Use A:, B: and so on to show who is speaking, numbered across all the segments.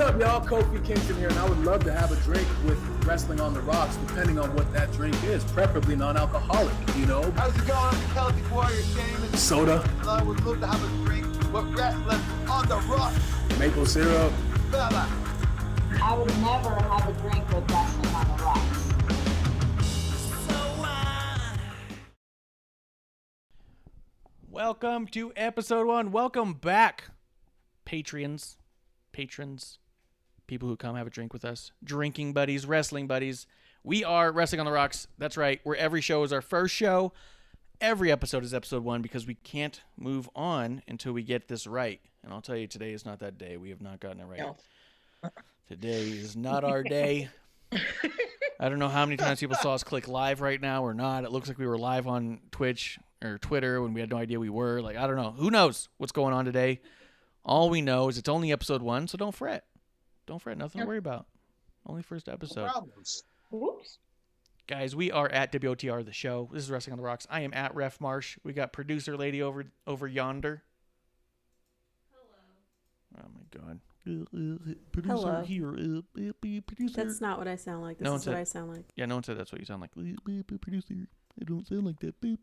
A: up, y'all? Kofi Kingston here, and I would love to have a drink with Wrestling on the Rocks, depending on what that drink is, preferably non-alcoholic, you know?
B: How's it going, Celtic Warrior Shane?
A: Soda.
B: I would love to have a drink with Wrestling on the Rocks.
A: Maple syrup.
B: Fella.
C: I would never have a drink with Wrestling on the Rocks.
D: Welcome to episode 1. Welcome back, patrons, people who come have a drink with us, drinking buddies, wrestling buddies. We are Wrestling on the Rocks. That's right, where every show is our first show. Every episode is episode 1 because we can't move on until we get this right. And I'll tell you, today is not that day. We have not gotten it right.
E: No.
D: Today is not our day. I don't know how many times people saw us click live right now or not. It looks like we were live on Twitch or Twitter when we had no idea we were. Like, I don't know. Who knows what's going on today? All we know is it's only episode 1, so don't fret. Don't fret. Nothing to worry about. Only first episode.
E: Oops.
D: Guys, we are at WOTR, the show. This is Wrestling on the Rocks. I am at Ref Marsh. We got producer lady over yonder. Hello. Oh, my God. Producer
F: Hello.
D: here. Producer.
F: That's not what I sound like. This is what I sound like.
D: Yeah, no one said that's what you sound like. Producer. I don't sound like that. Boop.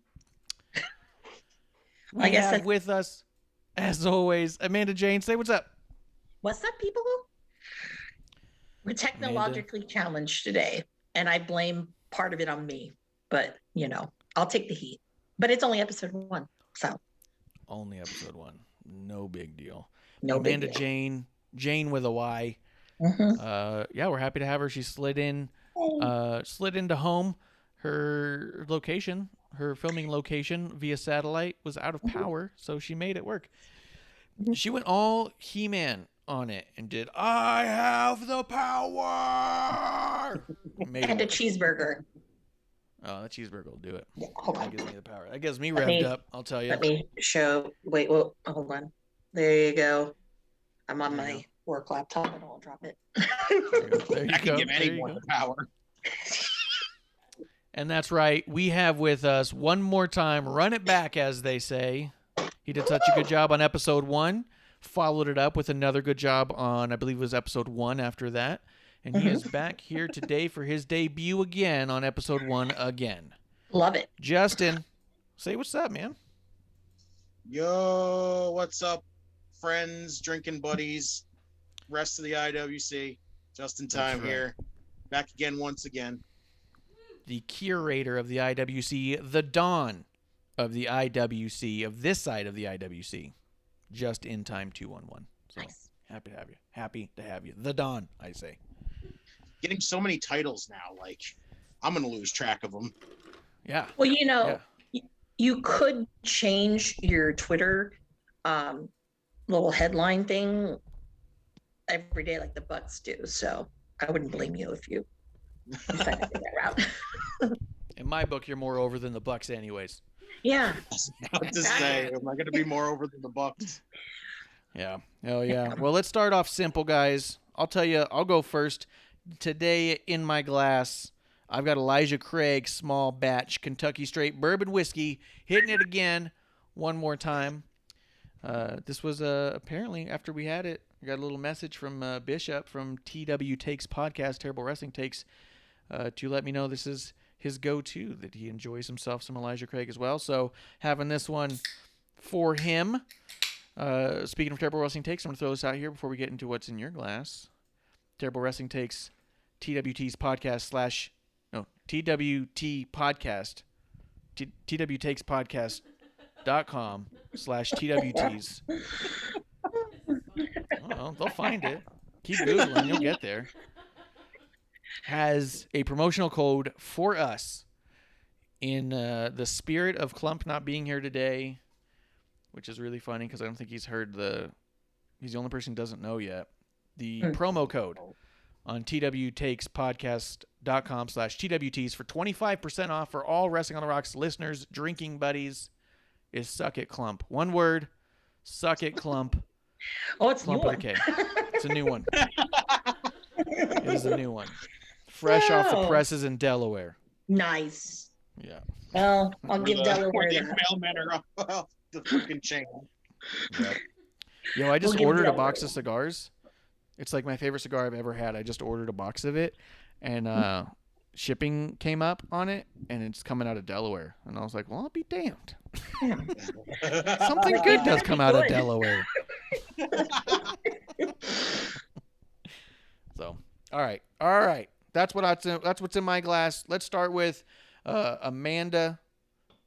E: I guess
D: have with us, as always, Amanda Jane. Say what's up.
E: What's up, people? We're technologically challenged today, and I blame part of it on me. But, you know, I'll take the heat. But it's only episode 1, so.
D: Only episode 1. No big deal.
E: No big
D: Amanda
E: deal.
D: Jane with a Y.
E: Mm-hmm.
D: Yeah, we're happy to have her. She slid into home. Her location, her filming location via satellite was out of power, so she made it work. She went all He-Man on it and did, I have the power!
E: And a cheeseburger.
D: Oh, that cheeseburger will do it.
E: Yeah, hold
D: That
E: on.
D: gives me the power. That gets me revved up, I'll tell you.
E: Let me show. Wait, well, hold on. There you go. I'm on
D: There you
E: my work laptop. I don't want to drop it.
D: There you
G: I
D: go.
G: can give
D: There
G: anyone
D: you
G: the
D: go.
G: power.
D: And that's right. We have with us one more time, run it back, as they say. He did such a good job on episode 1, followed it up with another good job on, I believe it was episode 1 after that. And he is back here today for his debut again on episode 1 again.
E: Love it.
D: Justin, say what's up, man.
G: Yo, what's up, friends, drinking buddies, rest of the IWC. Just in time
D: right.
G: here. Back again once again.
D: The curator of the IWC, the Dawn of the IWC, of this side of the IWC. Just in time 211. So
E: Nice.
D: happy to have you. Happy to have you. The Dawn, I say.
G: Getting so many titles now, like, I'm going to lose track of them.
D: Yeah.
E: Well, you know, you could change your Twitter little headline thing every day like the Bucks do. So I wouldn't blame you if you decided to go that route.
D: In my book, you're more over than the Bucks anyways.
E: Yeah.
G: What to say? Am I going to be more over than the Bucks?
D: Yeah. Oh, yeah. Well, let's start off simple, guys. I'll tell you, I'll go first. Today in my glass, I've got Elijah Craig small batch Kentucky Straight Bourbon Whiskey, hitting it again one more time. This was apparently, after we had it, I got a little message from Bishop from TW Takes Podcast, Terrible Wrestling Takes, to let me know this is his go-to, that he enjoys himself some Elijah Craig as well. So having this one for him. Speaking of Terrible Wrestling Takes, I'm going to throw this out here before we get into what's in your glass. Terrible Wrestling Takes TWT's podcast TWT podcast, TW Takes Podcast.com/TWTs. Well, they'll find it. Keep Googling, you'll get there. Has a promotional code for us in the spirit of Klump not being here today, which is really funny because I don't think he's heard he's the only person who doesn't know yet. The promo code on twtakespodcast.com/TWTs for 25% off for all Wrestling on the Rocks listeners, drinking buddies, is Suck It Klump. One word, Suck It Klump.
E: Oh, it's
D: Klump
E: new
D: with a
E: one.
D: K. It's a new one. It is a new one. Fresh off the presses in Delaware.
E: Nice.
D: Yeah.
E: Well, I'll give Delaware
G: Where the
E: that.
G: mailmen are off the freaking chain.
D: Yep. Yo, I just
E: We'll give
D: ordered a
E: Delaware
D: box of cigars. It's like my favorite cigar I've ever had. I just ordered a box of it, and shipping came up on it, and it's coming out of Delaware. And I was like, well, I'll be damned. Something good does come out of Delaware. So, all right. That's what's in my glass. Let's start with Amanda,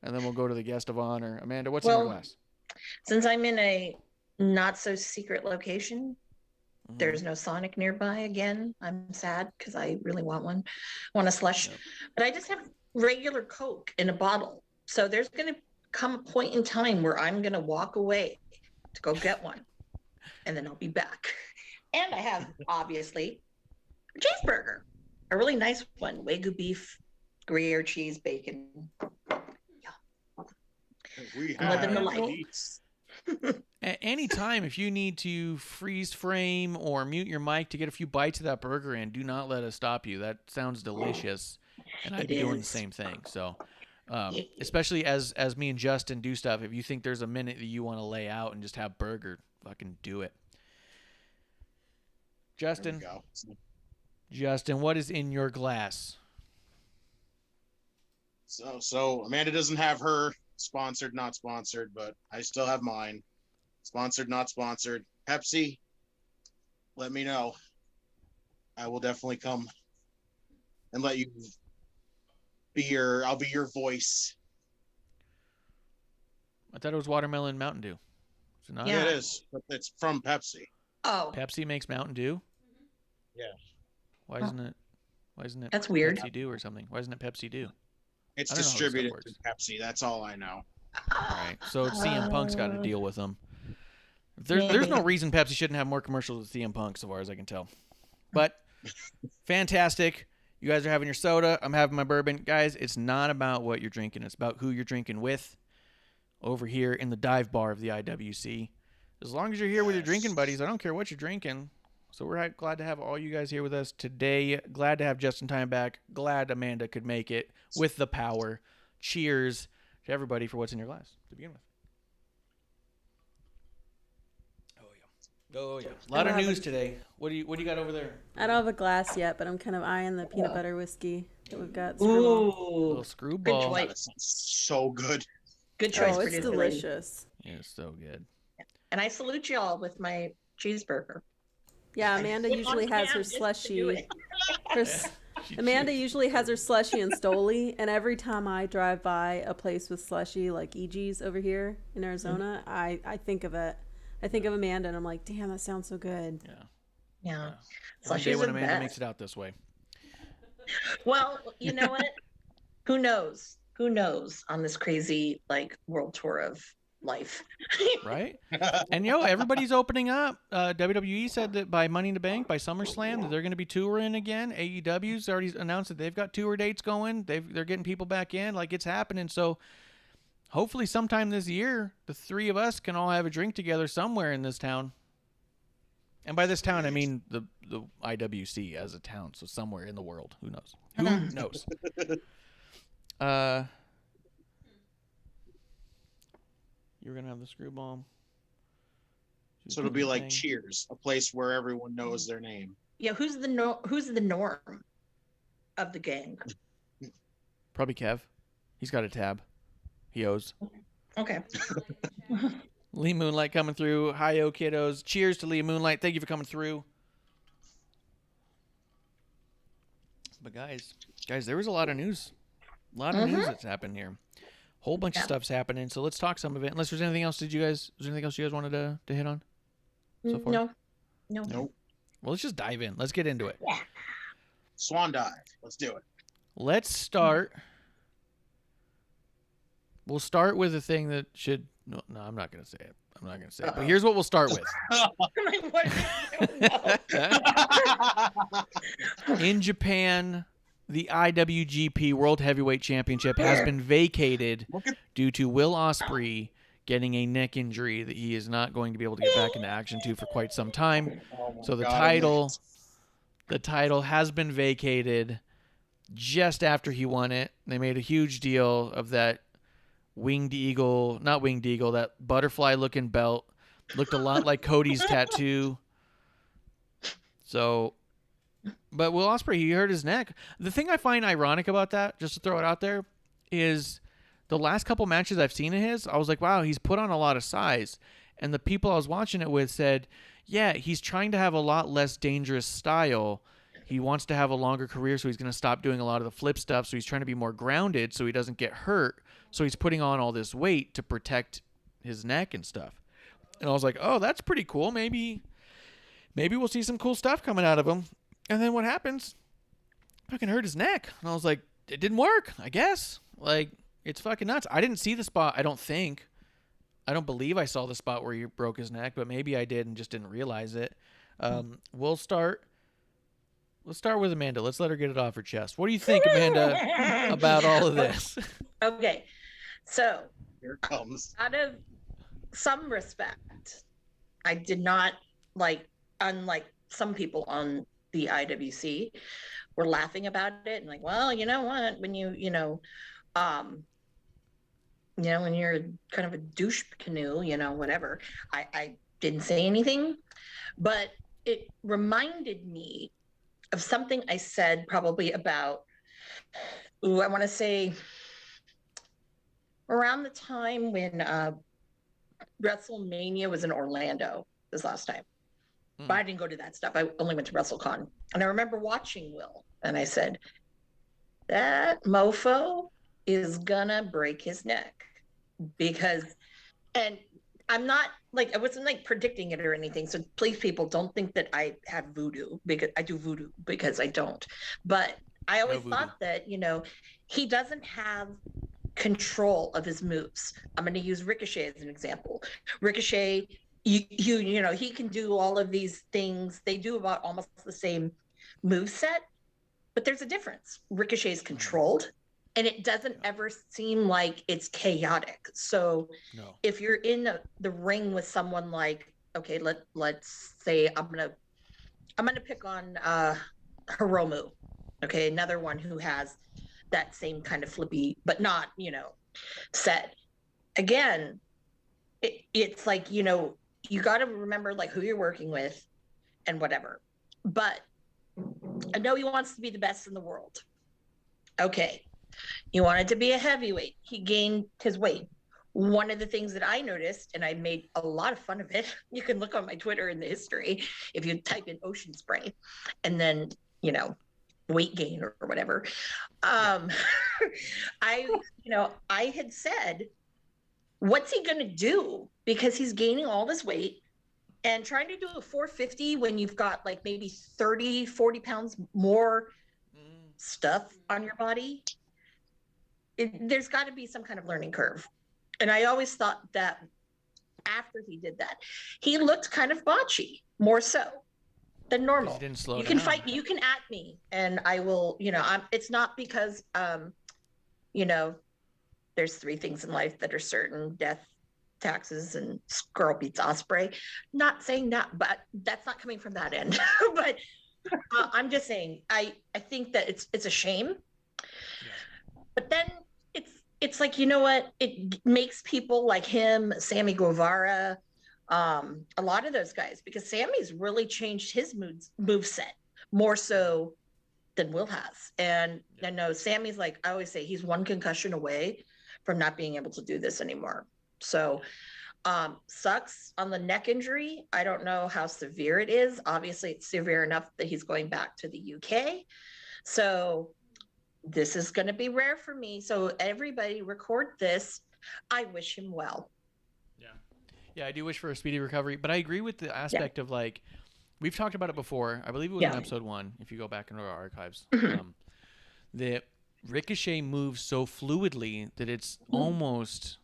D: and then we'll go to the guest of honor. Amanda, what's in your glass?
E: Since I'm in a not so secret location, there's no Sonic nearby again. I'm sad because I really want a slush. Yep. But I just have regular Coke in a bottle. So there's going to come a point in time where I'm going to walk away to go get one. And then I'll be back. And I have, obviously, a cheeseburger. A really nice one. Wagyu beef, Gruyere cheese, bacon. Yeah.
G: We
E: have living the life.
D: At any time, if you need to freeze frame or mute your mic to get a few bites of that burger in, do not let us stop you. That sounds delicious, and I'd be doing the same thing. So, especially as me and Justin do stuff, if you think there's a minute that you want to lay out and just have burger, fucking do it. Justin, what is in your glass?
G: So Amanda doesn't have her sponsored, not sponsored, but I still have mine. Sponsored, not sponsored. Pepsi, let me know. I will definitely come and let you I'll be your voice.
D: I thought it was watermelon Mountain Dew. Is it not?
G: Yeah, it is, but it's from Pepsi.
E: Oh.
D: Pepsi makes Mountain Dew?
G: Yeah.
D: Why isn't it
E: That's weird.
D: Pepsi Dew or something? Why isn't it Pepsi Dew?
G: It's distributed to Pepsi. That's all I know.
D: All right. So CM Punk's got to deal with them. There's no reason Pepsi shouldn't have more commercials with CM Punk, so far as I can tell. But fantastic. You guys are having your soda. I'm having my bourbon. Guys, it's not about what you're drinking. It's about who you're drinking with over here in the dive bar of the IWC. As long as you're here with your drinking buddies, I don't care what you're drinking. So we're glad to have all you guys here with us today. Glad to have Justin Time back. Glad Amanda could make it with the power. Cheers to everybody for what's in your glass to begin with. Oh yeah, a lot of news today. What do you got over there?
F: I don't have a glass yet, but I'm kind of eyeing the peanut butter whiskey that we've got.
D: Little screwball.
E: Good
G: That sounds so good.
E: Good choice.
F: Oh, it's delicious.
D: Yeah, it's so good.
E: And I salute y'all with my cheeseburger.
F: Yeah, Amanda usually has her slushy. Amanda usually has her slushy and Stoli, and every time I drive by a place with slushy like EG's over here in Arizona, I think of it. I think of Amanda, and I'm like, damn, that sounds so good.
E: Yeah.
D: One day when Amanda makes it out this way.
E: Well, you know what? Who knows? Who knows on this crazy world tour of life?
D: Right? And everybody's opening up. WWE said that by Money in the Bank, by SummerSlam, that they're going to be touring again. AEW's already announced that they've got tour dates going. They're getting people back in. It's happening. So hopefully sometime this year, the three of us can all have a drink together somewhere in this town. And by this town, I mean the IWC as a town. So somewhere in the world. Who knows? Who knows? You're going to have the screwball.
G: So it'll be like Cheers, a place where everyone knows their name.
E: Yeah, who's the norm of the gang?
D: Probably Kev. He's got a tab. He owes.
E: Okay.
D: Lee Moonlight coming through. Hi-yo, kiddos. Cheers to Lee Moonlight. Thank you for coming through. But guys, there was a lot of news. A lot of news that's happened here. Whole bunch of stuff's happening. So let's talk some of it. Unless there's anything else. Was there anything else you guys wanted to hit on so far?
E: No.
G: Nope.
D: Well, let's just dive in. Let's get into it.
E: Yeah.
G: Swan dive. Let's do it.
D: Let's start. We'll start with a thing that should. No, I'm not going to say it. But here's what we'll start with. In Japan, the IWGP World Heavyweight Championship has been vacated due to Will Ospreay getting a neck injury that he is not going to be able to get back into action to for quite some time. So the title has been vacated just after he won it. They made a huge deal of that that butterfly looking belt. Looked a lot like Cody's tattoo. So, but Will Ospreay, he hurt his neck. The thing I find ironic about that, just to throw it out there, is the last couple matches I've seen of his, I was like, wow, he's put on a lot of size. And the people I was watching it with said, yeah, he's trying to have a lot less dangerous style. He wants to have a longer career, so he's going to stop doing a lot of the flip stuff. So he's trying to be more grounded so he doesn't get hurt. So he's putting on all this weight to protect his neck and stuff. And I was like, oh, that's pretty cool. Maybe we'll see some cool stuff coming out of him. And then what happens? Fucking hurt his neck. And I was like, it didn't work, I guess. Like, it's fucking nuts. I didn't see the spot, I don't think. I don't believe I saw the spot where he broke his neck, but maybe I did and just didn't realize it. Let's start with Amanda. Let's let her get it off her chest. What do you think, Amanda, about all of this?
E: Okay. So,
G: Here it comes.
E: out of some respect, I did not unlike some people on the IWC were laughing about it and like, well, you know what, when when you're kind of a douche canoe, whatever, I didn't say anything, but it reminded me of something I said probably about, I want to say around the time when WrestleMania was in Orlando this last time. But I didn't go to that stuff. I only went to WrestleCon. And I remember watching Will, and I said, that mofo is gonna break his neck. And I'm not I wasn't predicting it or anything. So please, people, don't think that I have voodoo, because I do voodoo, because I don't. But I always thought that, he doesn't have control of his moves. I'm going to use Ricochet as an example. Ricochet, he can do all of these things. They do about almost the same move set, but there's a difference. Ricochet is controlled, and it doesn't ever seem like it's chaotic. So if you're in the ring with someone like, okay, let's say I'm gonna pick on Hiromu, okay, another one who has that same kind of flippy, but not set. Again, it's like, you got to remember who you're working with and whatever. But I know he wants to be the best in the world. Okay. He wanted to be a heavyweight. He gained his weight. One of the things that I noticed, and I made a lot of fun of it, you can look on my Twitter in the history if you type in ocean spray and then, weight gain or whatever. I had said, what's he going to do? Because he's gaining all this weight and trying to do a 450 when you've got maybe 30, 40 pounds more stuff on your body. There's got to be some kind of learning curve. And I always thought that after he did that, he looked kind of botchy, more so than normal.
D: He didn't slow
E: you
D: down.
E: Can fight, you can at me, and I will, it's not because, there's three things in life that are certain: death, taxes, and girl beats Osprey. Not saying that, but that's not coming from that end. But I'm just saying, I think that it's a shame. Yeah. But then it's like, what? It makes people like him, Sammy Guevara, a lot of those guys, because Sammy's really changed his move set more so than Will has. And I know Sammy's I always say, he's one concussion away from not being able to do this anymore. So sucks on the neck injury. I don't know how severe it is. Obviously, it's severe enough that he's going back to the UK. So this is going to be rare for me. So everybody record this. I wish him well.
D: Yeah, I do wish for a speedy recovery, but I agree with the aspect of we've talked about it before. I believe it was in episode 1, if you go back into our archives. The Ricochet moves so fluidly that it's almost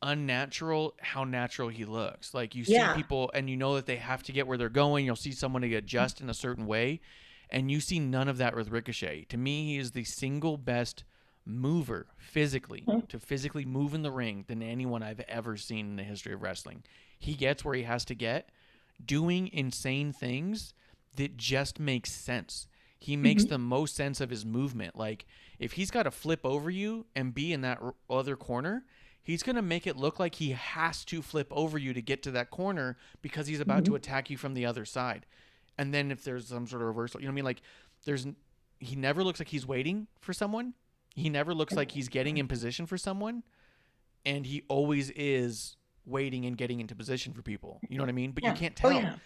D: unnatural how natural he looks. You see people and you know that they have to get where they're going. You'll see someone to adjust in a certain way, and you see none of that with Ricochet. To me, he is the single best mover to physically move in the ring than anyone I've ever seen in the history of wrestling. He gets where he has to get, doing insane things that just make sense. He makes the most sense of his movement. If he's got to flip over you and be in that other corner, he's going to make it look like he has to flip over you to get to that corner because he's about to attack you from the other side. And then if there's some sort of reversal, you know what I mean? Like he never looks like he's waiting for someone. He never looks like he's getting in position for someone. And he always is waiting and getting into position for people. You know what I mean? But you can't tell.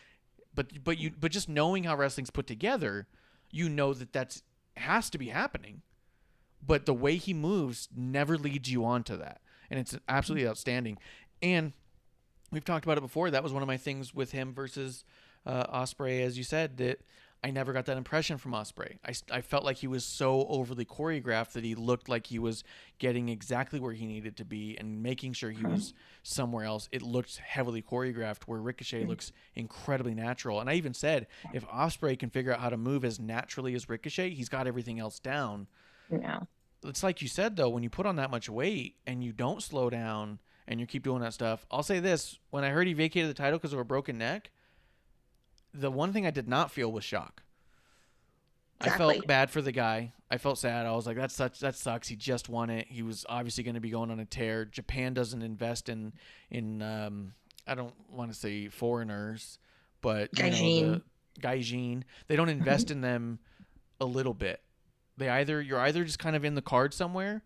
D: But just knowing how wrestling's put together, you know that's has to be happening. But the way he moves never leads you on to that. And it's absolutely outstanding. And we've talked about it before. That was one of my things with him versus Ospreay, as you said, that I never got that impression from Ospreay. I felt like he was so overly choreographed that he looked like he was getting exactly where he needed to be and making sure he was somewhere else. It looked heavily choreographed, where Ricochet looks incredibly natural. And I even said, if Ospreay can figure out how to move as naturally as Ricochet, he's got everything else down.
E: Yeah.
D: It's like you said, though, when you put on that much weight and you don't slow down and you keep doing that stuff. I'll say this. When I heard he vacated the title because of a broken neck, the one thing I did not feel was shock. Exactly. I felt bad for the guy. I felt sad. I was like, that sucks. He just won it. He was obviously going to be going on a tear. Japan doesn't invest in I don't want to say foreigners, but the gaijin. They don't invest in them a little bit. You're either just kind of in the card somewhere,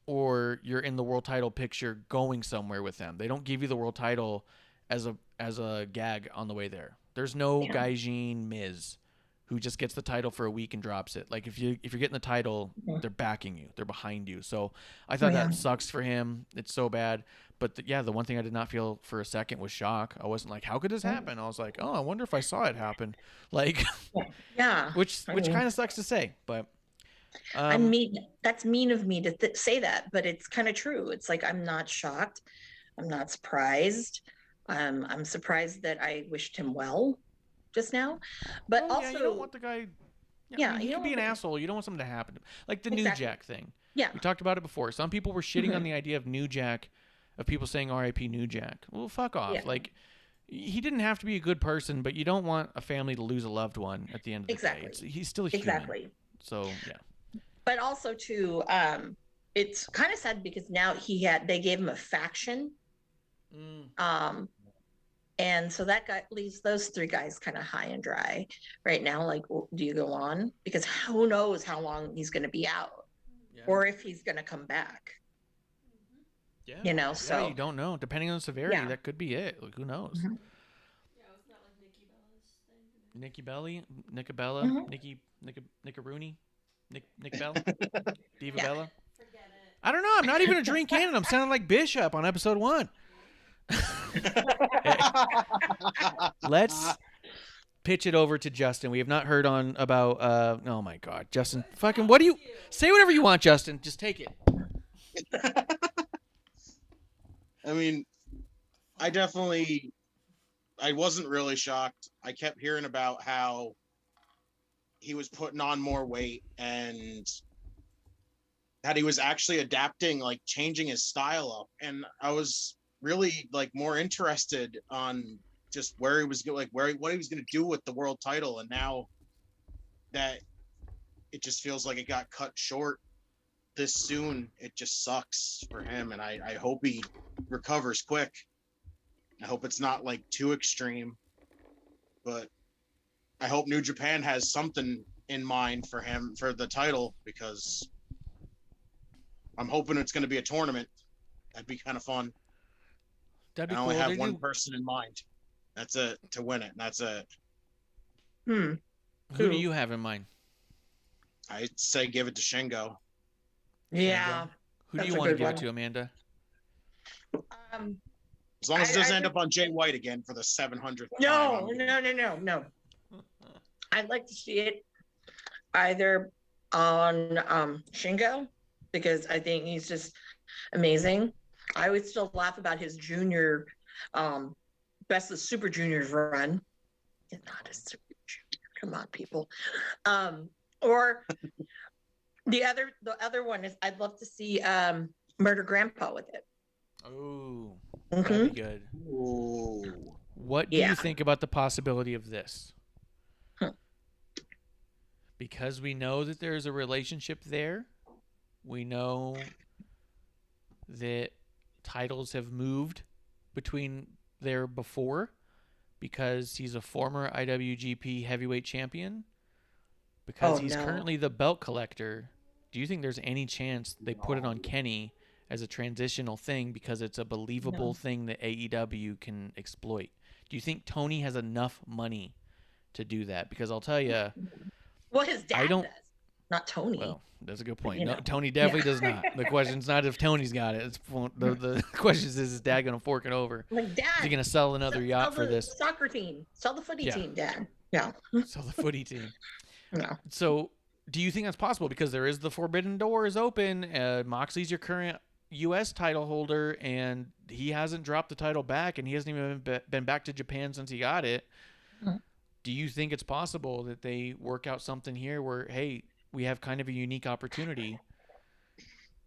D: or you're in the world title picture going somewhere with them. They don't give you the world title as a gag on the way there. There's no gaijin Miz who just gets the title for a week and drops it. Like if you're getting the title, they're backing you, they're behind you. So I thought that sucks for him. It's so bad. But the one thing I did not feel for a second was shock. I wasn't like, how could this happen? I was like, oh, I wonder if I saw it happen. Like, which kind of sucks to say, but.
E: I mean, that's mean of me to say that, but it's kind of true. It's like, I'm not shocked. I'm not surprised. I'm surprised that I wished him well just now, but also
D: you don't want the guy. He can be an asshole. You don't want something to happen. Like the New Jack thing. Yeah, we talked about it before. Some people were shitting on the idea of New Jack, of people saying R.I.P. New Jack. Well, fuck off. Yeah. Like, he didn't have to be a good person, but you don't want a family to lose a loved one at the end of the day. He's still a human. So yeah.
E: But also too, it's kind of sad because now they gave him a faction. And so that guy leaves those three guys kind of high and dry right now. Like, do you go on? Because who knows how long he's going to be out, or if he's going to come back. Yeah. So
D: you don't know. Depending on the severity, that could be it. Like, who knows?
F: Yeah, wasn't that like Nikki Bella's thing?
D: Nikki Bella, Nicka Rooney, Nick Bella, Diva Bella.
F: Forget it.
D: I don't know. I'm not even a drink cannon. I'm sounding like Bishop on episode 1. Let's pitch it over to Justin. We have not heard about oh my god, Justin, fucking what do you say? Whatever you want, Justin, just take it.
G: I mean, I wasn't really shocked. I kept hearing about how he was putting on more weight and that he was actually adapting, like changing his style up, and I was really like more interested on just where he was going, like what he was going to do with the world title. And now that it just feels like it got cut short this soon, it just sucks for him. And I hope he recovers quick. I hope it's not like too extreme, but I hope New Japan has something in mind for him for the title, because I'm hoping it's going to be a tournament. That'd be kind of fun.
D: That'd be
G: I only
D: cool.
G: have one person in mind. That's it, to win it. That's it.
D: Who do you have in mind?
G: I'd say give it to Shingo.
E: Yeah.
D: Who do you want to give it to, Amanda?
G: As long as it doesn't end up on Jay White again for the 700th time.
E: No. I'd like to see it either on Shingo, because I think he's just amazing. I would still laugh about his junior, Best of Super Juniors run. It's not a Super Junior. Come on, people. Or the other one is, I'd love to see Murder Grandpa with it.
D: Oh, that'd be good.
G: Ooh.
D: What do you think about the possibility of this? Because we know that there's a relationship there. We know that titles have moved between there before because he's a former IWGP heavyweight champion. Because he's currently the belt collector, do you think there's any chance they put it on Kenny as a transitional thing because it's a believable thing that AEW can exploit? Do you think Tony has enough money to do that? Because I'll tell you,
E: well, his dad does, not Tony.
D: Well, that's a good point. No, Tony definitely does not. The question's not if Tony's got it. It's the question is his dad going to fork it over?
E: Like, Dad,
D: is he going to sell another yacht for this?
E: Soccer team. Sell the footy team, Dad. Yeah.
D: Sell the footy team.
E: No.
D: So, do you think that's possible? Because there is the forbidden door is open. Moxley's your current U.S. title holder, and he hasn't dropped the title back, and he hasn't even been back to Japan since he got it. Mm-hmm. Do you think it's possible that they work out something here where, hey, we have kind of a unique opportunity?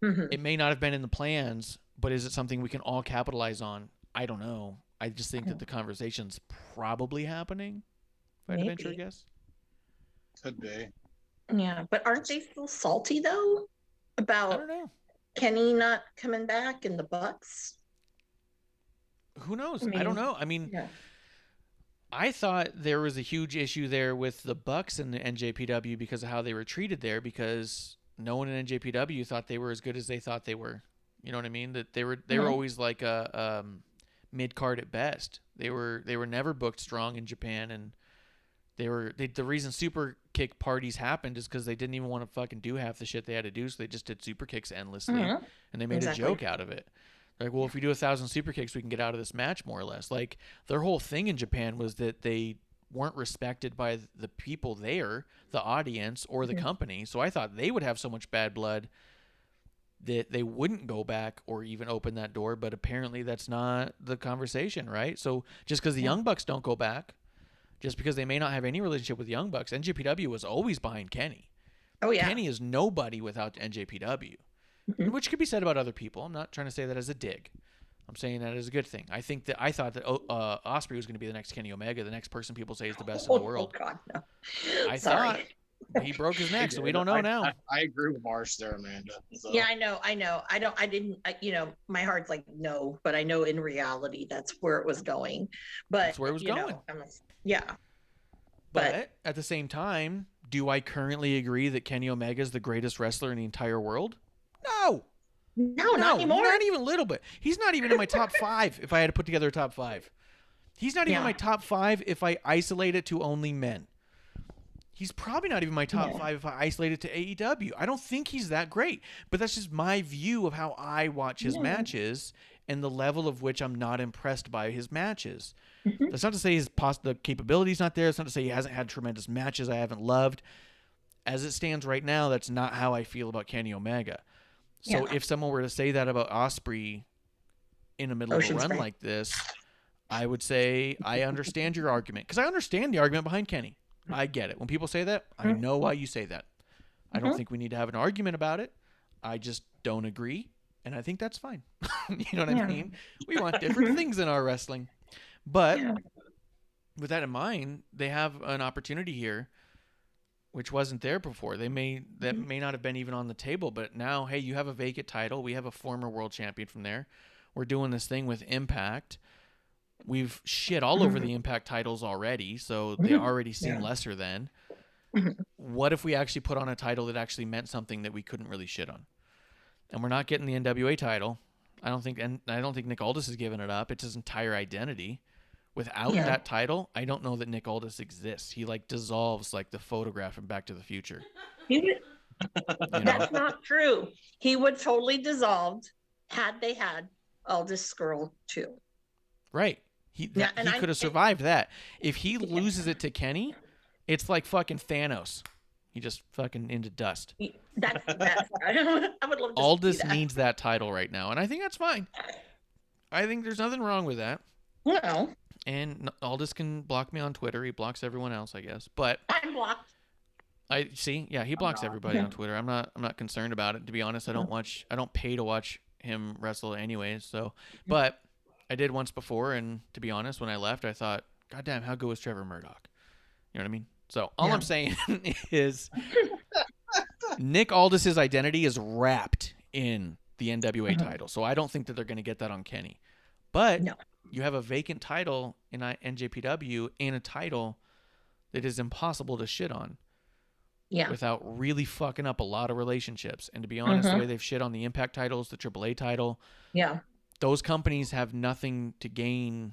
D: Mm-hmm. It may not have been in the plans, but is it something we can all capitalize on? I don't know. I just think that the conversation's probably happening. If I had to venture a guess.
G: Could be.
E: Yeah, but aren't they still salty though about
D: I don't know.
E: Kenny not coming back in the Bucks?
D: Who knows? I don't know. I mean, I thought there was a huge issue there with the Bucks and the NJPW because of how they were treated there, because no one in NJPW thought they were as good as they thought they were. You know what I mean? That they were always like a mid card at best. They were never booked strong in Japan, and the reason super kick parties happened is because they didn't even want to fucking do half the shit they had to do, so they just did super kicks endlessly, and they made a joke out of it. Like, well, if we do 1,000 super kicks, we can get out of this match more or less. Like, their whole thing in Japan was that they weren't respected by the people there, the audience, or the company. So I thought they would have so much bad blood that they wouldn't go back or even open that door, but apparently that's not the conversation, right? So just because the Young Bucks don't go back, just because they may not have any relationship with Young Bucks, NJPW was always behind Kenny. Oh, yeah. Kenny is nobody without NJPW, which could be said about other people. I'm not trying to say that as a dig. I'm saying that as a good thing. I thought that Ospreay was going to be the next Kenny Omega, the next person people say is the best in the world. Oh, God, no. I thought he broke his neck, so we don't know now.
G: I agree with Marsh there, Amanda. So.
E: Yeah, I know. My heart's like, no, but I know in reality that's where it was going. But
D: that's where it was going.
E: Yeah.
D: But at the same time, do I currently agree that Kenny Omega is the greatest wrestler in the entire world? No.
E: No, not anymore.
D: Not even a little bit. He's not even in my top 5 if I had to put together a top 5. He's not even in my top 5 if I isolate it to only men. He's probably not even my top 5 if I isolate it to AEW. I don't think he's that great, but that's just my view of how I watch his matches and the level of which I'm not impressed by his matches. That's not to say the capability's not there. It's not to say he hasn't had tremendous matches I haven't loved. As it stands right now, that's not how I feel about Kenny Omega. So if someone were to say that about Ospreay in the middle of a run like this, I would say I understand your argument, because I understand the argument behind Kenny. I get it. When people say that, I know why you say that. I don't think we need to have an argument about it. I just don't agree, and I think that's fine. You know what I mean? We want different things in our wrestling. But with that in mind, they have an opportunity here which wasn't there before. That may not have been even on the table, but now, hey, you have a vacant title. We have a former world champion from there. We're doing this thing with Impact. We've shit all over the Impact titles already, so they already seem lesser than. What if we actually put on a title that actually meant something that we couldn't really shit on? And we're not getting the NWA title. I don't think Nick Aldis has given it up. It's his entire identity. Without that title, I don't know that Nick Aldis exists. He dissolves like the photograph in Back to the Future.
E: That's not true. He would totally dissolved had they had Aldis Skrull too.
D: Right. He could have survived that. If he loses it to Kenny, it's like fucking Thanos. He just fucking into dust.
E: That's I would love to
D: Aldis
E: see that.
D: needs that title right now, and I think that's fine. I think there's nothing wrong with that.
E: No.
D: And Aldis can block me on Twitter. He blocks everyone else, I guess. But
E: I'm blocked.
D: I see. Yeah, he blocks everybody on Twitter. I'm not concerned about it. To be honest, I don't pay to watch him wrestle anyways. So, but I did once before, and to be honest, when I left, I thought, God damn, how good was Trevor Murdoch? You know what I mean? So all I'm saying is Nick Aldis's identity is wrapped in the NWA title. So I don't think that they're going to get that on Kenny. But
E: No.
D: you have a vacant title in NJPW and a title that is impossible to shit on.
E: Yeah.
D: Without really fucking up a lot of relationships. And to be honest, the way they've shit on the Impact titles, the AAA title,
E: Yeah.
D: those companies have nothing to gain,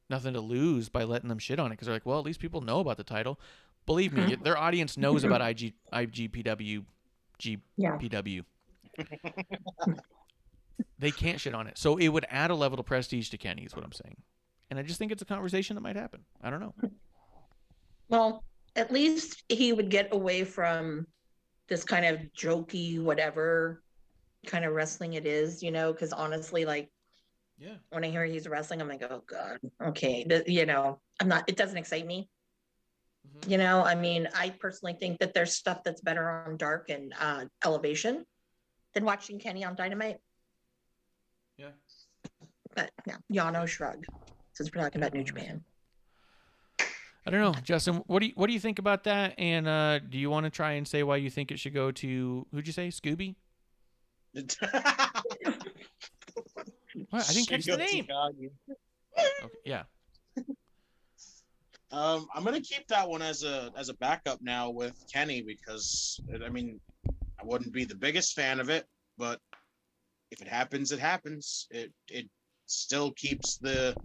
D: nothing to lose by letting them shit on it, because they're like, well, at least people know about the title. Believe me, their audience knows about IGPW, GPW. They can't shit on it. So it would add a level of prestige to Kenny, is what I'm saying. And I just think it's a conversation that might happen. I don't know.
E: Well, at least he would get away from this kind of jokey, whatever kind of wrestling it is, you know, because honestly, like,
D: Yeah.
E: when I hear he's wrestling, I'm like, oh God, okay. You know, it doesn't excite me. You know, I mean, I personally think that there's stuff that's better on Dark and Elevation than watching Kenny on Dynamite.
D: Yeah.
E: But yeah, Yano shrug, since we're talking about New Japan.
D: I don't know, Justin. What do you think about that? And do you want to try and say why you think it should go to, who'd you say, Scooby? What? I didn't catch the name. Okay, yeah.
G: I'm gonna keep that one as a backup now with Kenny, because I mean, I wouldn't be the biggest fan of it, but if it happens, it happens. It still keeps the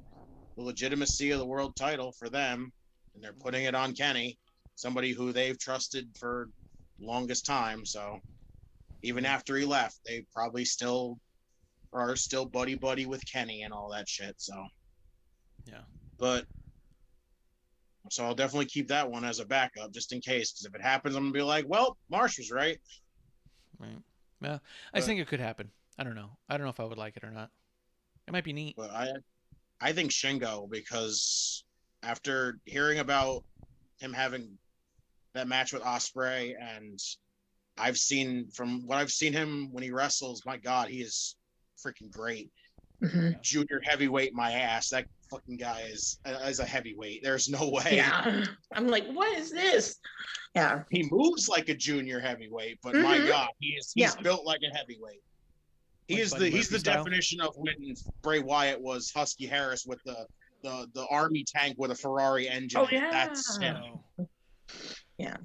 G: legitimacy of the world title for them, and they're putting it on Kenny, somebody who they've trusted for longest time. So even after he left, they probably still are buddy with Kenny and all that shit. So
D: yeah,
G: but. So I'll definitely keep that one as a backup just in case, because if it happens, I'm gonna be like, well, Marsh was right.
D: Right. Well, I think it could happen. I don't know. I don't know if I would like it or not. It might be neat.
G: But I think Shingo, because after hearing about him having that match with Ospreay, and from what I've seen him when he wrestles, my God, he is freaking great. Junior heavyweight, my ass. That fucking guy is a heavyweight. There's no way.
E: Yeah, I'm like, what is this? Yeah,
G: he moves like a junior heavyweight, but my God, he's built like a heavyweight. He's the definition of when Bray Wyatt was Husky Harris with the army tank with a Ferrari engine.
E: Oh yeah,
G: that's him.
E: Yeah,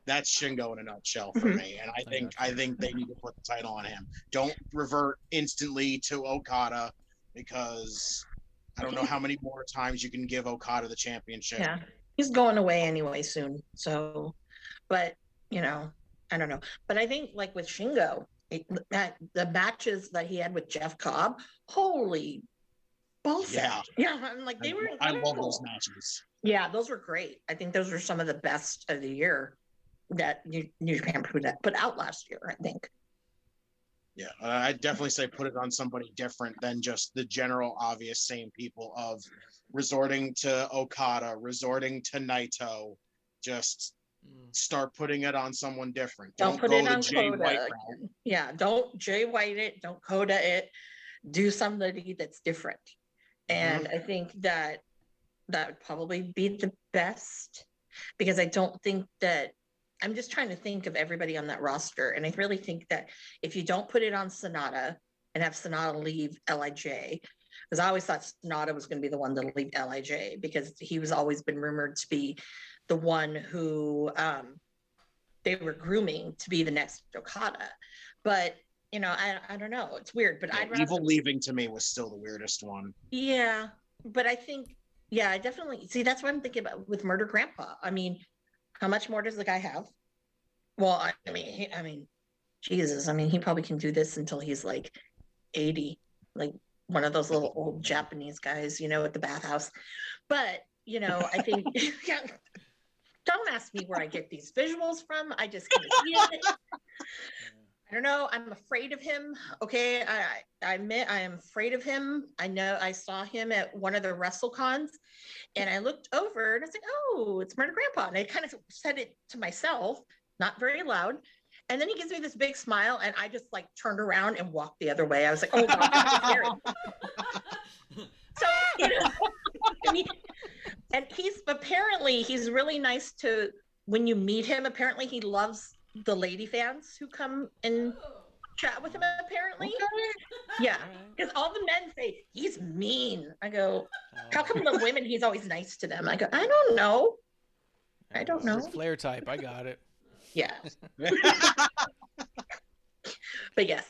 G: that's Shingo in a nutshell for me. And I think they need to put the title on him. Don't revert instantly to Okada, because I don't know how many more times you can give Okada the championship.
E: Yeah, he's going away anyway soon. So, but you know, I don't know. But I think like with Shingo, the matches that he had with Jeff Cobb, holy bullshit. Yeah, I'm like they were.
G: I love those matches.
E: Yeah, those were great. I think those were some of the best of the year that New Japan put out last year, I think.
G: Yeah, I'd definitely say put it on somebody different than just the general obvious same people of resorting to Okada, resorting to Naito. Just start putting it on someone different.
E: Don't put it on Coda. Yeah, don't Jay White it. Don't Coda it. Do somebody that's different. And I think that would probably be the best, because I don't think that, I'm just trying to think of everybody on that roster. And I really think that if you don't put it on Sonata and have Sonata leave LIJ, because I always thought Sonata was going to be the one to leave LIJ, because he was always been rumored to be the one who they were grooming to be the next Okada. But, you know, I don't know. It's weird, but I'd rather...
G: Evil leaving to me was still the weirdest one.
E: Yeah, but I think, yeah, I definitely... See, that's what I'm thinking about with Murder Grandpa. I mean, how much more does the guy have? Well, I mean, Jesus. I mean, he probably can do this until he's like 80, like one of those little old Japanese guys, you know, at the bathhouse. But, you know, I think, yeah, don't ask me where I get these visuals from. I just can't see it. I don't know. I'm afraid of him. Okay. I admit I am afraid of him. I know I saw him at one of the WrestleCons, and I looked over and I was like, oh, it's Murder Grandpa. And I kind of said it to myself, not very loud. And then he gives me this big smile, and I just like turned around and walked the other way. I was like, oh, God, that's scary. So, you know, and he's really nice to, when you meet him, apparently he loves the lady fans who come and chat with him apparently. Yeah, because all the men say he's mean. I go, how come the women he's always nice to them? I go, I don't know. I don't know.
D: Flair type. I got it.
E: Yeah. But yes.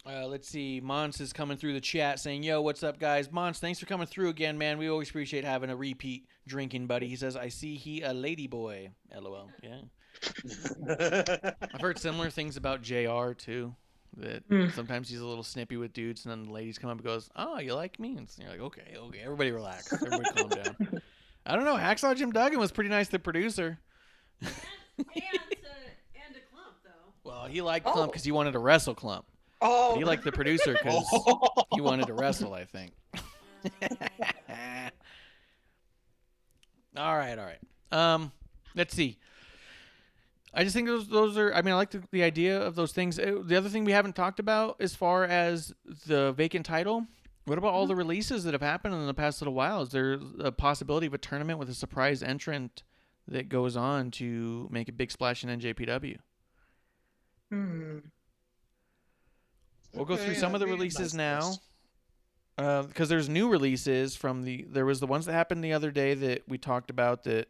D: Let's see. Mons is coming through the chat saying, "Yo, what's up, guys? Mons, thanks for coming through again, man. We always appreciate having a repeat drinking buddy." He says, "I see he a lady boy." LOL. Yeah. I've heard similar things about JR too. That sometimes he's a little snippy with dudes, and then the ladies come up and goes, "Oh, you like me?" And you're like, "Okay, everybody relax. Everybody calm down." I don't know. Hacksaw Jim Duggan was pretty nice, the producer.
F: And a Clump, though.
D: Well, he liked Clump because he wanted to wrestle Clump.
E: Oh.
D: But he liked the producer because he wanted to wrestle, I think. All right. Let's see. I just think those are. I mean, I like the idea of those things. The other thing we haven't talked about, as far as the vacant title, what about all the releases that have happened in the past little while? Is there a possibility of a tournament with a surprise entrant that goes on to make a big splash in NJPW? We'll go through some of the releases now, because there's new releases from there was the ones that happened the other day that we talked about that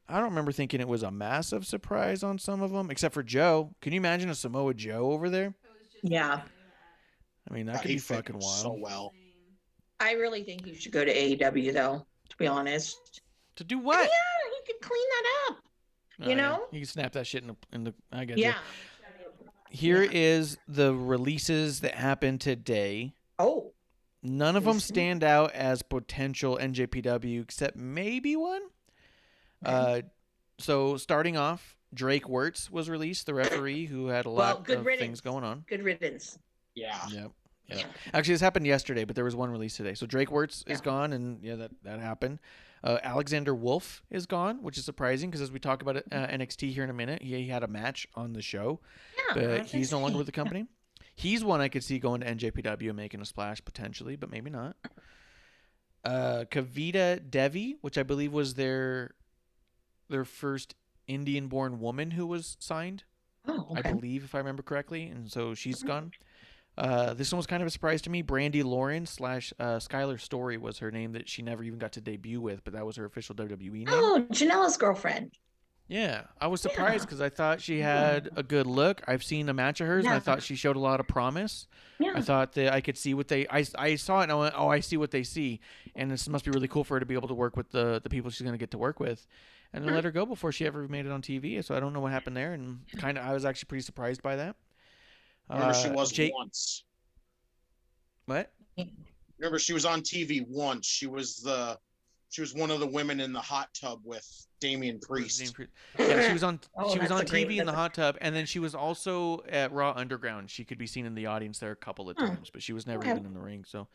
D: I don't remember thinking it was a massive surprise on some of them, except for Joe. Can you imagine a Samoa Joe over there?
E: Yeah.
D: I mean, that could be fucking wild.
G: So well.
E: I really think you should go to AEW though, to be honest.
D: To do what?
E: Yeah, you can clean that up. You know?
D: You can snap that shit in the I guess.
E: Yeah.
D: Here is the releases that happened today.
E: Oh.
D: None of them stand out as potential NJPW, except maybe one. So starting off, Drake Wirtz was released, the referee who had a lot of things going on.
E: Good riddance.
G: Yeah.
D: Yep. Actually, this happened yesterday, but there was one release today. So Drake Wirtz is gone, and that happened. Alexander Wolf is gone, which is surprising because as we talk about NXT here in a minute, he had a match on the show, but he's no longer with the company. He's one I could see going to NJPW and making a splash potentially, but maybe not. Kavita Devi, which I believe was their first Indian-born woman who was signed.
E: Oh, okay.
D: I believe, if I remember correctly, and so she's gone. This one was kind of a surprise to me. Brandy Lauren / Skylar Story was her name that she never even got to debut with, but that was her official WWE name.
E: Oh, Janela's girlfriend.
D: Yeah, I was surprised because I thought she had a good look. I've seen a match of hers, and I thought she showed a lot of promise.
E: Yeah.
D: I thought that I could see what I saw it, and I went, oh, I see what they see. And this must be really cool for her to be able to work with the people she's going to get to work with. And then let her go before she ever made it on TV. So I don't know what happened there, and I was actually pretty surprised by that.
G: Remember, she was once.
D: What?
G: Remember, she was on TV once. She was one of the women in the hot tub with Damian Priest.
D: Yeah, she was on TV in the hot tub, and then she was also at Raw Underground. She could be seen in the audience there a couple of times, but she was never even in the ring. So,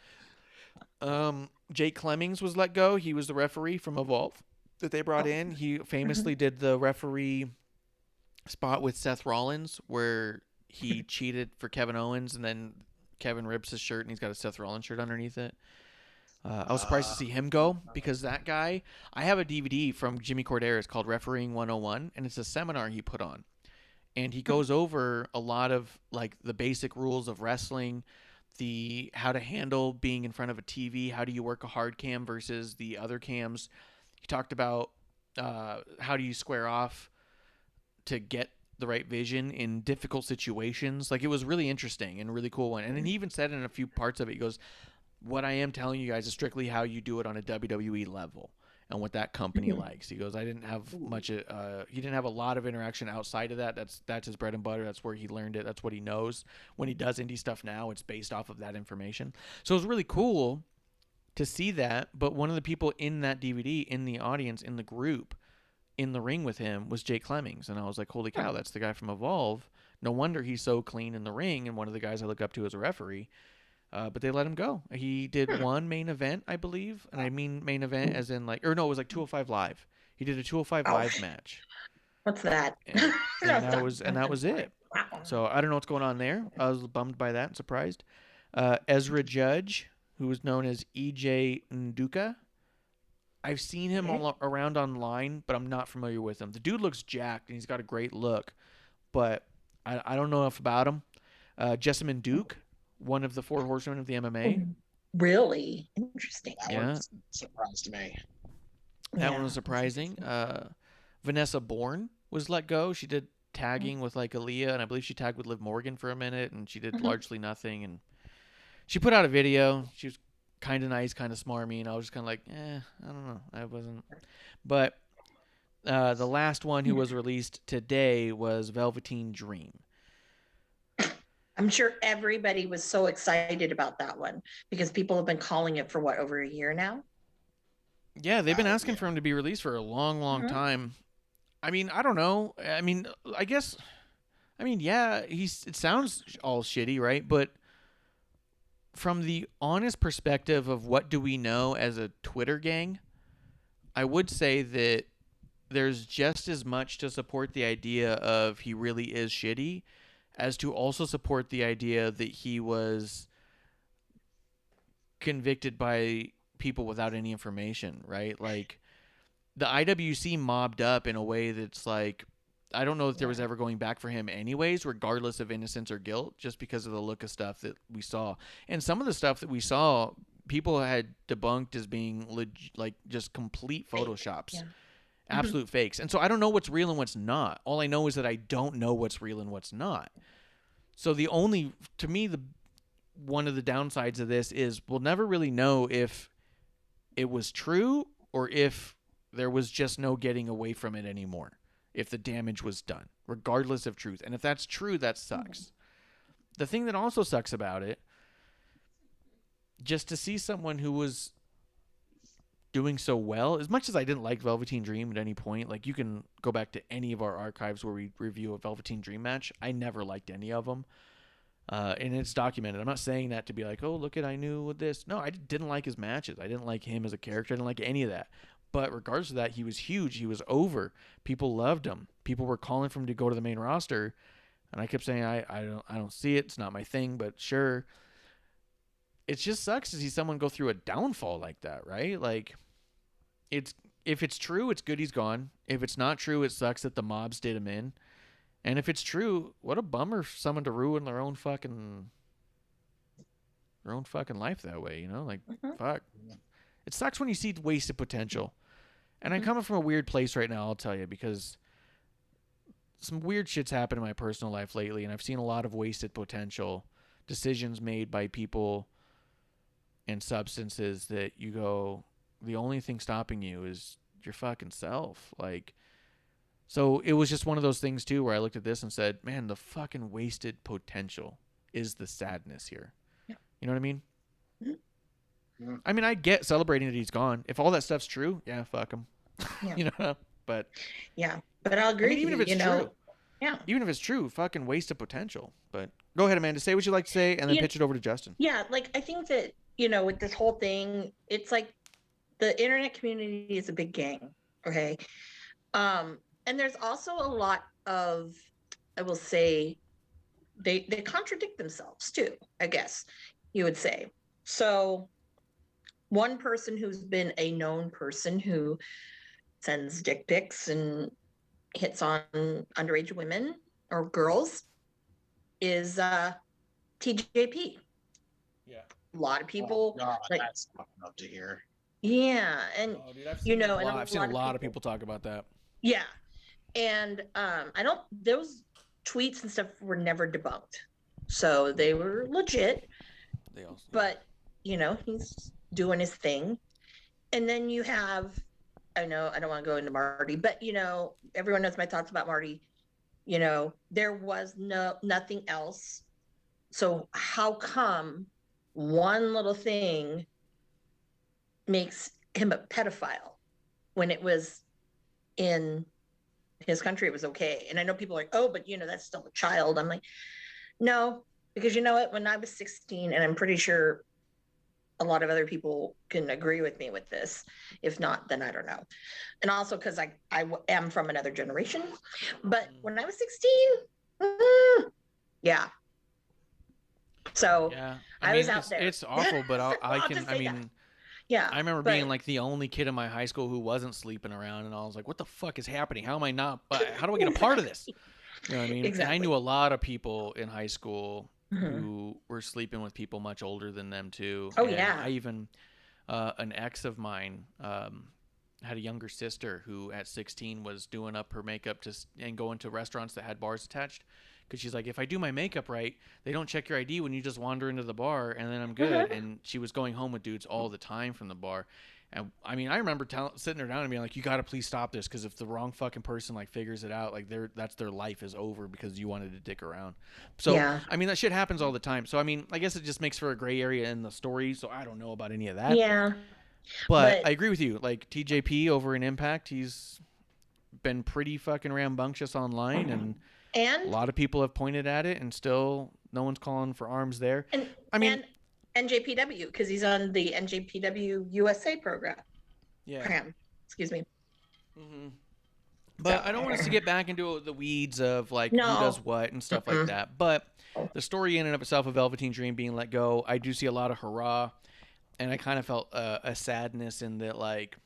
D: Jake Clemmings was let go. He was the referee from Evolve that they brought in. He famously did the referee spot with Seth Rollins where he cheated for Kevin Owens, and then Kevin rips his shirt and he's got a Seth Rollins shirt underneath it. I was surprised to see him go because that guy, I have a DVD from Jimmy Corderas called Refereeing 101, and it's a seminar he put on. And he goes over a lot of like the basic rules of wrestling, how to handle being in front of a TV, how do you work a hard cam versus the other cams. He talked about how do you square off to get the right vision in difficult situations. Like, it was really interesting and a really cool one. And then he even said in a few parts of it, he goes, what I am telling you guys is strictly how you do it on a WWE level and what that company likes. He goes, I didn't have much, he didn't have a lot of interaction outside of that. That's his bread and butter. That's where he learned it. That's what he knows. When he does indie stuff now, it's based off of that information. So it was really cool to see that. But one of the people in that DVD, in the audience, in the group, in the ring with him was Jake Clemmings. And I was like, holy cow, that's the guy from Evolve. No wonder he's so clean in the ring and one of the guys I look up to as a referee. But they let him go. He did one main event, I believe. And I mean main event as in it was like 205 Live. He did a 205 Live match.
E: What's that?
D: And that was it. So I don't know what's going on there. I was bummed by that and surprised. Ezra Judge, who was known as EJ Nduka. I've seen him all around online, but I'm not familiar with him. The dude looks jacked, and he's got a great look, but I don't know enough about him. Jessamine Duke, one of the 4 horsemen of the MMA.
E: Really interesting.
G: That
D: Yeah.
G: one surprised me.
D: That one was surprising. Vanessa Bourne was let go. She did tagging with like Aaliyah, and I believe she tagged with Liv Morgan for a minute, and she did largely nothing. And she put out a video. She was kind of nice, kind of smarmy, and I was just kind of like, I don't know. I wasn't. But the last one who was released today was Velveteen Dream.
E: I'm sure everybody was so excited about that one because people have been calling it for what, over a year now?
D: Yeah, they've been asking for him to be released for a long, long time. I mean, I don't know. I mean, yeah, it sounds all shitty, right? But from the honest perspective of what do we know as a Twitter gang, I would say that there's just as much to support the idea of he really is shitty as to also support the idea that he was convicted by people without any information, right? Like, the IWC mobbed up in a way that's like, I don't know if there was ever going back for him anyways, regardless of innocence or guilt, just because of the look of stuff that we saw. And some of the stuff that we saw, people had debunked as being like just complete photoshops. Absolute fakes. And so I don't know what's real and what's not. All I know is that I don't know what's real and what's not. So to me, one of the downsides of this is we'll never really know if it was true or if there was just no getting away from it anymore, if the damage was done, regardless of truth. And if that's true, that sucks. The thing that also sucks about it, just to see someone who was doing so well, as much as I didn't like Velveteen Dream at any point, like you can go back to any of our archives where we review a Velveteen Dream match. I never liked any of them. And it's documented. I'm not saying that to be like, oh, look at, I knew this. No, I didn't like his matches. I didn't like him as a character. I didn't like any of that. But regardless of that, he was huge. He was over. People loved him. People were calling for him to go to the main roster. And I kept saying, I don't see it. It's not my thing, but sure. It just sucks to see someone go through a downfall like that, right? Like, if it's true, it's good he's gone. If it's not true, it sucks that the mobs did him in. And if it's true, what a bummer for someone to ruin their own fucking life that way, you know? Like, fuck. It sucks when you see wasted potential. And I'm coming from a weird place right now, I'll tell you, because some weird shit's happened in my personal life lately, and I've seen a lot of wasted potential, decisions made by people and substances that you go, the only thing stopping you is your fucking self. Like, so it was just one of those things too, where I looked at this and said, man, the fucking wasted potential is the sadness here. Yeah. You know what I mean? Mm-hmm. I mean, I get celebrating that he's gone. If all that stuff's true, yeah, fuck him. Yeah. You know, but
E: yeah, but I'll agree.
D: Even if it's true, yeah, even if it's true, fucking wasted potential. But go ahead, Amanda, say what you like to say, and then pitch it over to Justin.
E: Yeah, like I think that, you know, with this whole thing, it's like the internet community is a big gang. Okay, and there's also a lot of, I will say, they contradict themselves too, I guess you would say. So one person who's been a known person who sends dick pics and hits on underage women or girls is TJP. Yeah. A lot of people.
G: Oh, God, like, that's up to here.
E: Yeah. And, you know,
D: I've seen a lot of people talk about that.
E: Yeah. And those tweets and stuff were never debunked. So they were legit. But, you know, he's doing his thing. And then you have, I know I don't want to go into Marty, but, you know, everyone knows my thoughts about Marty. You know, there was nothing else. So how come one little thing makes him a pedophile when it was in his country, it was okay? And I know people are like, oh, but, you know, that's still a child. I'm like, no, because you know what? When I was 16, and I'm pretty sure a lot of other people can agree with me with this. If not, then I don't know. And also because I am from another generation. But when I was 16, yeah. So
D: yeah.
E: I was out there.
D: It's awful, but
E: yeah.
D: I remember being like the only kid in my high school who wasn't sleeping around, and I was like, what the fuck is happening? How am I not? How do I get a part of this? You know what I mean?
E: Exactly.
D: And I knew a lot of people in high school who were sleeping with people much older than them too.
E: Oh,
D: And
E: yeah.
D: I even an ex of mine had a younger sister who at 16 was doing up her makeup and going to restaurants that had bars attached, because she's like, if I do my makeup right, they don't check your ID when you just wander into the bar, and then I'm good. And she was going home with dudes all the time from the bar. And I mean, I remember sitting her down and being like, you got to please stop this, because if the wrong fucking person like figures it out, like that's their life is over because you wanted to dick around. So
E: Yeah.
D: I mean, that shit happens all the time. So I mean, I guess it just makes for a gray area in the story. So I don't know about any of that.
E: Yeah.
D: But I agree with you. Like TJP over in Impact, he's been pretty fucking rambunctious online, and a lot of people have pointed at it, and still no one's calling for arms there.
E: And
D: I mean,
E: and NJPW, because he's on the NJPW USA program.
D: yeah.
E: Excuse me.
D: Mm-hmm. But I don't want us to get back into the weeds of like who does what and stuff like that. But the story in and of itself of Velveteen Dream being let go, I do see a lot of hurrah, and I kind of felt a sadness in that. Like,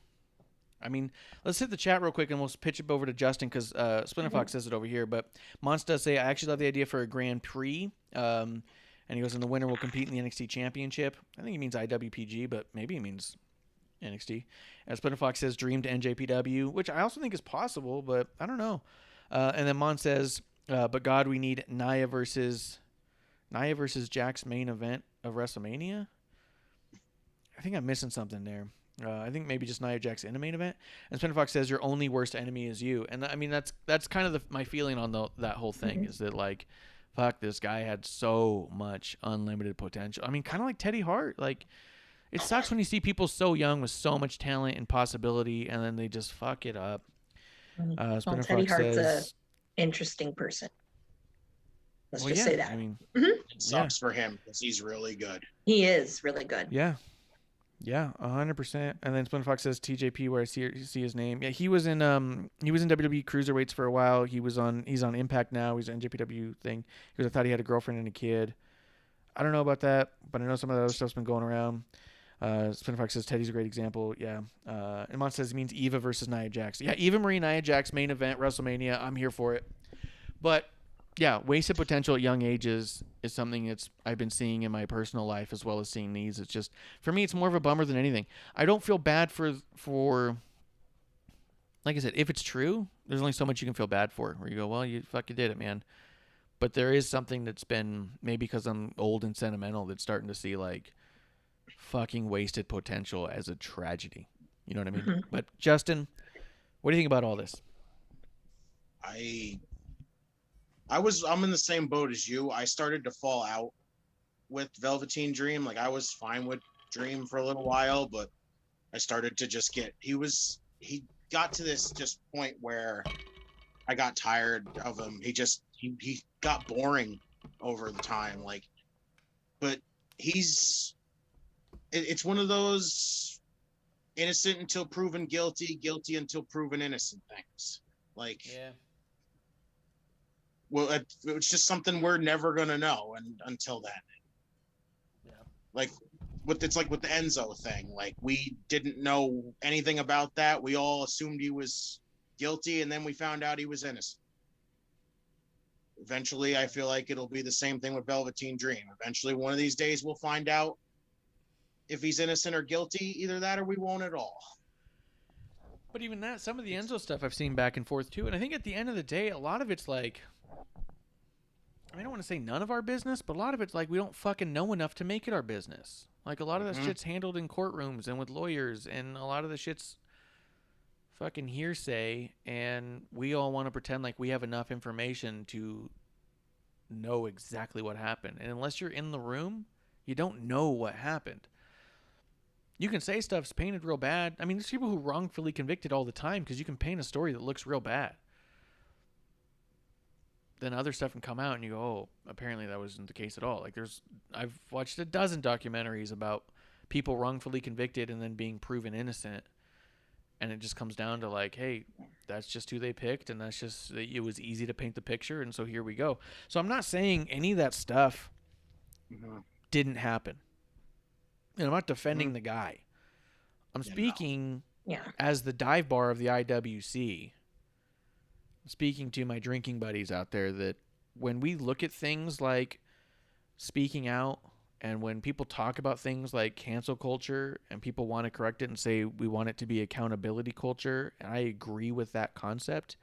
D: I mean, let's hit the chat real quick and we'll pitch it over to Justin, because Splinter Fox says it over here. But Mons does say, I actually love the idea for a Grand Prix. And he goes, and the winner will compete in the NXT Championship. I think he means IWPG, but maybe he means NXT. As Splinter Fox says, dream to NJPW, which I also think is possible, but I don't know. And then Mon says, but God, we need Nia versus Jack's main event of WrestleMania. I think I'm missing something there. I think maybe just Nia Jax in a main event. And Splinter Fox says, your only worst enemy is you. And I mean, that's kind of my feeling on that whole thing, is that like, fuck, this guy had so much unlimited potential. I mean, kind of like Teddy Hart. Like, it sucks when you see people so young with so much talent and possibility, and then they just fuck it up.
E: Teddy Hart's an interesting person. Let's just say that.
D: I mean,
G: It sucks for him because he's really good.
E: He is really good.
D: Yeah. Yeah, 100%. And then Splinter Fox says TJP, where I see his name. Yeah, he was in WWE Cruiserweights for a while. He's on Impact now. He's an NJPW thing. Because I thought he had a girlfriend and a kid. I don't know about that, but I know some of the other stuff's been going around. Splinter Fox says Teddy's a great example. Yeah. And Mon says he means Eva versus Nia Jax. Yeah, Eva Marie Nia Jax main event WrestleMania. I'm here for it. But yeah, wasted potential at young ages is something I've been seeing in my personal life as well as seeing these. It's just, for me, it's more of a bummer than anything. I don't feel bad for like I said, if it's true, there's only so much you can feel bad for, where you go, well, you fucking did it, man. But there is something that's been, maybe because I'm old and sentimental, that's starting to see like fucking wasted potential as a tragedy. You know what I mean? Mm-hmm. But Justin, what do you think about all this?
G: I'm in the same boat as you. I started to fall out with Velveteen Dream. Like, I was fine with Dream for a little while, but I started to just he got to this just point where I got tired of him. He got boring over the time. Like, but it's one of those innocent until proven guilty, guilty until proven innocent things. Like, yeah. Well, it's just something we're never gonna know, and until then, yeah. Like it's like with the Enzo thing. Like, we didn't know anything about that. We all assumed he was guilty, and then we found out he was innocent. Eventually, I feel like it'll be the same thing with Velveteen Dream. Eventually, one of these days, we'll find out if he's innocent or guilty. Either that, or we won't at all.
D: But even that, some of the Enzo stuff I've seen back and forth too, and I think at the end of the day, a lot of it's like, I don't want to say none of our business, but a lot of it's like we don't fucking know enough to make it our business. Like, a lot of that shit's handled in courtrooms and with lawyers, and a lot of the shit's fucking hearsay, and we all want to pretend like we have enough information to know exactly what happened. And unless you're in the room, you don't know what happened. You can say stuff's painted real bad. I mean, there's people who wrongfully convicted all the time because you can paint a story that looks real bad. Then other stuff can come out and you go, oh, apparently that wasn't the case at all. Like, I've watched a dozen documentaries about people wrongfully convicted and then being proven innocent. And it just comes down to like, hey, that's just who they picked, and that's just, it was easy to paint the picture, and so here we go. So I'm not saying any of that stuff didn't happen. And I'm not defending the guy. I'm speaking as the dive bar of the IWC. Speaking to my drinking buddies out there, that when we look at things like speaking out, and when people talk about things like cancel culture and people want to correct it and say we want it to be accountability culture, and I agree with that concept,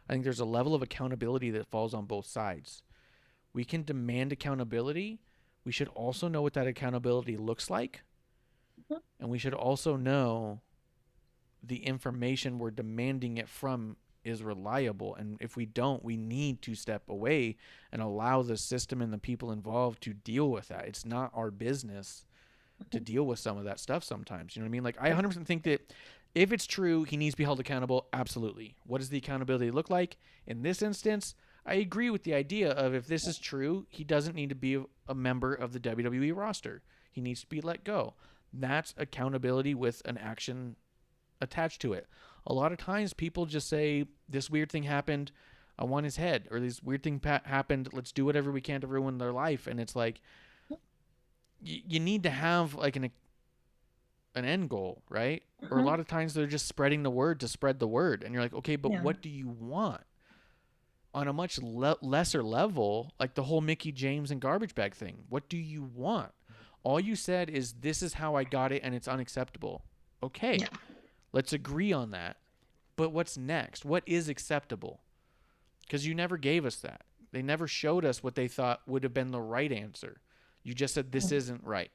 D: I think there's a level of accountability that falls on both sides. We can demand accountability. We should also know what that accountability looks like. And we should also know the information we're demanding it from is reliable. And if we don't, we need to step away and allow the system and the people involved to deal with that. It's not our business to deal with some of that stuff sometimes. You know what I mean? Like, I 100% think that if it's true, he needs to be held accountable. Absolutely. What does the accountability look like? In this instance, I agree with the idea of if this is true, he doesn't need to be a member of the WWE roster. He needs to be let go. That's accountability with an action attached to it. A lot of times people just say, this weird thing happened, I want his head, or this weird thing happened, let's do whatever we can to ruin their life. And it's like, you need to have like an end goal, right? Or a lot of times they're just spreading the word to spread the word. And you're like, okay, but what do you want? On a much lesser level, like the whole Mickey James and garbage bag thing. What do you want? All you said is, this is how I got it and it's unacceptable. Okay, let's agree on that. But what's next? What is acceptable? Because you never gave us that. They never showed us what they thought would have been the right answer. You just said, this isn't right.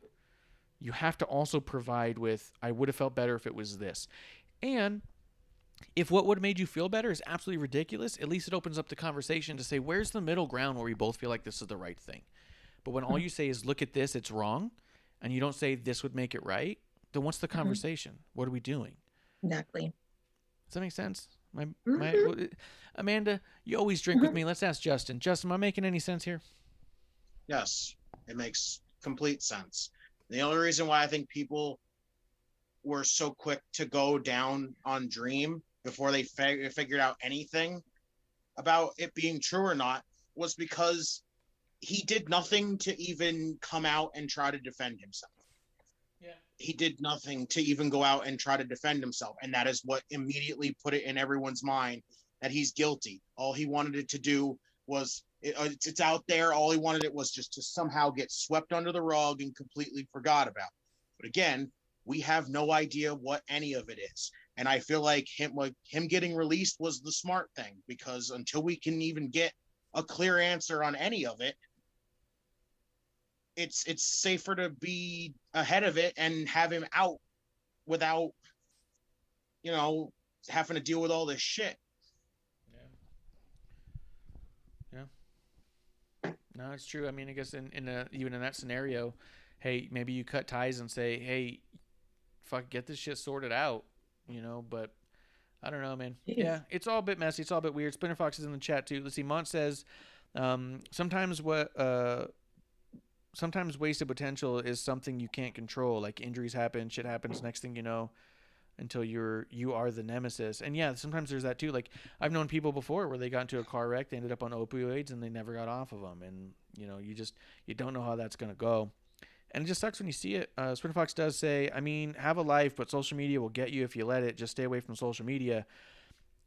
D: You have to also provide with, I would have felt better if it was this. And if what would have made you feel better is absolutely ridiculous, at least it opens up the conversation to say, where's the middle ground where we both feel like this is the right thing? But when all you say is, look at this, it's wrong, and you don't say this would make it right, then what's the conversation? What are we doing?
E: Exactly.
D: Does that make sense? Amanda, you always drink with me. Let's ask Justin. Justin, am I making any sense here?
G: Yes, it makes complete sense. The only reason why I think people were so quick to go down on Dream before they figured out anything about it being true or not was because he did nothing to even come out and try to defend himself. Yeah. He did nothing to even go out and try to defend himself. And that is what immediately put it in everyone's mind that he's guilty. All he wanted it to do was, it's out there. All he wanted it was just to somehow get swept under the rug and completely forgot about. But again, we have no idea what any of it is. And I feel like him getting released was the smart thing, because until we can even get a clear answer on any of it, it's safer to be ahead of it and have him out without, having to deal with all this shit.
D: Yeah. No, it's true. I mean, I guess even in that scenario, hey, maybe you cut ties and say, hey, fuck, get this shit sorted out, but I don't know, man. Yeah, it's all a bit messy. It's all a bit weird. Splinter Fox is in the chat too. Let's see. Mont says, sometimes wasted potential is something you can't control. Like injuries happen, shit happens. Next thing you know, until you are the nemesis. And yeah, sometimes there's that too. Like I've known people before where they got into a car wreck, they ended up on opioids, and they never got off of them. And you don't know how that's gonna go. And it just sucks when you see it. Sprinter Fox does say, I mean, have a life, but social media will get you if you let it. Just stay away from social media.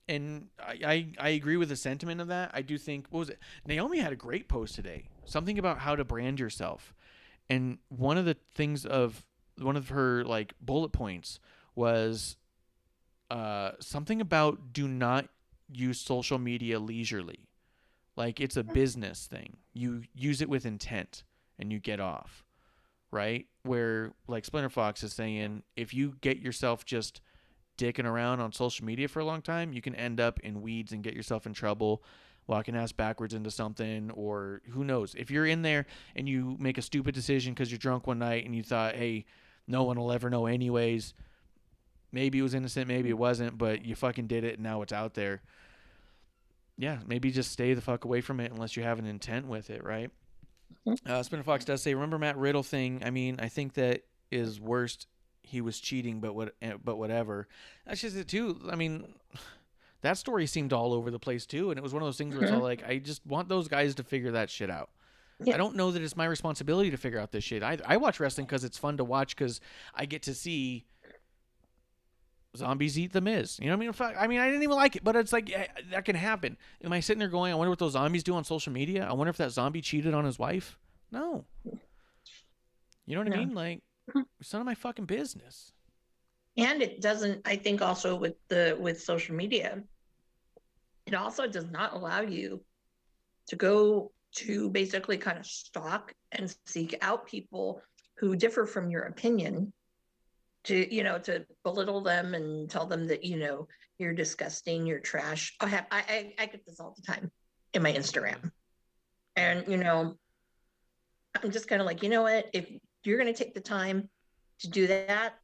D: And I agree with the sentiment of that. I do think, what was it? Naomi had a great post today. Something about how to brand yourself. And one of her like bullet points was something about do not use social media leisurely. Like it's a business thing. You use it with intent and you get off. Right? Where like Splinter Fox is saying, if you get yourself just dicking around on social media for a long time, you can end up in weeds and get yourself in trouble, walking ass backwards into something, or who knows. If you're in there and you make a stupid decision because you're drunk one night and you thought, hey, no one will ever know anyways. Maybe it was innocent, maybe it wasn't, but you fucking did it and now it's out there. Yeah, maybe just stay the fuck away from it unless you have an intent with it, right? Spinner Fox does say, remember Matt Riddle thing? I mean, I think that is worst. He was cheating, but whatever. That's just it too. I mean, that story seemed all over the place too, and it was one of those things where it's all like, I just want those guys to figure that shit out. Yeah. I don't know that it's my responsibility to figure out this shit. I watch wrestling because it's fun to watch, because I get to see zombies eat the Miz. You know what I mean? I didn't even like it, but it's like, yeah, that can happen. Am I sitting there going, I wonder what those zombies do on social media? I wonder if that zombie cheated on his wife. No. You know what I mean? Like, it's none of my fucking business.
E: And it doesn't, I think also with social media, it also does not allow you to go to basically kind of stalk and seek out people who differ from your opinion, to, you know, to belittle them and tell them that, you know, you're disgusting, you're trash. I get this all the time in my Instagram. And, you know, I'm just kind of like, you know what, if you're going to take the time to do that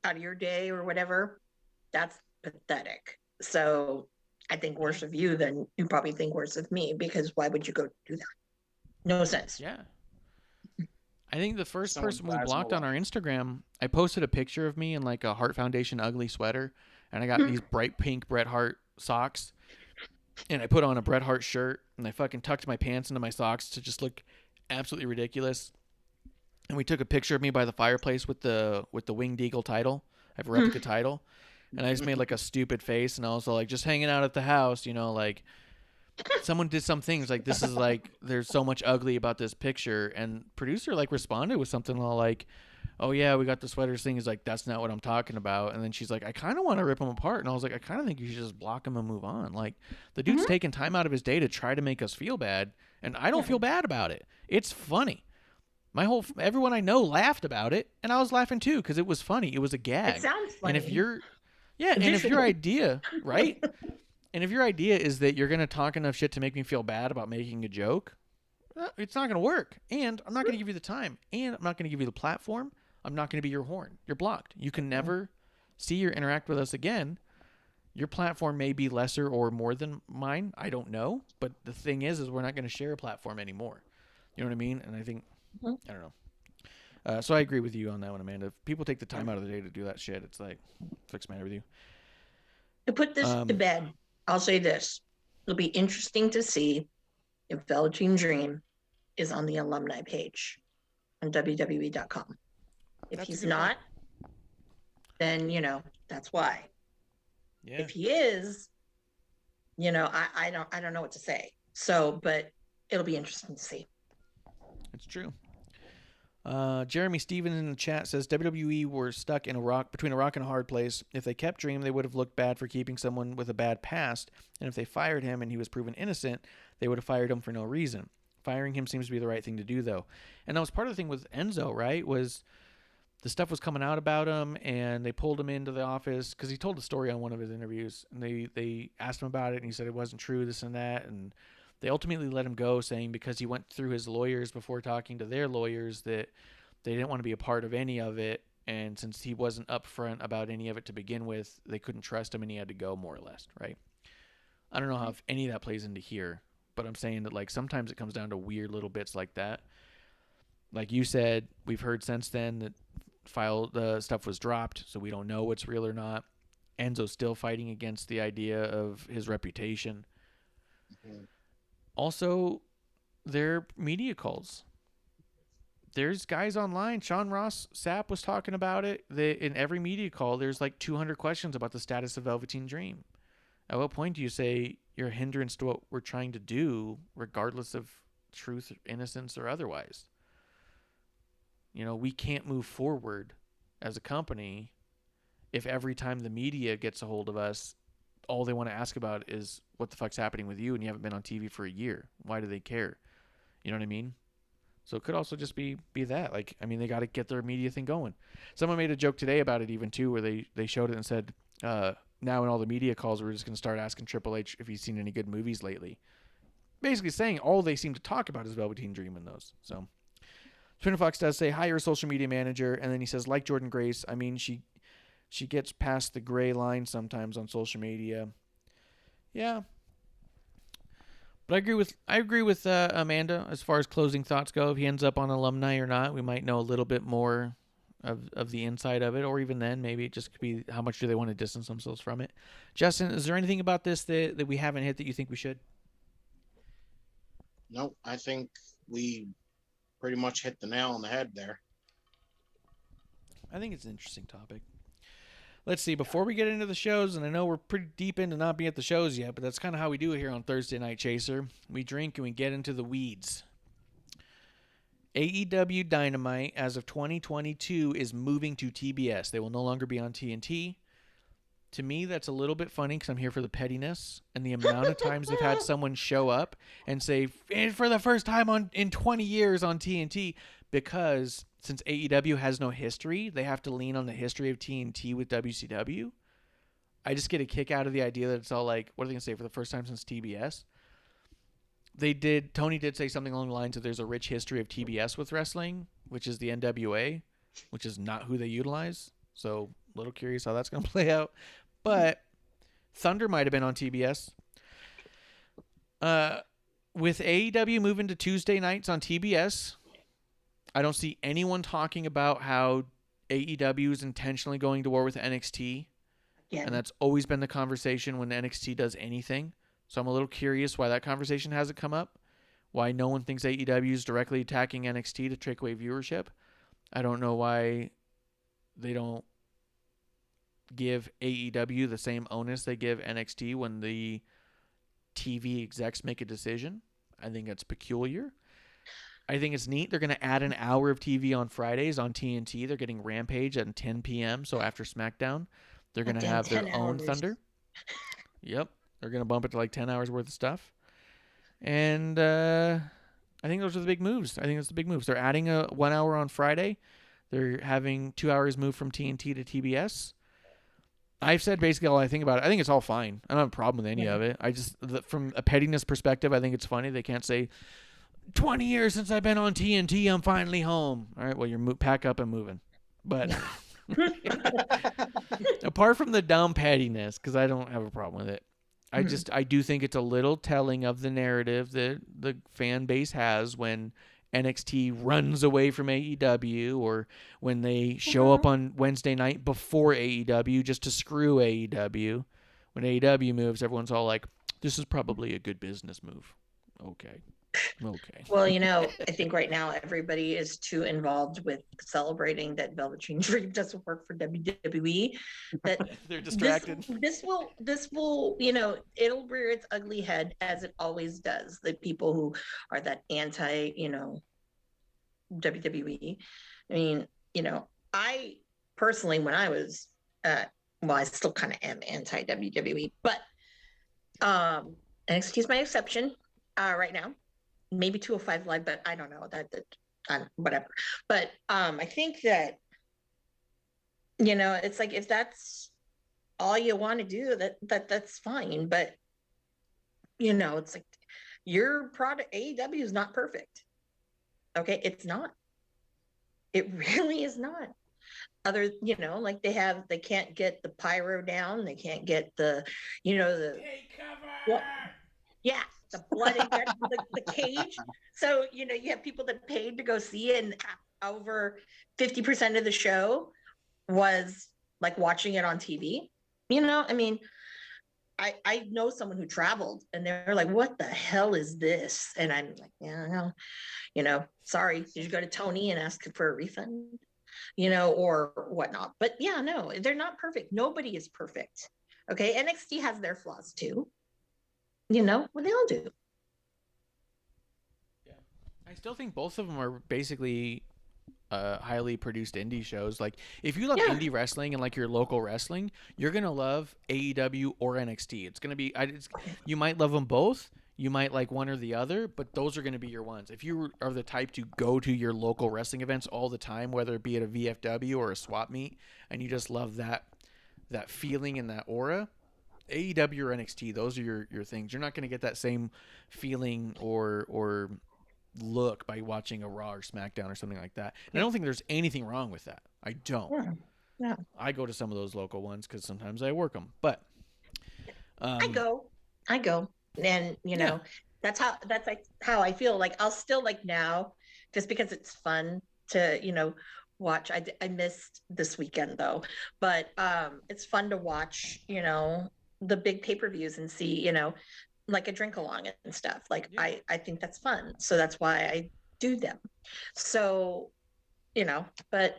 E: out of your day or whatever, that's pathetic. So I think worse of you than you probably think worse of me, because why would you go do that? No sense.
D: Yeah. I think the first
G: Someone
D: person we
G: buys
D: blocked
G: my
D: on our Instagram, I posted a picture of me in like a Heart Foundation ugly sweater, and I got these bright pink Bret Hart socks, and I put on a Bret Hart shirt, and I fucking tucked my pants into my socks to just look absolutely ridiculous. And we took a picture of me by the fireplace with the Winged Eagle title. I have a replica title, and I just made like a stupid face, and also like just hanging out at the house, you know, like someone did some things like this is like there's so much ugly about this picture, and producer like responded with something all like, oh yeah, we got the sweaters thing. Is like, that's not what I'm talking about. And then she's like, I kind of want to rip him apart. And I was like, I kind of think you should just block him and move on. Like, the dude's taking time out of his day to try to make us feel bad, and I don't feel bad about it. It's funny. Everyone I know laughed about it, and I was laughing too because it was funny. It was a gag.
E: It sounds funny.
D: And if your idea, right? And if your idea is that you're going to talk enough shit to make me feel bad about making a joke, it's not going to work. And I'm not going to give you the time. And I'm not going to give you the platform. I'm not going to be your horn. You're blocked. You can never see or interact with us again. Your platform may be lesser or more than mine. I don't know. But the thing is we're not going to share a platform anymore. You know what I mean? And I think, I don't know. So I agree with you on that one, Amanda. If people take the time out of the day to do that shit, it's like, what's the matter with you?
E: To put this to bed, I'll say this. It'll be interesting to see if Velveteen Dream is on the alumni page on WWE.com. If he's not, then, you know, that's why.
D: Yeah.
E: If he is, you know, I don't know what to say. So, but it'll be interesting to see.
D: It's true. Jeremy Stevens in the chat says WWE were stuck in between a rock and a hard place. If they kept Dream, they would have looked bad for keeping someone with a bad past, and if they fired him and he was proven innocent, they would have fired him for no reason. Firing him seems to be the right thing to do, though. And that was part of the thing with Enzo, right? Was the stuff was coming out about him, and they pulled him into the office because he told a story on one of his interviews, and they asked him about it, and he said it wasn't true, this and that, and they ultimately let him go, saying because he went through his lawyers before talking to their lawyers that they didn't want to be a part of any of it, and since he wasn't upfront about any of it to begin with, they couldn't trust him, and he had to go, more or less, right? I don't know how if any of that plays into here, but I'm saying that like sometimes it comes down to weird little bits like that. Like you said, we've heard since then that the stuff was dropped, so we don't know what's real or not. Enzo's still fighting against the idea of his reputation. Mm-hmm. Also, their media calls. There's guys online. Sean Ross Sapp was talking about it. In every media call, there's like 200 questions about the status of Velveteen Dream. At what point do you say you're a hindrance to what we're trying to do, regardless of truth, innocence, or otherwise? You know, we can't move forward as a company if every time the media gets a hold of us, all they want to ask about is what the fuck's happening with you, and you haven't been on TV for a year. Why do they care? You know what I mean? So it could also just be that. Like, I mean, they got to get their media thing going. Someone made a joke today about it even too, where they showed it and said, now in all the media calls, we're just going to start asking Triple H if he's seen any good movies lately. Basically saying all they seem to talk about is Velveteen Dream in those. So Twin Fox does say, hire a social media manager. And then he says, like Jordan Grace, I mean, she gets past the gray line sometimes on social media. Yeah. But I agree with Amanda as far as closing thoughts go. If he ends up on alumni or not, we might know a little bit more of the inside of it, or even then, maybe it just could be how much do they want to distance themselves from it. Justin, is there anything about this that we haven't hit that you think we should?
G: Nope, I think we pretty much hit the nail on the head there.
D: I think it's an interesting topic. Let's see, before we get into the shows, and I know we're pretty deep into not being at the shows yet, but that's kind of how we do it here on Thursday Night Chaser. We drink and we get into the weeds. AEW Dynamite, as of 2022, is moving to TBS. They will no longer be on TNT. To me, that's a little bit funny because I'm here for the pettiness and the amount of times they've had someone show up and say, for the first time in 20 years on TNT, because since AEW has no history, they have to lean on the history of TNT with WCW. I just get a kick out of the idea that it's all like, what are they going to say, for the first time since TBS? Tony did say something along the lines of there's a rich history of TBS with wrestling, which is the NWA, which is not who they utilize. So a little curious how that's going to play out. But Thunder might have been on TBS. With AEW moving to Tuesday nights on TBS, I don't see anyone talking about how AEW is intentionally going to war with NXT. Yeah. And that's always been the conversation when NXT does anything. So I'm a little curious why that conversation hasn't come up. Why no one thinks AEW is directly attacking NXT to take away viewership. I don't know why they don't give AEW the same onus they give NXT when the TV execs make a decision. I think that's peculiar. I think it's neat. They're going to add an hour of TV on Fridays on TNT. They're getting Rampage at 10 p.m. So after SmackDown, they're going to have their own Thunder. Yep. They're going to bump it to like 10 hours worth of stuff. And I think those are the big moves. I think that's the big moves. They're adding a 1 hour on Friday. They're having 2 hours move from TNT to TBS. I've said basically all I think about it. I think it's all fine. I don't have a problem with any of it. I just, from a pettiness perspective, I think it's funny. They can't say, 20 years since I've been on TNT, I'm finally home. All right, well, you're pack up and moving. But apart from the dumb pettiness, because I don't have a problem with it, I do think it's a little telling of the narrative that the fan base has when NXT runs away from AEW or when they show up on Wednesday night before AEW just to screw AEW. When AEW moves, everyone's all like, this is probably a good business move. Okay.
E: Well, I think right now everybody is too involved with celebrating that Velveteen Dream doesn't work for WWE. That
D: they're distracted.
E: This will, it'll rear its ugly head as it always does. The people who are that anti, WWE. I mean, I personally, when I was, I still kind of am anti WWE, but NXT is my exception right now. Maybe 205 Live, but I don't know that whatever. But I think that it's like if that's all you want to do, that's fine. But it's like your product AEW is not perfect. Okay, it's not. It really is not. Other, like they can't get the pyro down. They can't get the, take cover. Yeah. The blood in the cage. So, you have people that paid to go see it, and over 50% of the show was like watching it on TV. I mean, I know someone who traveled and they're like, what the hell is this? And I'm like, yeah, no, sorry. Did you go to Tony and ask for a refund? Or whatnot. But yeah, no, they're not perfect. Nobody is perfect. Okay. NXT has their flaws too. Well, they all do.
D: Yeah, I still think both of them are basically highly produced indie shows. Like, if you love indie wrestling and like your local wrestling, you're gonna love AEW or NXT. It's gonna be, you might love them both. You might like one or the other, but those are gonna be your ones. If you are the type to go to your local wrestling events all the time, whether it be at a VFW or a swap meet, and you just love that feeling and that aura, AEW or NXT, those are your things. You're not going to get that same feeling or look by watching a Raw or SmackDown or something like that. And I don't think there's anything wrong with that. I don't. Yeah. I go to some of those local ones because sometimes I work them. But
E: I go, and that's like how I feel. Like I'll still like now, just because it's fun to watch. I missed this weekend though, but it's fun to watch. The big pay-per-views and see, like a drink along and stuff. Like I think that's fun. So that's why I do them. So, but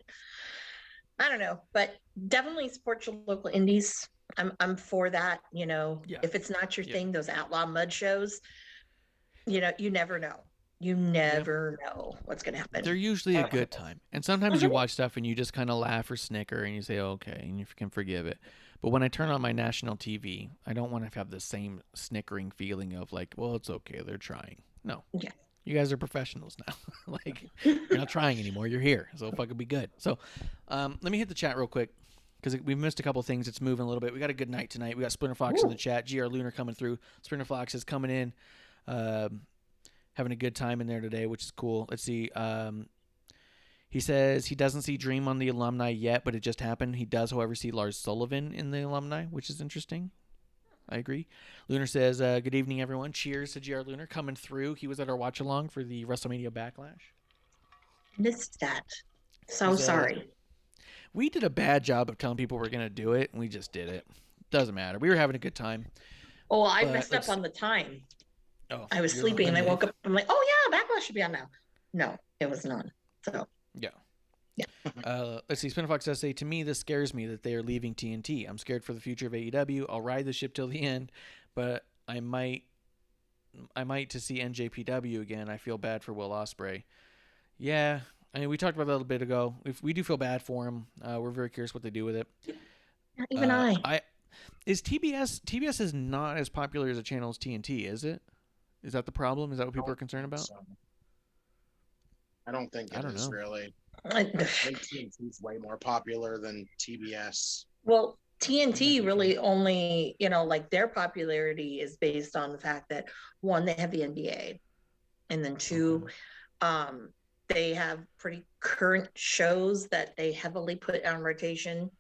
E: I don't know, but definitely support your local indies. I'm for that. If it's not your thing, those outlaw mud shows, you never know. You never know what's going to happen.
D: They're usually a good time. And sometimes you watch stuff and you just kind of laugh or snicker and you say, okay, and you can forgive it. But when I turn on my national TV, I don't want to have the same snickering feeling of like, well, it's okay. They're trying. No.
E: Yeah.
D: You guys are professionals now. Like, you're not trying anymore. You're here. So fucking be good. So let me hit the chat real quick because we've missed a couple things. It's moving a little bit. We got a good night tonight. We got Splinter Fox in the chat. GR Lunar coming through. Splinter Fox is coming in. Having a good time in there today, which is cool. Let's see. He says he doesn't see Dream on the alumni yet, but it just happened. He does, however, see Lars Sullivan in the alumni, which is interesting. I agree. Lunar says, good evening, everyone. Cheers to GR Lunar coming through. He was at our watch along for the WrestleMania Backlash.
E: Missed that. So sorry.
D: We did a bad job of telling people we're going to do it, and we just did it. Doesn't matter. We were having a good time.
E: Oh, I messed up on the time.
D: Oh,
E: I was sleeping and I woke up. I'm like, oh yeah, Backlash should be on now. No, it was not. So
D: yeah.
E: Yeah.
D: Let's see. Spinnerfox says, to me, this scares me that they are leaving TNT. I'm scared for the future of AEW. I'll ride the ship till the end, but I might to see NJPW again. I feel bad for Will Ospreay. Yeah. I mean, we talked about that a little bit ago. If we do feel bad for him, we're very curious what they do with it.
E: Even
D: is TBS is not as popular as a channel as TNT, is it? Is that the problem? Is that what people are concerned about?
G: So, I don't think it is really. I think TNT is way more popular than TBS.
E: Well, TNT really only, like their popularity is based on the fact that one, they have the NBA, and then two, they have pretty current shows that they heavily put on rotation.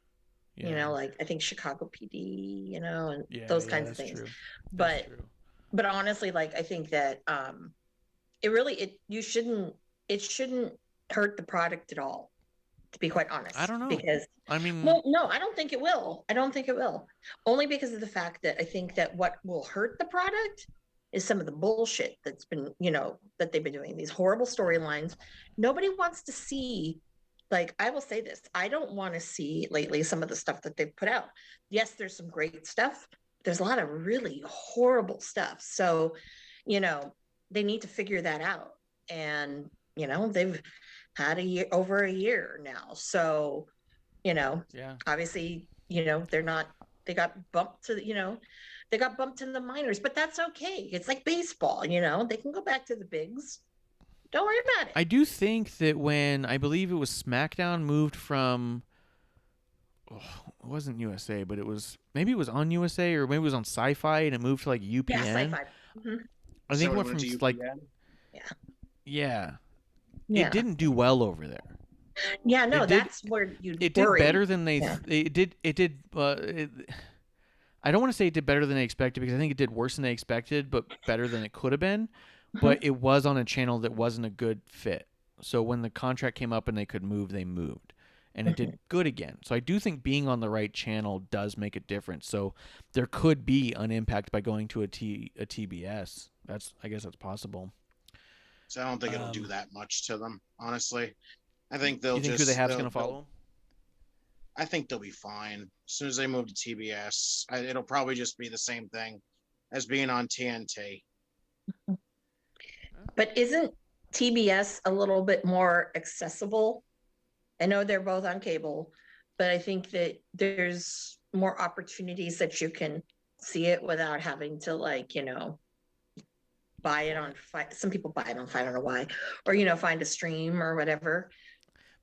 D: Yeah.
E: Like I think Chicago PD, and those kinds of things.
D: True.
E: But honestly, like I think that it shouldn't hurt the product at all, to be quite honest.
D: I don't know.
E: Because no, I don't think it will. Only because of the fact that I think that what will hurt the product is some of the bullshit that's been, that they've been doing, these horrible storylines. Nobody wants to see, like, I will say this, I don't want to see lately some of the stuff that they've put out. Yes, there's some great stuff. There's a lot of really horrible stuff. So, they need to figure that out. And, they've had over a year now. So, obviously, they got bumped to, they got bumped in the minors, but that's okay. It's like baseball, they can go back to the bigs. Don't worry about it.
D: I do think that when, I believe it was SmackDown moved from, it wasn't USA, but maybe it was on USA or maybe it was on Sci-Fi and it moved to like UPN.
E: Yeah, Sci-Fi. Mm-hmm.
D: I think it went from like, yeah. It didn't do well over there.
E: Yeah, no, that's where you.
D: It did better than they. Yeah. It did. I don't want to say it did better than they expected because I think it did worse than they expected, but better than it could have been. But it was on a channel that wasn't a good fit. So when the contract came up and they could move, they moved. And it did good again. So I do think being on the right channel does make a difference. So there could be an impact by going to a TBS. I guess that's possible.
G: So I don't think it'll do that much to them, honestly. I think they'll
D: you think who they have is going to follow them?
G: I think they'll be fine. As soon as they move to TBS, it'll probably just be the same thing as being on TNT.
E: But isn't TBS a little bit more accessible? I know they're both on cable, but I think that there's more opportunities that you can see it without having to, like, buy it on some people buy it on I don't know why, or find a stream or whatever.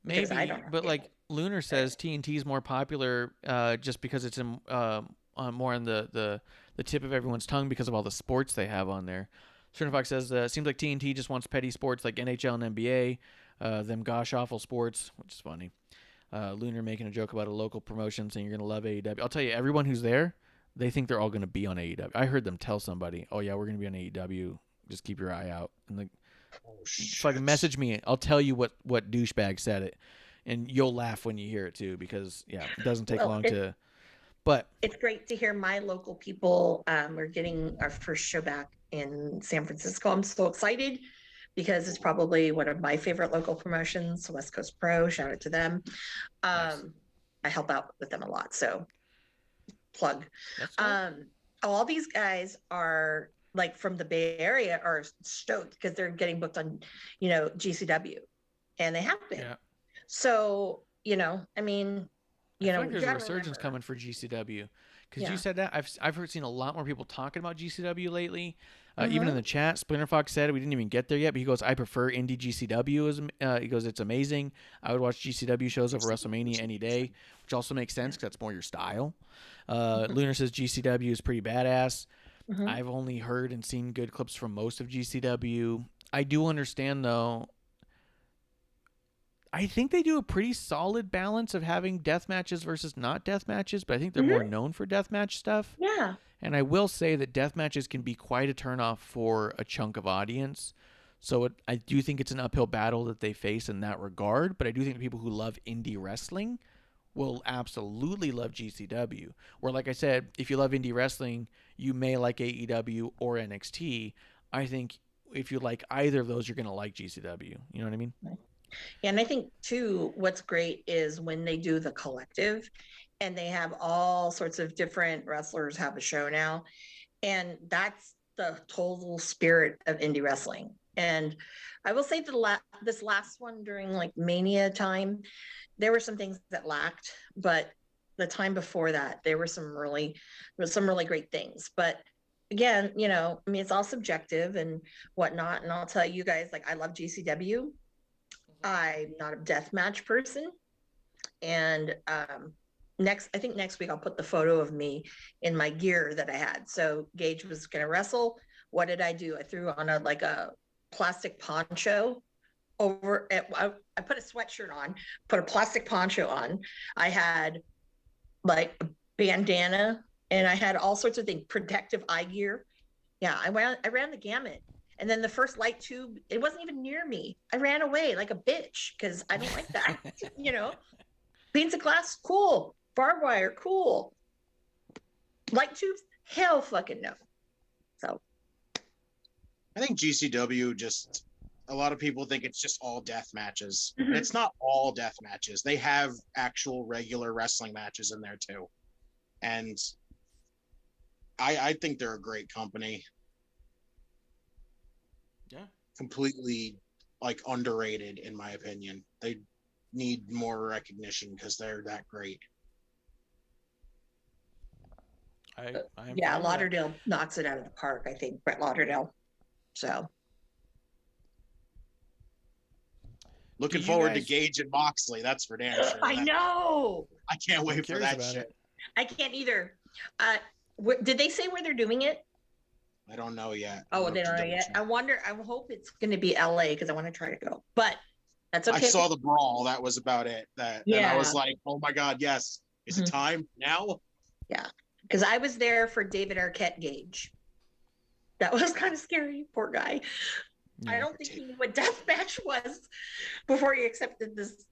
D: Maybe, but like Lunar says, TNT is more popular just because it's more on the tip of everyone's tongue because of all the sports they have on there. Certifox says it seems like TNT just wants petty sports like NHL and NBA, them gosh awful sports, which is funny. Lunar making a joke about a local promotion saying you're gonna love AEW. I'll tell you, everyone who's there, they think they're all gonna be on AEW. I heard them tell somebody, "Oh yeah, we're gonna be on AEW. Just keep your eye out." And like, fucking message me. I'll tell you what douchebag said it, and you'll laugh when you hear it too because it doesn't take long to. But
E: it's great to hear my local people. We're getting our first show back in San Francisco. I'm so excited because it's probably one of my favorite local promotions, West Coast Pro. Shout out to them.
D: Nice.
E: I help out with them a lot, so plug. All these guys are like from the Bay Area are stoked because they're getting booked on, you know, GCW, and they have been.
D: Yeah.
E: So, you know, I mean, you
D: I
E: know,
D: feel like
E: you
D: there's a
E: gotta
D: resurgence
E: remember.
D: coming for GCW. Because
E: Yeah.
D: you said that, I've seen a lot more people talking about GCW lately.
E: Mm-hmm.
D: Even in the chat, Splinter Fox said we didn't even get there yet, but he goes, "I prefer indie GCW." He goes, "It's amazing. I would watch GCW shows over WrestleMania any day," which also makes sense because that's more your style. Lunar says GCW is pretty badass.
E: Mhm.
D: I've only heard and seen good clips from most of GCW. I do understand though. I think they do a pretty solid balance of having death matches versus not death matches, but I think they're more known for death match stuff.
E: Yeah.
D: And I will say that death matches can be quite a turnoff for a chunk of audience. So I do think it's an uphill battle that they face in that regard. But I do think the people who love indie wrestling will absolutely love GCW. Where, like I said, if you love indie wrestling, you may like AEW or NXT. I think if you like either of those, you're going to like GCW. You know what I mean?
E: And I think too, what's great is when they do the collective and they have all sorts of different wrestlers have a show now. And that's the total spirit of indie wrestling. And I will say this last one during like Mania time, there were some things that lacked, but the time before that, there were some really great things. But again, you know, I mean, it's all subjective and whatnot. And I'll tell you guys, like, I love GCW. I'm not a deathmatch person. And I think next week I'll put the photo of me in my gear that I had. So Gage was going to wrestle. What did I do? I threw on a plastic poncho over it. I put a sweatshirt on, put a plastic poncho on. I had like a bandana and I had all sorts of things, protective eye gear. Yeah, I ran the gamut. And then the first light tube, it wasn't even near me. I ran away like a bitch because I don't like that. You know, panes of glass, cool. Barbed wire, cool. Light tubes, hell fucking no. So
G: I think GCW just, a lot of people think it's just all death matches. And it's not all death matches. They have actual regular wrestling matches in there too. And I think they're a great company.
D: Yeah.
G: Completely like underrated in my opinion. They need more recognition because they're that great.
E: yeah, Lauderdale knocks it out of the park, I think, Brett Lauderdale. So
G: looking forward to Gage and Moxley. That's for damn sure.
E: I know.
G: I can't wait for that shit.
D: It.
E: I can't either. Did they say where they're doing it?
G: I don't know yet.
E: Oh, they don't know yet. I wonder. I hope it's going to be LA because I want to try to go. But that's okay.
G: I saw the brawl. That was about it. And I was like, oh my god, yes. Is it time now?
E: Yeah, because I was there for David Arquette Gage. That was kind of scary. Poor guy. Yeah, I don't think he knew what deathmatch was before he accepted this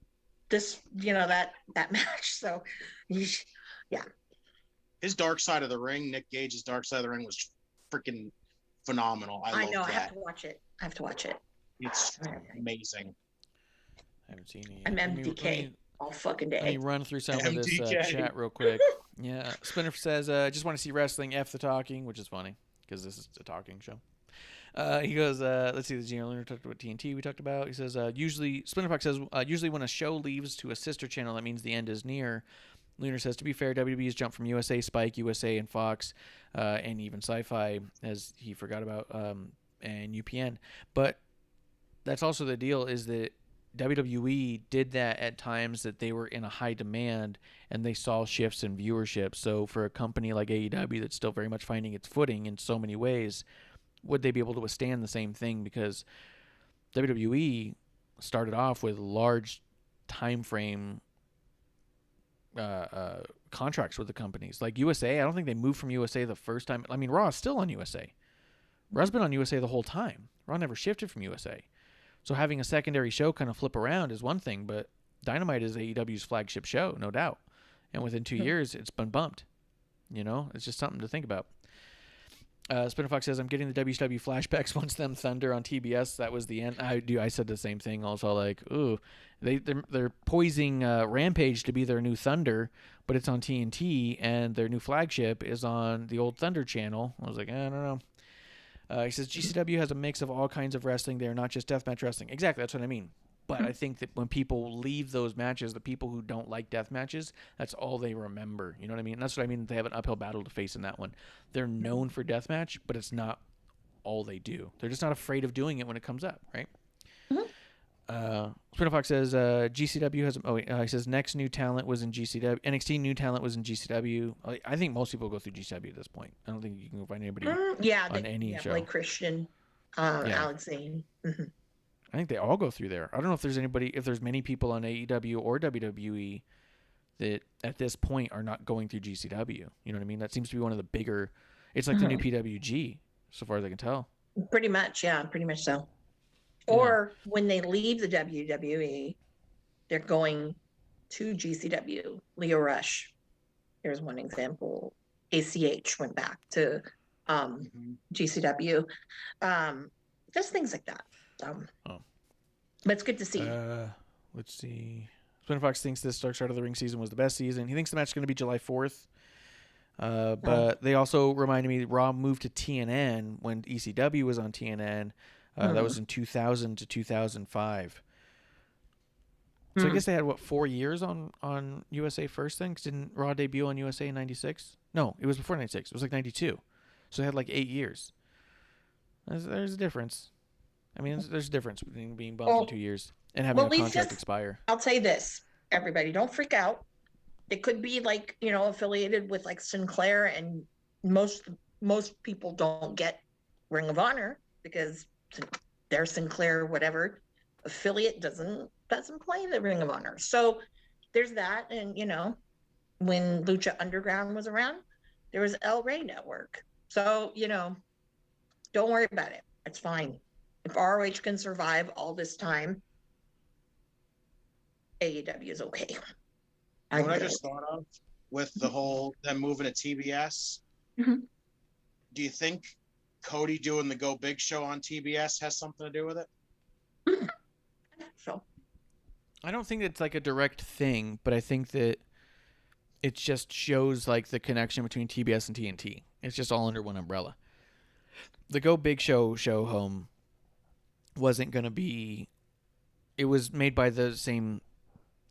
E: that match. So, yeah.
G: His Dark Side of the Ring, Nick Gage's Dark Side of the Ring was freaking phenomenal. I know. I have to watch it. It's amazing.
D: I haven't seen it.
E: I'm MDK all fucking day.
D: Let me run through some of this chat real quick. Yeah, Splinter says, just want to see wrestling. F the talking, which is funny because this is a talking show. He goes, let's see, the General Lunar talked about TNT we talked about. He says, Splinter Fox says, usually when a show leaves to a sister channel, that means the end is near. Lunar says, to be fair, WWE's jumped from USA, Spike, USA, and Fox, and even Sci-Fi, as he forgot about, and UPN. But that's also the deal, is that WWE did that at times that they were in a high demand, and they saw shifts in viewership. So for a company like AEW that's still very much finding its footing in so many ways, would they be able to withstand the same thing? Because WWE started off with large time frame contracts with the companies like USA. I don't think they moved from USA the first time. I mean, Raw is still on USA. Raw's been on USA the whole time. Raw never shifted from USA. So having a secondary show kind of flip around is one thing, but Dynamite is AEW's flagship show, no doubt. And within 2 years, it's been bumped. You know, it's just something to think about. Spinner Fox says, I'm getting the WCW flashbacks once them Thunder on TBS. That was the end. I said the same thing also, like, ooh, they're poising Rampage to be their new Thunder, but it's on TNT, and their new flagship is on the old Thunder channel. I was like, I don't know. He says GCW has a mix of all kinds of wrestling. They're not just deathmatch wrestling. Exactly, that's what I mean. But I think that when people leave those matches, the people who don't like death matches, that's all they remember. You know what I mean? That's what I mean. They have an uphill battle to face in that one. They're known for death match, but it's not all they do. They're just not afraid of doing it when it comes up, right? Spinner Fox says GCW has. He says next new talent was in GCW. NXT new talent was in GCW. I think most people go through GCW at this point. I don't think you can find anybody on any show.
E: Like Christian, Alex Zane.
D: I think they all go through there. I don't know if there's many people on AEW or WWE that at this point are not going through GCW. You know what I mean? That seems to be one of the bigger. It's like the new PWG, so far as I can tell.
E: Pretty much so. Or when they leave the WWE, they're going to GCW. Leo Rush, here's one example. ACH went back to GCW. Just things like that. But it's good to see.
D: Let's see. Spinner Fox thinks this Dark Side of the Ring season was the best season. He thinks the match is going to be July 4th. But they also reminded me that Raw moved to TNN when ECW was on TNN. That was in 2000 to 2005. So I guess they had, 4 years on USA first then? 'Cause didn't Raw debut on USA in 96? No, it was before 96. It was like 92. So they had like 8 years. There's a difference. I mean, there's a difference between being bumped in 2 years and having a contract expire.
E: I'll tell you this, everybody, don't freak out. It could be like, affiliated with like Sinclair, and most people don't get Ring of Honor because their Sinclair whatever affiliate doesn't play the Ring of Honor. So there's that. And when Lucha Underground was around, there was El Rey Network. So don't worry about it. It's fine. If ROH can survive all this time, AEW is okay.
G: You know what I just thought of with the whole them moving to TBS?
E: Mm-hmm.
G: Do you think Cody doing the Go Big show on TBS has something to do with it?
E: So
D: I don't think it's like a direct thing, but I think that it just shows like the connection between TBS and TNT. It's just all under one umbrella. The Go Big show home wasn't going to be. It was made by the same.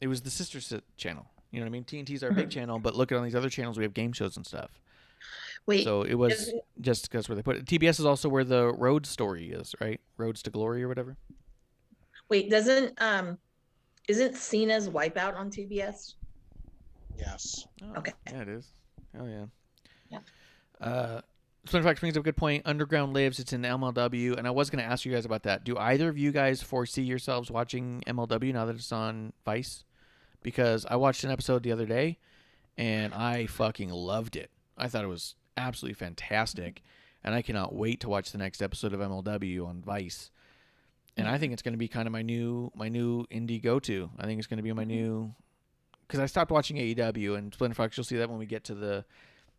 D: It was the sister channel. You know what I mean? TNT's our big channel, but look at all these other channels. We have game shows and stuff.
E: wait,
D: So it was just because where they put it. TBS is also where the Road story is, right? Roads to Glory or whatever.
E: wait, isn't Cena's Wipeout on TBS?
G: Yes.
D: Oh,
E: Okay.
D: Yeah, it is. Oh yeah.
E: Yeah.
D: So in fact, brings up a good point. Underground Lives. It's in MLW, and I was going to ask you guys about that. Do either of you guys foresee yourselves watching MLW now that it's on Vice? Because I watched an episode the other day, and I fucking loved it. I thought it was absolutely fantastic, and I cannot wait to watch the next episode of MLW on Vice. And I think it's going to be kind of my new indie go-to. I think it's going to be my new, because I stopped watching AEW, and Splinter Fox, you'll see that when we get to the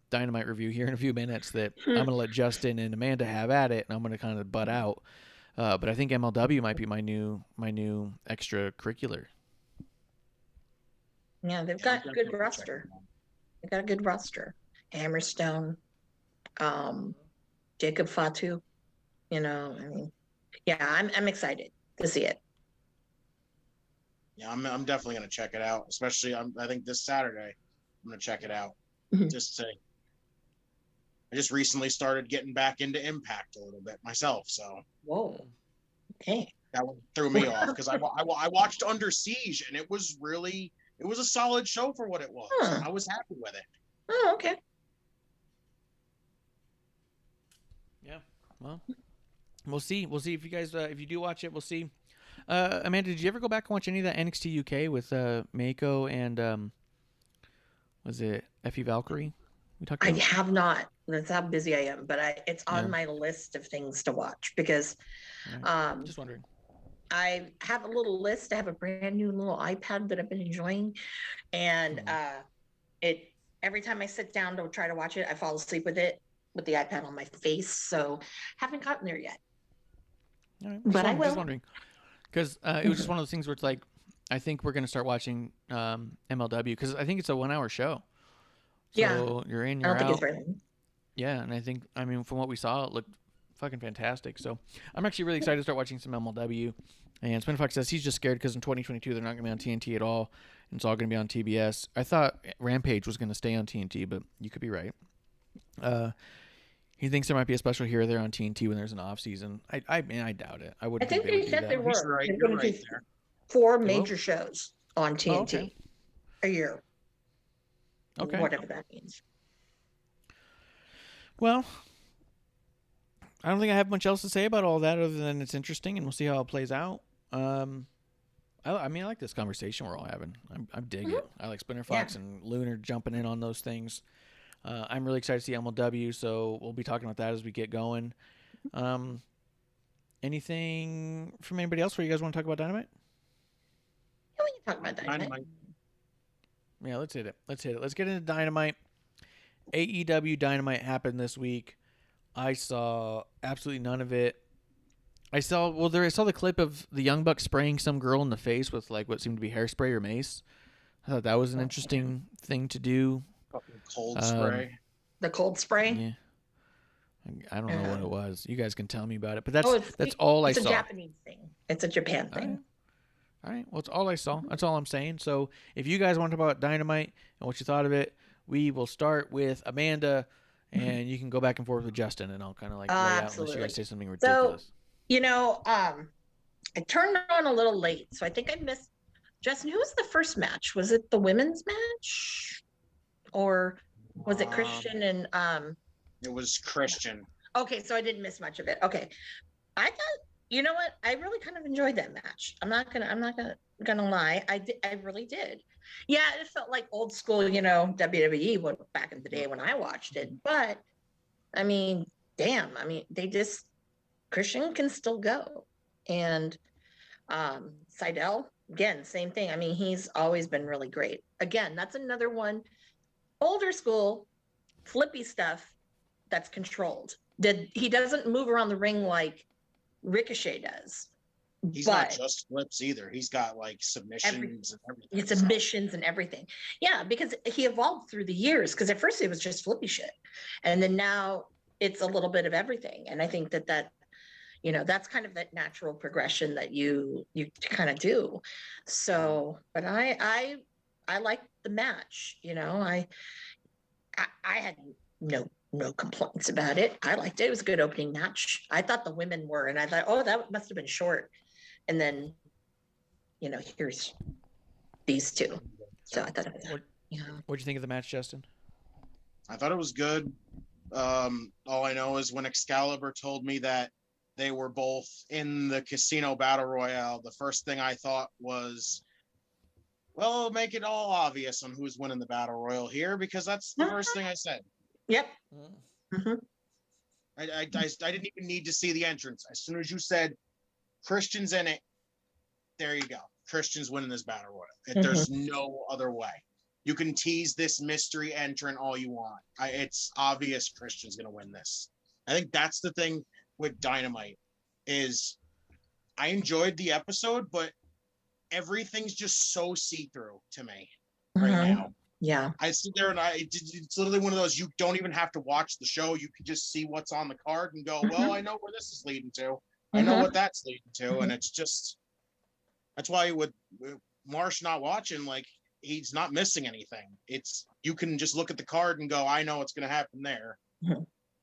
D: Dynamite review here in a few minutes, that I'm going to let Justin and Amanda have at it, and I'm going to kind of butt out. But I think MLW might be my new extracurricular.
E: Yeah, they've got a good roster. They've got a good roster. Hammerstone, Jacob Fatu. I'm excited to see it.
G: Yeah, I'm definitely gonna check it out. Especially, I think this Saturday, I'm gonna check it out.
E: Mhm.
G: Just to. I just recently started getting back into Impact a little bit myself, so
E: Whoa. Okay.
G: that one threw me off because I watched Under Siege and it was a solid show for what it was.
E: Huh.
G: I was happy with it.
E: Oh, okay.
D: Yeah. Well, we'll see. We'll see if you guys, if you do watch it, we'll see. Amanda, did you ever go back and watch any of that NXT UK with Mako and was it Effie Valkyrie? We talked
E: I
D: about.
E: have not. That's how busy I am, but it's on my list of things to watch because
D: Just wondering.
E: I have a little list. I have a brand new little iPad that I've been enjoying, and every time I sit down to try to watch it, I fall asleep with the iPad on my face. So haven't gotten there yet.
D: All right.
E: But I will.
D: Just wondering, because it was just one of those things where it's like, I think we're gonna start watching MLW because I think it's a 1-hour show. So
E: Yeah.
D: you're in,
E: I
D: you're
E: don't think it's
D: out.
E: very long.
D: Yeah, and I think, from what we saw, it looked fucking fantastic. So I'm actually really excited to start watching some MLW. And Spin Fox says he's just scared because in 2022 they're not going to be on TNT at all. And it's all going to be on TBS. I thought Rampage was going to stay on TNT, but you could be right. He thinks there might be a special here or there on TNT when there's an off season. I mean, I doubt it. I wouldn't.
E: I think
D: they would
E: they
D: do
E: said
D: that.
E: there
G: He's
E: were.
G: right.
E: They're
G: You're
E: going to
G: right
E: do
G: there.
E: 4
D: will?
E: major shows on TNT
D: okay.
E: a year.
D: Okay.
E: Whatever that means.
D: Well, I don't think I have much else to say about all that other than it's interesting, and we'll see how it plays out. I mean, I like this conversation we're all having. I dig it. I like Spinner Fox and Lunar jumping in on those things. I'm really excited to see MLW, so we'll be talking about that as we get going. Anything from anybody else where you guys want to talk about Dynamite?
E: Yeah, we can talk about Dynamite.
D: Yeah, let's hit it. Let's get into Dynamite. AEW Dynamite happened this week. I saw absolutely none of it. I saw the clip of the Young Bucks spraying some girl in the face with like what seemed to be hairspray or mace. I thought that was an interesting thing to do.
G: Fucking cold spray.
E: The cold spray?
D: Yeah. I don't know what it was. You guys can tell me about it. But that's
E: all
D: all I saw.
E: It's a Japanese thing. It's a Japan thing.
D: All right. Well, it's all I saw. That's all I'm saying. So if you guys want to talk about Dynamite and what you thought of it, we will start with Amanda, and you can go back and forth with Justin, and I'll kind of like lay out unless you guys say something ridiculous.
E: So, you know, I turned on a little late, so I think I missed. Justin, who was the first match? Was it the women's match, or was it Christian and?
G: It was Christian.
E: Okay, so I didn't miss much of it. Okay, I thought, you know what? I really kind of enjoyed that match. I'm not gonna lie. I really did. Yeah, it felt like old school, you know, WWE back in the day when I watched it. But I mean, damn. I mean, Christian can still go, and Seidel again, same thing. I mean, he's always been really great. Again, that's another one, older school, flippy stuff that's controlled. He doesn't move around the ring like Ricochet does.
G: He's not just flips either. He's got like submissions and everything.
E: Submissions and everything. Yeah, because he evolved through the years. Because at first it was just flippy shit, and then now it's a little bit of everything. And I think that you know, that's kind of that natural progression that you kind of do. So, but I liked the match. You know, I had no complaints about it. I liked it. It was a good opening match. I thought the women were, and I thought, oh, that must have been short. And then, you know, here's these two. So I thought,
D: What'd you think of the match, Justin?
G: I thought it was good. All I know is when Excalibur told me that they were both in the casino battle royale, the first thing I thought was, well, make it all obvious on who's winning the battle royal here, because that's the first thing I said.
E: Yep. Mm-hmm.
G: I didn't even need to see the entrance. As soon as you said Christian's in it, there you go. Christian's winning this battle royal. There's no other way. You can tease this mystery entrant all you want. It's obvious Christian's going to win this. I think that's the thing with Dynamite is I enjoyed the episode, but everything's just so see-through to me right now.
E: Yeah.
G: I sit there and it's literally one of those, you don't even have to watch the show. You can just see what's on the card and go, well, I know where this is leading to. I know what that's leading to. And it's just, that's why with Marsh not watching, like, he's not missing anything. It's, you can just look at the card and go, I know what's going to happen there.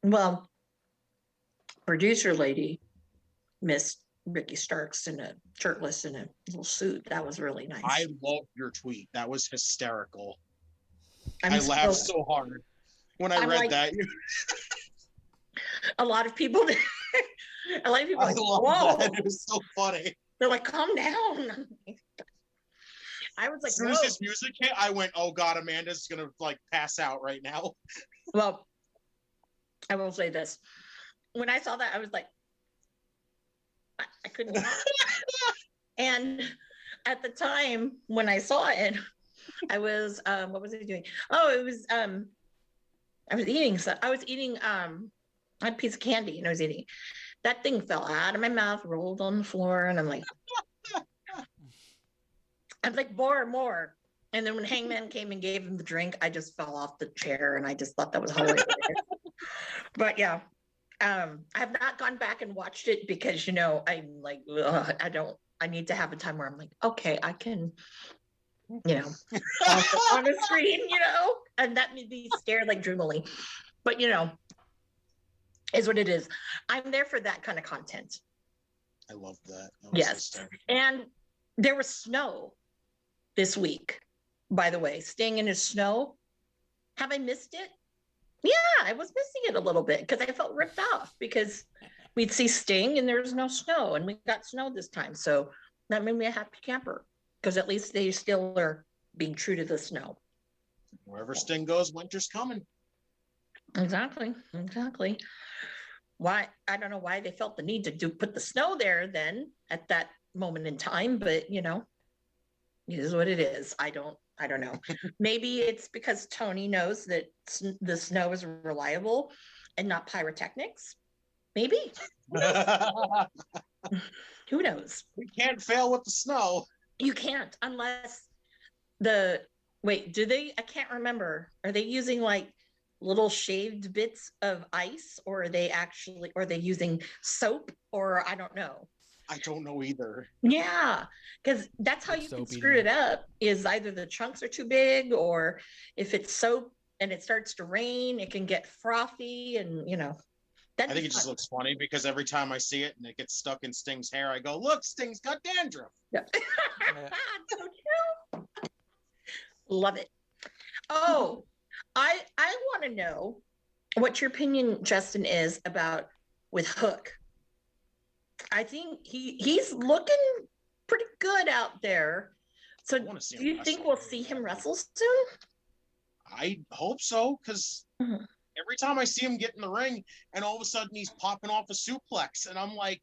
E: Well, producer lady missed Ricky Starks in a shirtless in a little suit. That was really nice.
G: I love your tweet. That was hysterical. I laughed so hard when I read that.
E: A lot of people did. A lot of people like, whoa.
G: That. It was so funny.
E: They're like, calm down. I was like,
G: as soon as this music hit, I went, oh God, Amanda's going to like pass out right now.
E: Well, I will say this. When I saw that, I was like, I couldn't. And at the time when I saw it, I was, what was I doing? Oh, it was, I was eating, I had a piece of candy and I was eating. That thing fell out of my mouth, rolled on the floor, and I'm like, more. And then when Hangman came and gave him the drink, I just fell off the chair and I just thought that was hilarious. But yeah, I have not gone back and watched it because, I'm like, ugh, I need to have a time where I'm like, okay, I can, on the screen, and that made me stare like dreamily. But, is what it is. I'm there for that kind of content.
G: I love that.
E: Yes. And there was snow this week, by the way, staying in the snow. Have I missed it? Yeah, I was missing it a little bit because I felt ripped off because we'd see Sting and there was no snow, and we got snow this time. So that made me a happy camper because at least they still are being true to the snow.
G: Wherever Sting goes, winter's coming.
E: Exactly. Why? I don't know why they felt the need to put the snow there then at that moment in time, but it is what it is. I don't know. Maybe it's because Tony knows that the snow is reliable and not pyrotechnics. Maybe. Who knows?
G: We can't fail with the snow.
E: You can't unless wait, do they? I can't remember. Are they using like little shaved bits of ice, or are they using soap, or I don't know.
G: I don't know either.
E: Yeah, because that's how you can screw it up, is either the chunks are too big, or if it's soap and it starts to rain, it can get frothy, and
G: I think it just looks funny because every time I see it and it gets stuck in Sting's hair, I go, look, Sting's got dandruff.
E: Yeah. Don't you? Love it. Oh, I want to know what your opinion, Justin, is about with Hook. I think he's looking pretty good out there. So do you think we'll see him wrestle soon?
G: I hope so, because every time I see him get in the ring and all of a sudden he's popping off a suplex and I'm like,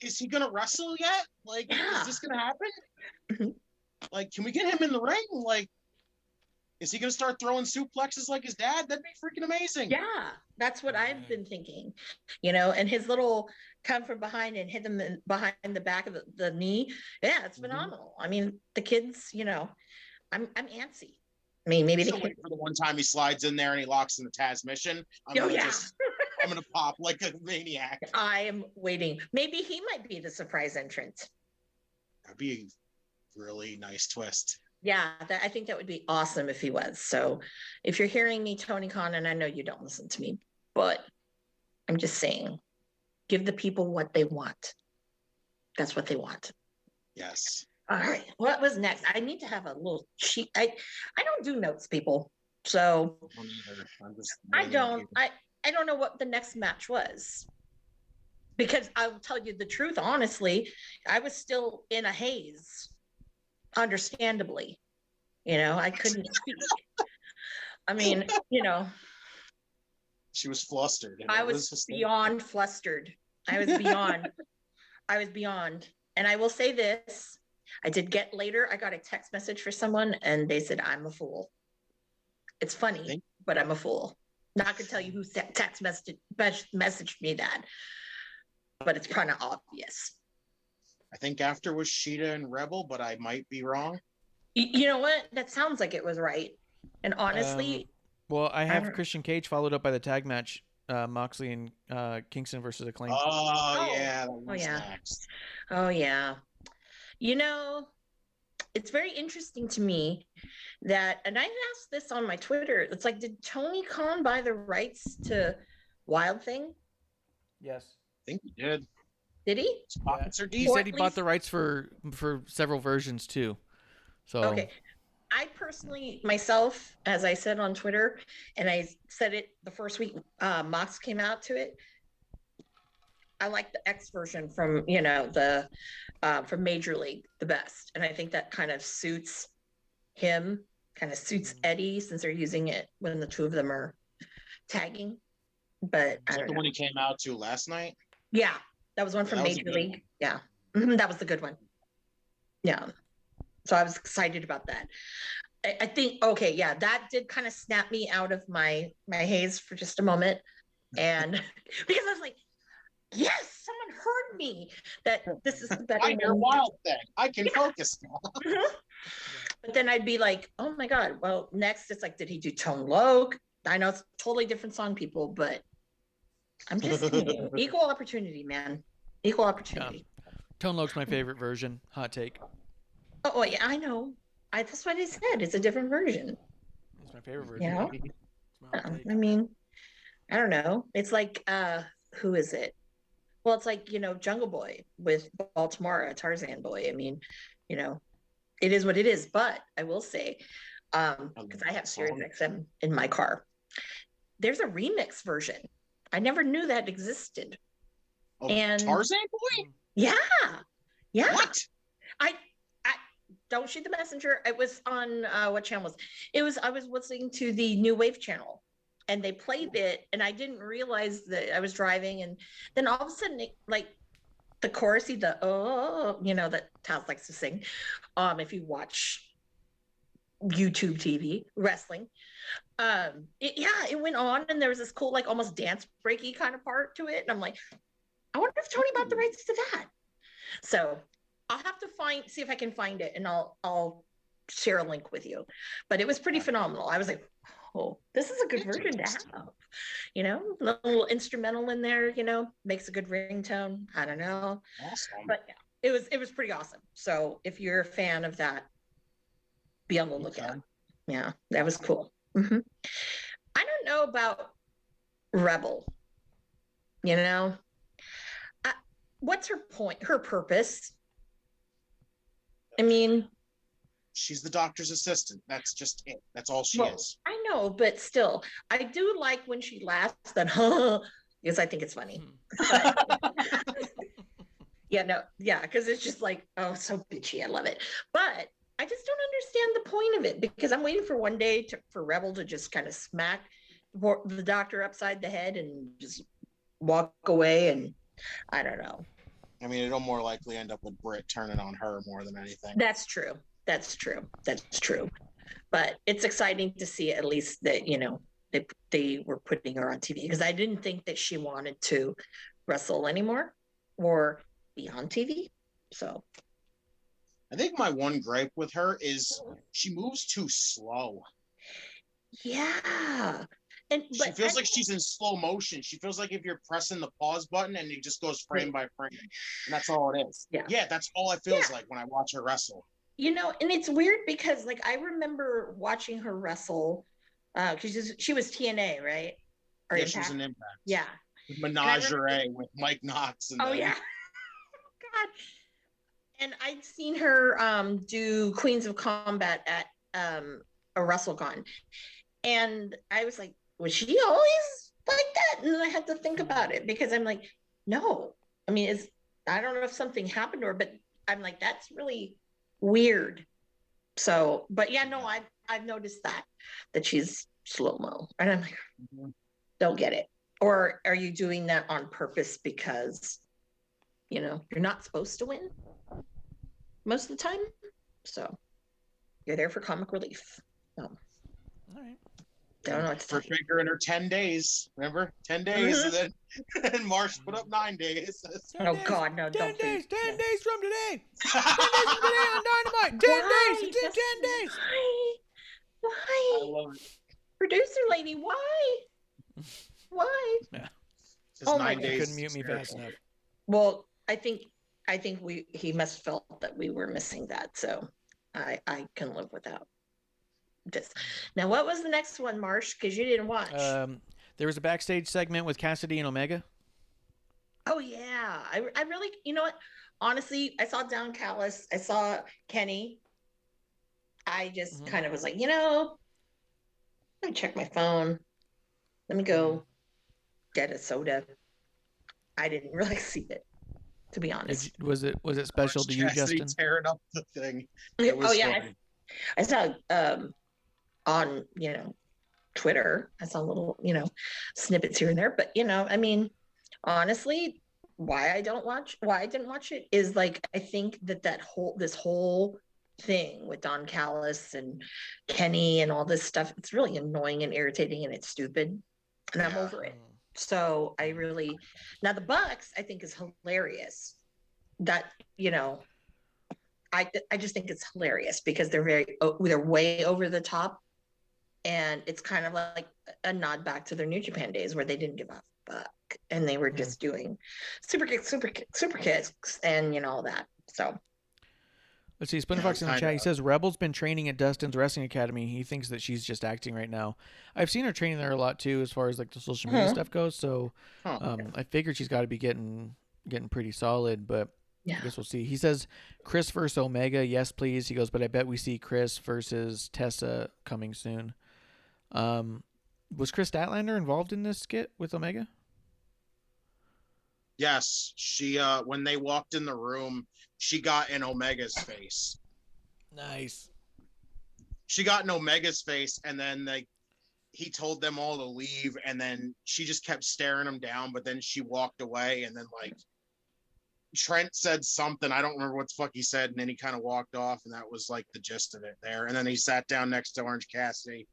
G: is he gonna wrestle yet? Like, is this gonna happen? Like, can we get him in the ring? Like, is he gonna start throwing suplexes like his dad? That'd be freaking amazing.
E: Yeah, that's what I've been thinking. And his little come from behind and hit him behind the back of the knee. Yeah, it's phenomenal. I mean, the kids, I'm antsy. I mean, maybe
G: wait for the one time he slides in there and he locks in the Taz mission. I'm gonna pop like a maniac.
E: I am waiting. Maybe he might be the surprise entrant.
G: That'd be a really nice twist.
E: Yeah, I think that would be awesome if he was. So if you're hearing me, Tony Khan, and I know you don't listen to me, but I'm just saying, give the people what they want. That's what they want.
G: Yes.
E: All right. What was next? I need to have a little sheet. I don't do notes, people. So I don't know what the next match was. Because I'll tell you the truth, honestly, I was still in a haze. Understandably, I couldn't speak. I mean,
G: she was flustered.
E: I was beyond flustered. I was beyond. And I will say this, I got a text message for someone and they said, I'm a fool. It's funny, but I'm a fool. Not gonna tell you who text messaged me that, but it's kind of obvious.
G: I think after was Sheeta and Rebel, but I might be wrong.
E: You know what? That sounds like it was right. And honestly,
D: well, I have Christian Cage followed up by the tag match, Moxley and Kingston versus Acclaim.
G: Oh yeah. Next.
E: Oh yeah. It's very interesting to me that, and I asked this on my Twitter. It's like, did Tony Khan buy the rights to Wild Thing?
D: Yes,
G: I think he did.
E: Did he?
D: Yeah. He said he bought the rights for several versions too. So
E: okay, I personally, myself, as I said on Twitter, and I said it the first week Mox came out to it, I like the X version from from Major League the best, and I think that kind of suits him, kind of suits Eddie, since they're using it when the two of them are tagging. But
G: is that the one he came out to last night?
E: Yeah. That was one from Major League. Yeah. That was the good one. Yeah. So I was excited about that. I think, okay, yeah, that did kind of snap me out of my haze for just a moment. And because I was like, yes, someone heard me that this is the better
G: I hear Wild Thing. I can focus now.
E: But then I'd be like, oh my God, well, next it's like, did he do Tone Loc? I know it's a totally different song, people, but I'm just saying, equal opportunity, man. Equal opportunity.
D: Tone Loke's my favorite version. Hot take.
E: Oh yeah, I know. That's what I said. It's a different version.
D: It's my favorite version.
E: You know?
D: It's my hot take.
E: I mean, I don't know. It's like, who is it? Well, it's like, Jungle Boy with Baltimore, Tarzan Boy. I mean, it is what it is. But I will say, because I have Sirius XM in my car, there's a remix version. I never knew that existed.
G: Oh,
E: And
G: Tarzan Boy?
E: yeah.
G: What?
E: I don't shoot the messenger. It was on what channel was it? I was listening to the New Wave channel, and they played it, and I didn't realize that I was driving, and then all of a sudden, like the chorusy, that Taz likes to sing. If you watch YouTube TV wrestling, it went on, and there was this cool, like almost dance breaky kind of part to it, and I'm like, I wonder if Tony bought the rights to that. So I'll have to see if I can find it, and I'll share a link with you. But it was pretty phenomenal. I was like, oh, this is a good version to have. A little instrumental in there, makes a good ringtone. I don't know.
G: Awesome.
E: But yeah, it was pretty awesome. So if you're a fan of that, be on the lookout. Yeah, that was cool. Mm-hmm. I don't know about Rebel. What's her point? Her purpose? I mean,
G: she's the doctor's assistant. That's just it. That's all she is.
E: I know, but still, I do like when she laughs that, because I think it's funny. Because it's just like, oh, so bitchy. I love it. But I just don't understand the point of it, because I'm waiting for one day for Rebel to just kind of smack the doctor upside the head and just walk away. And I don't know.
G: I mean, it'll more likely end up with Britt turning on her more than anything.
E: That's true. But it's exciting to see at least that, they were putting her on TV, because I didn't think that she wanted to wrestle anymore or be on TV. So
G: I think my one gripe with her is she moves too slow.
E: Yeah.
G: She feels like she's in slow motion. She feels like if you're pressing the pause button and it just goes frame by frame. And that's all it is. Yeah, that's all it feels like when I watch her wrestle.
E: And it's weird because, like, I remember watching her wrestle because she was TNA, right? Or
G: Impact? She was an Impact.
E: Yeah.
G: With Menagerie with Mike Knox. And
E: yeah. God. And I'd seen her do Queens of Combat at a WrestleCon. And I was like, was she always like that? And then I had to think about it, because I'm like, no. I mean, I don't know if something happened to her, but I'm like, that's really weird. So, but yeah, no, I've noticed that she's slow-mo. And I'm like, don't get it. Or are you doing that on purpose because, you're not supposed to win most of the time? So you're there for comic relief. All right. Don't know what to
G: for figure in her 10 days. Remember? 10 days.
E: Mm-hmm.
G: And then Marsh put up 9 days.
D: 10 days.
E: God, no,
D: 10
E: don't
D: days. 10 days from today. 10 days
E: from
D: today on Dynamite. 10 days. It's in 10 days.
E: Why?
G: I love it.
E: Producer lady, why?
D: Yeah.
G: Just 9 days.
D: Couldn't mute me fast enough.
E: Well, I think he must have felt that we were missing that. So I can live without this. Now, what was the next one, Marsh? Because you didn't watch.
D: There was a backstage segment with Cassidy and Omega.
E: Oh yeah, I really, what? Honestly, I saw Don Callis. I saw Kenny. I just kind of was like, let me check my phone. Let me go get a soda. I didn't really see it, to be honest.
D: Was it special to you, Justin?
G: Tearing up the thing.
E: Oh yeah, I saw on Twitter. I saw little snippets here and there, but I mean, honestly, why I didn't watch it is, like, I think this whole thing with Don Callis and Kenny and all this stuff, it's really annoying and irritating, and it's stupid, and I'm over it. So now the Bucks, I think, is hilarious. That I just think it's hilarious because they're way over the top, and it's kind of like a nod back to their New Japan days where they didn't give a fuck. and they were just doing super kicks, and all that. So
D: let's see. Splinter Fox in the chat. He says Rebel's been training at Dustin's Wrestling Academy. He thinks that she's just acting right now. I've seen her training there a lot too, as far as like the social media stuff goes. So I figured she's got to be getting pretty solid, but I guess we'll see. He says Chris versus Omega. Yes, please. He goes, but I bet we see Chris versus Tessa coming soon. Was Chris Statlander involved in this skit with Omega?
G: Yes, she when they walked in the room, she got in Omega's face.
D: Nice.
G: She got in Omega's face, and then he told them all to leave, and then she just kept staring him down, but then she walked away, and then like Trent said something, I don't remember what the fuck he said, and then he kind of walked off, and that was like the gist of it there. And then he sat down next to Orange Cassidy,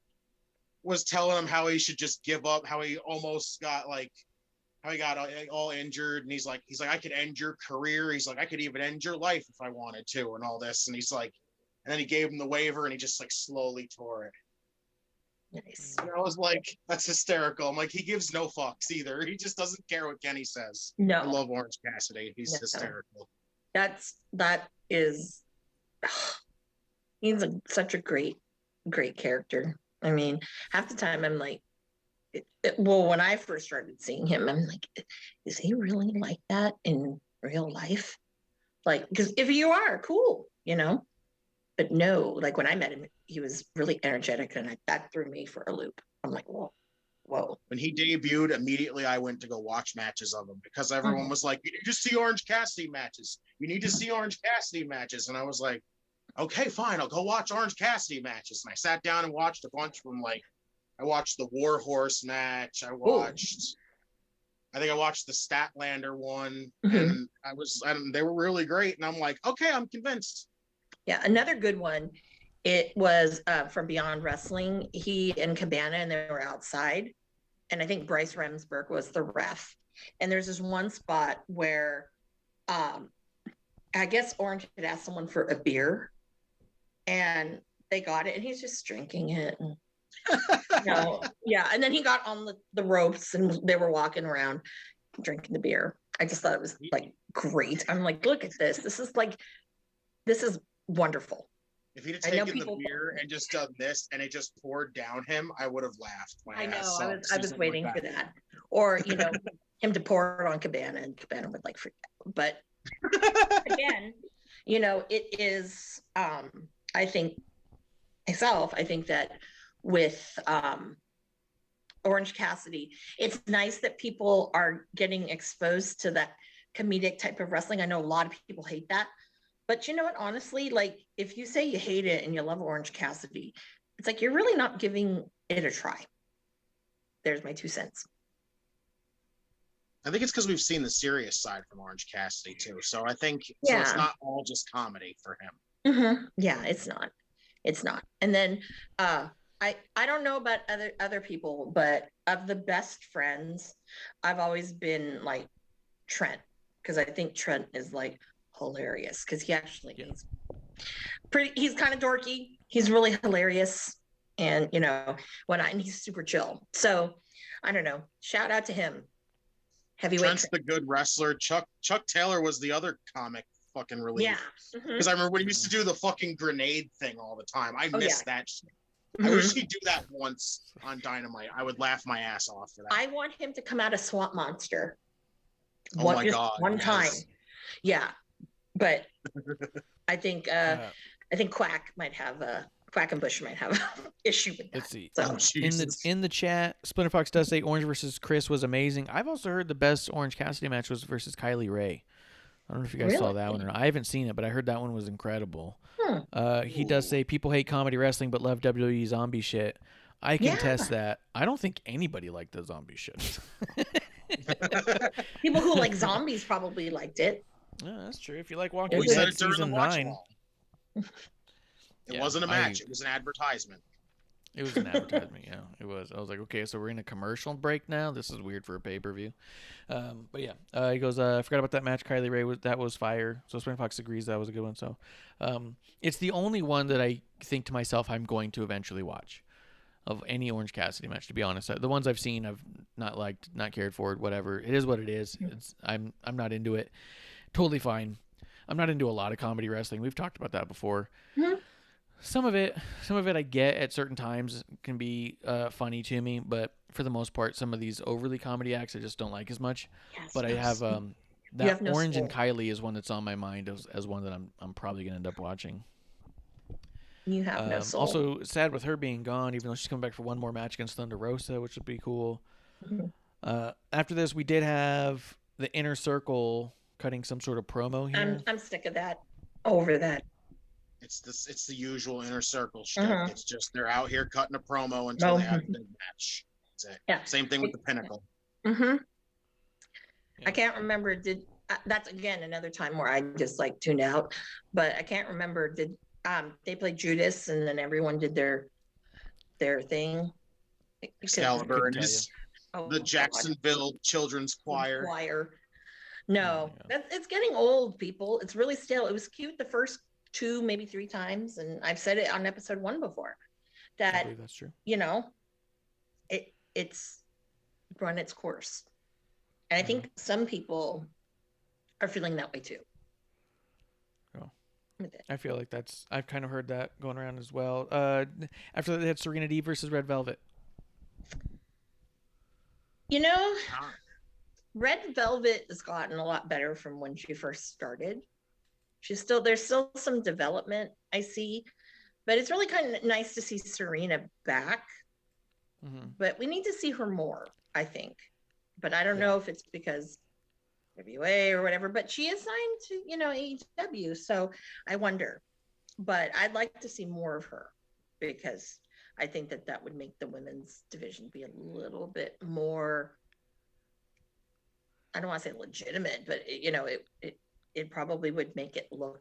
G: was telling him how he should just give up, how he almost got how he got all injured, and he's like, I could end your career. He's like, I could even end your life if I wanted to, and all this. And he's like, and then he gave him the waiver, and he just like slowly tore it.
E: Nice.
G: And I was like, that's hysterical. I'm like, he gives no fucks either. He just doesn't care what Kenny says.
E: No,
G: I love Orange Cassidy. He's hysterical.
E: That is, he's such a great character. I mean, half the time I'm like, well, when I first started seeing him, I'm like, is he really like that in real life? Like, because if you are, cool, but no, like when I met him, he was really energetic, and that threw me for a loop. I'm like, whoa.
G: When he debuted, immediately I went to go watch matches of him, because everyone was like, you need to see Orange Cassidy matches. You need to see Orange Cassidy matches. And I was like, okay, fine, I'll go watch Orange Cassidy matches. And I sat down and watched a bunch of them. Like, I watched the Warhorse match. I think I watched the Statlander one, and they were really great. And I'm like, okay, I'm convinced.
E: Yeah, another good one. It was from Beyond Wrestling. He and Cabana, and they were outside, and I think Bryce Remsburg was the ref. And there's this one spot where, I guess Orange had asked someone for a beer, and they got it, and he's just drinking it. And, and then he got on the ropes, and they were walking around drinking the beer. I just thought it was like great. I'm like, look at this. This is wonderful.
G: If he'd have taken the beer and just done this, and it just poured down him, I would have laughed.
E: I know. I was waiting for that. Or, him to pour it on Cabana, and Cabana would like freak out. But again, it is, I think that with Orange Cassidy, it's nice that people are getting exposed to that comedic type of wrestling. I know a lot of people hate that. But you know what, honestly, like if you say you hate it and you love Orange Cassidy, it's like you're really not giving it a try. There's my 2 cents.
G: I think it's because we've seen the serious side from Orange Cassidy too. So I think so it's not all just comedy for him.
E: Mm-hmm. Yeah, it's not. And then I don't know about other people, but of the best friends, I've always been like Trent, because I think Trent is like hilarious, because he actually is he's kind of dorky, he's really hilarious, and and he's super chill. So I don't know, shout out to him. Heavyweight
G: Trent's the good wrestler. Chuck Taylor was the other comic fucking relief. Because I remember when he used to do the fucking grenade thing all the time. I miss that shit. I wish he'd do that once on Dynamite. I would laugh my ass off for that.
E: I want him to come out of Swamp Monster.
G: Oh my God.
E: One time. Yeah. But I think Quack and Bush might have an issue with that.
D: Let's see.
E: So.
D: In the chat, Splinter Fox does say Orange versus Chris was amazing. I've also heard the best Orange Cassidy match was versus Kylie Ray. I don't know if you guys saw that one or not. I haven't seen it, but I heard that one was incredible. He does say people hate comedy wrestling but love WWE zombie shit. I can test that. I don't think anybody liked the zombie shit.
E: People who like zombies probably liked it.
D: Yeah, that's true. If you like Walking Dead season 9.
G: It wasn't a match. It was an advertisement.
D: It was an advertisement, yeah. It was. I was like, okay, so we're in a commercial break now? This is weird for a pay-per-view. But yeah, he goes, I forgot about that match. Kylie Ray, that was fire. So Spring Fox agrees that was a good one. So it's the only one that I think to myself I'm going to eventually watch. of any Orange Cassidy match, to be honest. The ones I've seen, I've not liked, not cared for, whatever. It is what it is. I'm not into it. Totally fine. I'm not into a lot of comedy wrestling. We've talked about that before.
E: Mm-hmm.
D: Some of it I get at certain times can be funny to me, but for the most part, some of these overly comedy acts I just don't like as much.
E: Yes,
D: but I have that
E: have no
D: Orange
E: soul.
D: and Kylie is one that's on my mind as one that I'm probably gonna end up watching.
E: You have no soul.
D: Also, sad with her being gone, even though she's coming back for one more match against Thunder Rosa, which would be cool.
E: Mm-hmm.
D: After this, we did have the Inner Circle cutting some sort of promo here.
E: I'm sick of that. Over that.
G: It's the usual Inner Circle shtick.
E: Mhm.
G: It's just they're out here cutting a promo until they have a
E: Mhm.
G: big match. That's it.
E: Yeah.
G: Same thing with the Pinnacle.
E: Mm-hmm.
D: Yeah.
E: I can't remember. That's again another time where I just like tuned out, but I can't remember. Did they played Judas and then everyone did their thing?
G: Excalibur and
D: tell
G: his
E: Oh,
G: the
E: God.
G: Jacksonville Children's Choir.
E: No,
D: Oh, yeah.
E: it's getting old, people. It's really stale. It was cute the first 2, maybe 3 times, and I've said it on episode 1 before.
D: I
E: That
D: believe that's true.
E: it's run its course, and I think some people are feeling that way too.
D: Oh.
E: With it.
D: I feel like I've kind of heard that going around as well. After that, they had Serena Deeb versus Red Velvet.
E: Red Velvet has gotten a lot better from when she first started. There's still some development I see, but it's really kind of nice to see Serena back.
D: Mm-hmm.
E: But we need to see her more, I think. But I don't know if it's because WA or whatever, but she is signed to, AEW. So I wonder, but I'd like to see more of her because I think that would make the women's division be a little bit more, I don't want to say legitimate, but it probably would make it look,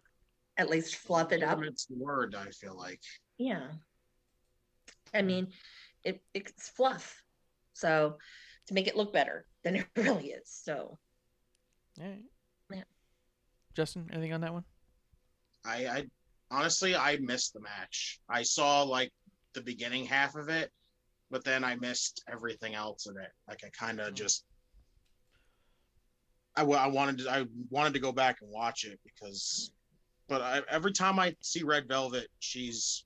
E: at least fluff it up.
G: It's the word, I feel like.
E: Yeah. I mean, it's fluff. So to make it look better than it really is. So.
D: Yeah. Justin, anything on that one?
G: I honestly, I missed the match. I saw like the beginning half of it, but then I missed everything else of it. Like I kind of just, I wanted to go back and watch it but every time I see Red Velvet, she's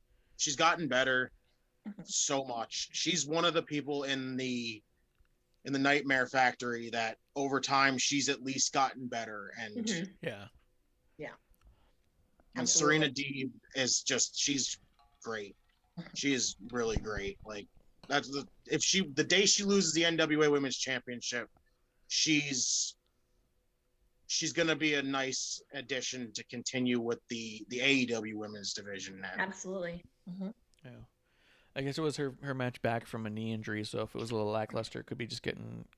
G: gotten better so much. She's one of the people in the Nightmare Factory that over time she's at least gotten better. And
D: Yeah.
G: and Serena Deeb is she's great. She is really great. Like that's the day she loses the NWA Women's Championship, she's gonna be a nice addition to continue with the AEW Women's Division now.
E: Absolutely. Mm-hmm.
D: Yeah. I guess it was her match back from a knee injury, so if it was a little lackluster, it could be just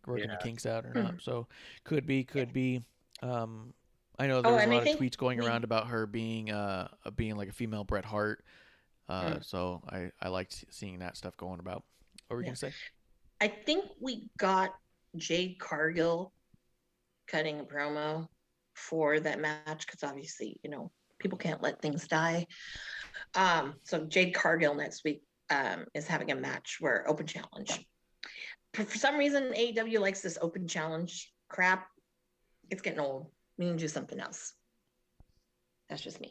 D: working the kinks out or not. So could be. I know there was a lot of tweets going around about her being like a female Bret Hart. So I liked seeing that stuff going about. What were you gonna say?
E: I think we got Jade Cargill cutting a promo for that match because obviously, people can't let things die. So Jade Cargill next week is having a match where open challenge. For some reason, AEW likes this open challenge crap. It's getting old. We need to do something else. That's just me.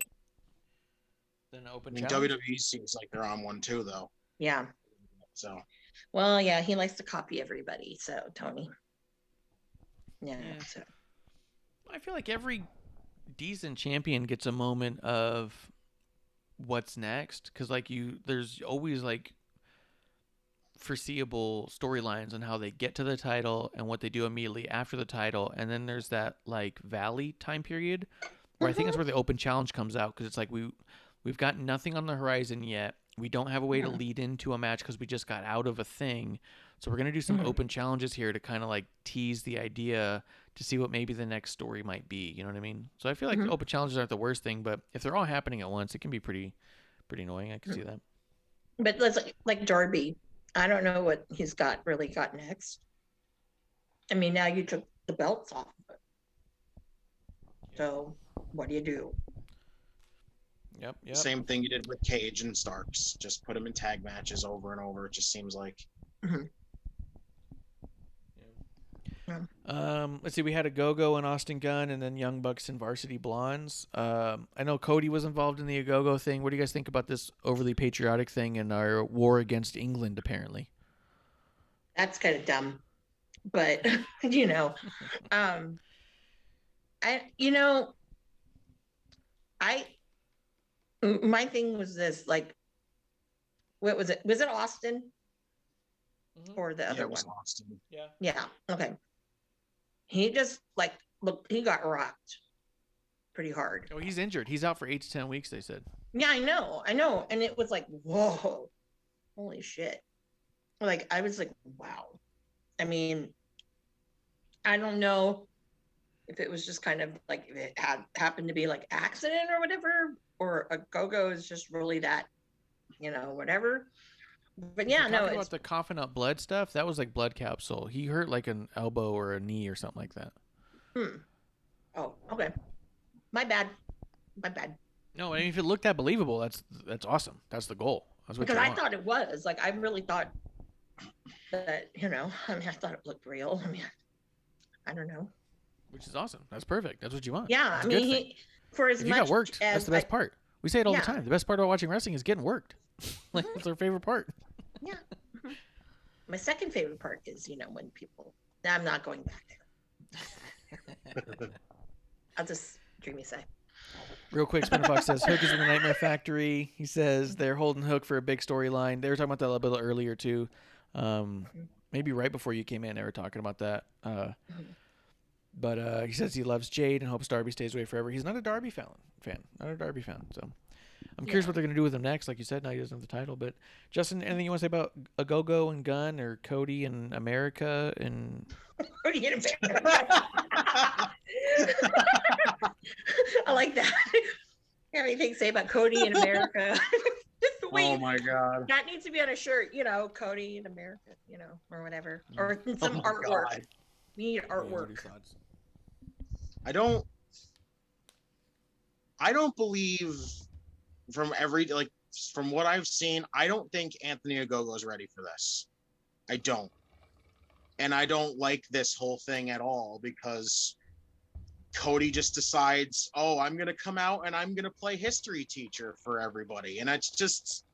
D: Then open
G: I mean,
D: challenge.
G: WWE seems like they're on one too, though.
E: Yeah.
G: So.
E: Well, yeah, he likes to copy everybody. So Tony. Yeah. So.
D: I feel like every decent champion gets a moment of what's next, because there's always like foreseeable storylines on how they get to the title and what they do immediately after the title, and then there's that like valley time period where I think that's where the open challenge comes out, because it's like we've got nothing on the horizon yet. We don't have a way to lead into a match because we just got out of a thing. So we're going to do some open challenges here to kind of like tease the idea to see what maybe the next story might be. You know what I mean? So I feel like open challenges aren't the worst thing, but if they're all happening at once, it can be pretty annoying. I can see that.
E: But let's like Darby. I don't know what he's really got next. I mean, now you took the belts off of it. So what do you do?
D: Yep.
G: Same thing you did with Cage and Starks. Just put them in tag matches over and over. It just seems like.
D: Let's see. We had a Go-Go and Austin Gunn, and then Young Bucks and Varsity Blondes. I know Cody was involved in the Go-Go thing. What do you guys think about this overly patriotic thing and our war against England? Apparently,
E: That's kind of dumb, but my thing was this, like, what was it? Was it Austin or the other
G: It was
E: one?
G: Austin.
E: Yeah. Okay. He just he got rocked pretty hard.
D: oh, he's injured. He's out for 8 to 10 weeks. They said.
E: Yeah, I know. And it was like, whoa, holy shit. Like, I was like, wow. I mean, I don't know if it was just kind of like, if it happened to be like accident or whatever, or a Go-Go is just really that, whatever. But yeah, no,
D: about the coughing up blood stuff. That was like blood capsule. He hurt like an elbow or a knee or something like that.
E: Oh, okay. My bad.
D: No, I mean, if it looked that believable, that's awesome. That's the goal. That's what
E: Because
D: you
E: I
D: want.
E: thought it was like, I really thought that, I thought it looked real. I mean, I don't know.
D: Which is awesome. That's perfect. That's what you want.
E: Yeah,
D: That's
E: I
D: a good
E: mean,
D: thing.
E: for as
D: If you
E: much
D: got worked,
E: as
D: that's the best part. We say it all the
E: Yeah.
D: time. The best part about watching wrestling is getting worked. Like, that's our favorite part.
E: Yeah. My second favorite part is, when people. I'm not going back there. I'll just dreamy say.
D: Real quick, Spinfox says Hook is in the Nightmare Factory. He says they're holding Hook for a big storyline. They were talking about that a little bit earlier too. Maybe right before you came in, they were talking about that. But he says he loves Jade and hopes Darby stays away forever. He's not a Darby fan. Not a Darby fan. So I'm curious what they're going to do with him next. Like you said, now he doesn't have the title. But Justin, anything you want to say about a Go-Go and Gunn or Cody and America and?
E: Cody and America. I like that. Anything to say about Cody in America?
G: Oh my God.
E: That needs to be on a shirt, Cody in America, or whatever. Or some artwork.
G: God.
E: We need artwork.
G: I don't believe from what I've seen, I don't think Anthony Ogogo is ready for this. I don't. And I don't like this whole thing at all because Cody just decides, oh, I'm going to come out and I'm going to play history teacher for everybody. And it's just,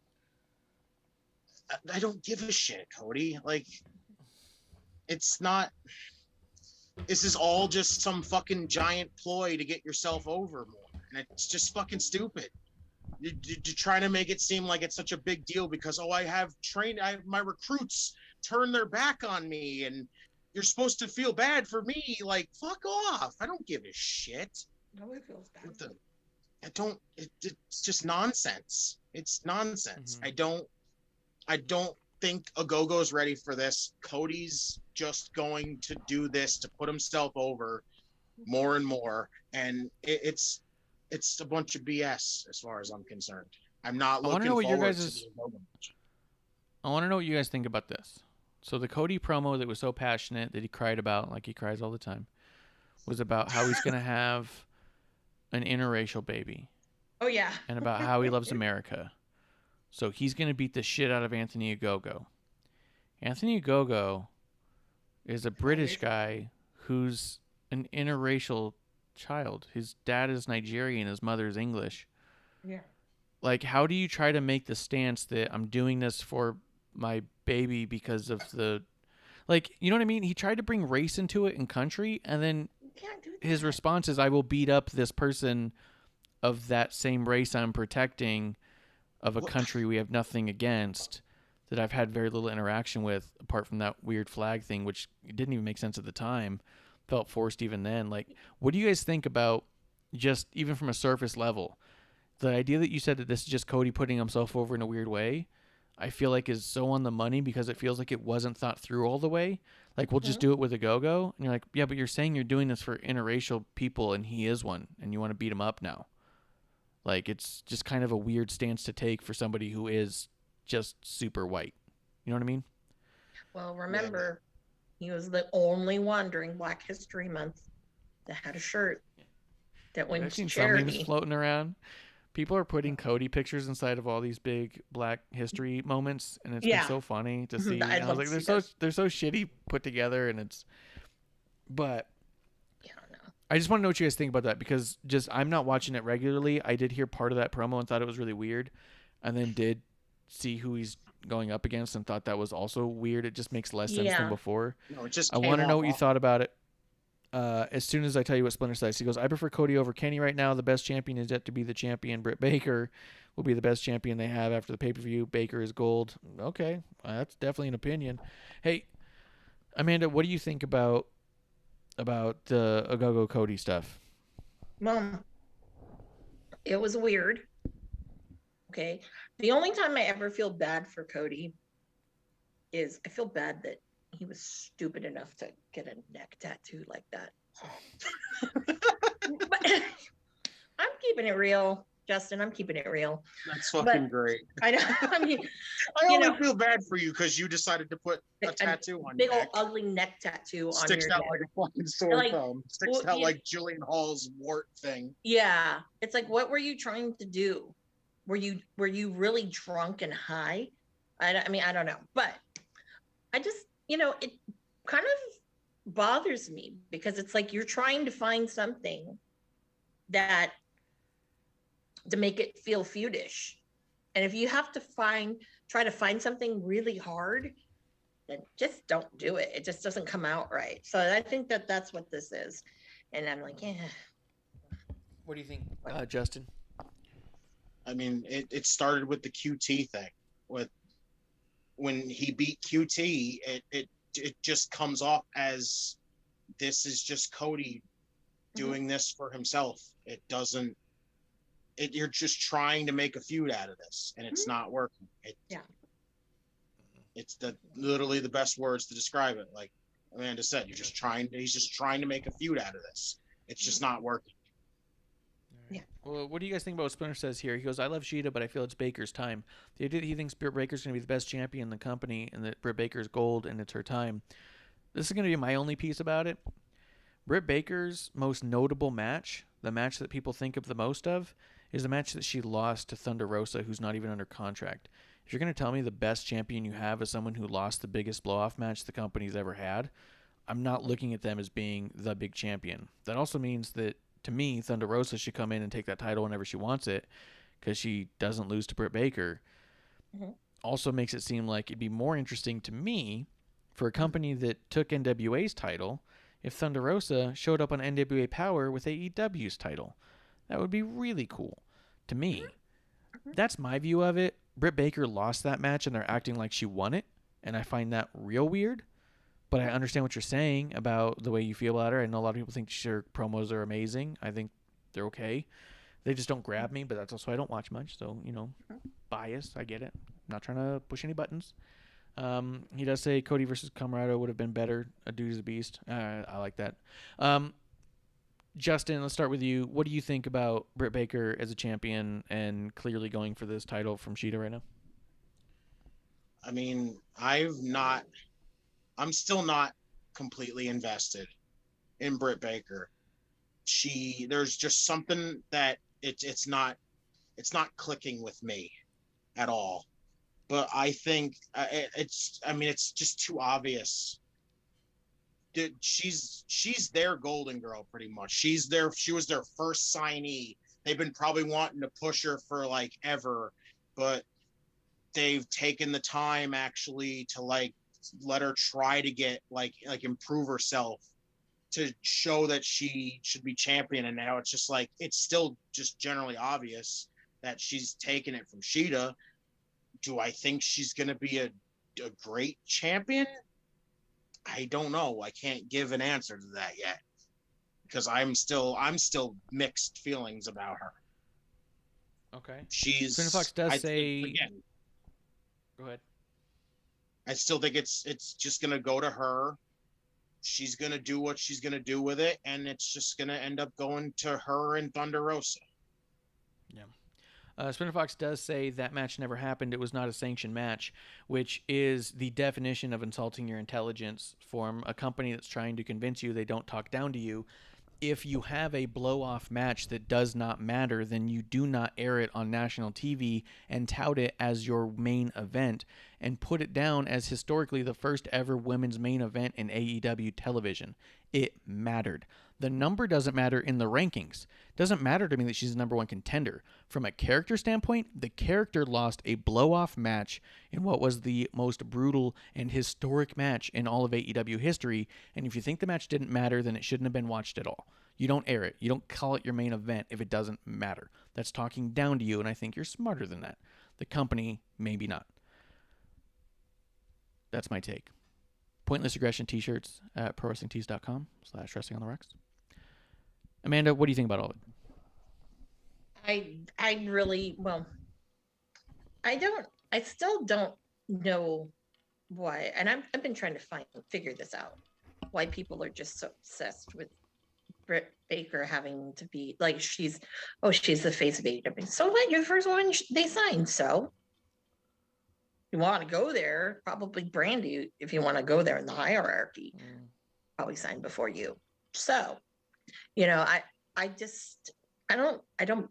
G: I don't give a shit, Cody. Like, it's not, this is all just some fucking giant ploy to get yourself over more. And it's just fucking stupid. You're trying to make it seem like it's such a big deal because, my recruits turn their back on me and you're supposed to feel bad for me. Like, fuck off. I don't give a shit.
E: Nobody feels bad.
G: It's just nonsense. It's nonsense.
D: Mm-hmm.
G: I don't think Ogogo's ready for this. Cody's just going to do this to put himself over more and more. And it's a bunch of BS as far as I'm concerned. I'm not looking forward to the Ogogo match.
D: I want to know what you guys think about this. So the Cody promo that was so passionate that he cried about, like he cries all the time, was about how he's going to have an interracial baby.
E: Oh, yeah.
D: And about how he loves America. So he's going to beat the shit out of Anthony Ogogo. Anthony Ogogo is a British guy who's an interracial child. His dad is Nigerian, his mother is English.
E: Yeah.
D: Like, how do you try to make the stance that I'm doing this for my baby because of the, like, you know what I mean? He tried to bring race into it in country, and then his response is, I will beat up this person of that same race I'm protecting of a country we have nothing against, that I've had very little interaction with, apart from that weird flag thing, which didn't even make sense at the time, felt forced even then. Like, what do you guys think about, just even from a surface level, the idea that you said that this is just Cody putting himself over in a weird way, I feel like is so on the money because it feels like it wasn't thought through all the way. Like, we'll just do it with a Go-Go. And you're like, yeah, but you're saying you're doing this for interracial people and he is one and you want to beat him up now. Like, it's just kind of a weird stance to take for somebody who is just super white. You know what I mean?
E: Well, remember, he was the only one during Black History Month that had a shirt that went
D: I've
E: to
D: seen some memes
E: charity.
D: floating around. People are putting Cody pictures inside of all these big Black history moments, and it's
E: Yeah.
D: been so funny to see.
E: I'd
D: And I
E: love
D: was
E: to
D: like,
E: see those.
D: they're so shitty put together, and it's. But
E: Yeah, I don't know.
D: I just want to know what you guys think about that, because just I'm not watching it regularly. I did hear part of that promo and thought it was really weird, and then did see who he's going up against and thought that was also weird. It just makes less sense than
E: Yeah.
D: before.
G: No, it just
D: I
G: came
D: want to know
G: off
D: what you
G: awful.
D: thought about it. As soon as I tell you what Splinter says, he goes, I prefer Cody over Kenny right now. The best champion is yet to be the champion. Britt Baker will be the best champion they have after the pay-per-view. Baker is gold. Okay, that's definitely an opinion. Hey, Amanda, what do you think about the Ogogo Cody stuff?
E: Well, it was weird. Okay. The only time I ever feel bad for Cody is I feel bad that he was stupid enough to get a neck tattoo like that. But I'm keeping it real, Justin. I'm keeping it real.
G: That's fucking
E: But-
G: great.
E: I know. I mean,
G: I
E: you
G: only
E: know-
G: feel bad for you because you decided to put a
E: Big-
G: tattoo on
E: big
G: your
E: old
G: neck.
E: ugly neck tattoo on
G: Sticks
E: your
G: out
E: neck.
G: like a fucking sore
E: Like,
G: thumb. Sticks
E: well,
G: out
E: you-
G: like Jillian Hall's wart thing.
E: Yeah. It's like, what were you trying to do? Were you really drunk and high? I mean, I don't know. But I just, it kind of bothers me because it's like you're trying to find something that to make it feel feudish. And if you have to try to find something really hard, then just don't do it. It just doesn't come out right. So I think that that's what this is. And I'm like, yeah.
D: What do you think, Justin?
G: I mean, it started with the QT thing. With when he beat QT, it just comes off as this is just Cody doing this for himself. It doesn't. You're just trying to make a feud out of this, and it's not working. It's literally the best words to describe it. Like Amanda said, he's just trying to make a feud out of this. It's just not working.
E: Yeah.
D: Well, what do you guys think about what Splinter says here? He goes, I love Sheeta, but I feel it's Baker's time. The idea that he thinks Britt Baker's going to be the best champion in the company and that Britt Baker's gold and it's her time. This is going to be my only piece about it. Britt Baker's most notable match, the match that people think of the most of, is the match that she lost to Thunder Rosa, who's not even under contract. If you're going to tell me the best champion you have is someone who lost the biggest blow-off match the company's ever had, I'm not looking at them as being the big champion. That also means that, to me, Thunder Rosa should come in and take that title whenever she wants it because she doesn't lose to Britt Baker.
E: Mhm.
D: Also makes it seem like it'd be more interesting to me for a company that took NWA's title if Thunder Rosa showed up on NWA Power with AEW's title. That would be really cool to me. That's my view of it. Britt Baker lost that match and they're acting like she won it, and I find that real weird. But I understand what you're saying about the way you feel about her. I know a lot of people think her promos are amazing. I think they're okay. They just don't grab me, but that's also I don't watch much, so, bias. I get it. I'm not trying to push any buttons. He does say Cody versus Camarado would have been better. A dude is a beast. I like that. Justin, let's start with you. What do you think about Britt Baker as a champion and clearly going for this title from Sheeta right now?
G: I mean, I'm still not completely invested in Britt Baker. There's just something that it's not clicking with me at all. But I think it's just too obvious. She's their golden girl pretty much. She was their first signee. They've been probably wanting to push her for like ever, but they've taken the time actually to like let her try to get like improve herself to show that she should be champion. And now it's just like it's still just generally obvious that she's taken it from Sheeta. Do I think she's gonna be a great champion? I don't know. I can't give an answer to that yet because I'm still mixed feelings about her.
D: Okay.
G: She's
D: Spinner Fox does say.
G: Again,
D: Go ahead.
G: I still think it's just gonna go to her. She's gonna do what she's gonna do with it, and it's just gonna end up going to her and Thunder Rosa.
D: Yeah. Spinner Fox does say that match never happened. It was not a sanctioned match, which is the definition of insulting your intelligence from a company that's trying to convince you they don't talk down to you. if you have a blow-off match that does not matter, then you do not air it on national TV and tout it as your main event and put it down as historically the first ever women's main event in AEW television. It mattered. The number doesn't matter in the rankings. It doesn't matter to me that she's the number one contender. From a character standpoint, the character lost a blow-off match in what was the most brutal and historic match in all of AEW history, and if you think the match didn't matter, then it shouldn't have been watched at all. You don't air it. You don't call it your main event if it doesn't matter. That's talking down to you, and I think you're smarter than that. The company, maybe not. That's my take. Pointless Aggression t-shirts at prowrestlingtees.com/wrestlingontherocks. Amanda, what do you think about all of it?
E: I really, well, I still don't know why, and I've been trying to figure this out, why people are just so obsessed with Britt Baker having to be like, she's the face of AEW. So what? You're the first one they signed, so you want to go there, probably Brandy, if you want to go there in the hierarchy, probably signed before you. So, you know, I don't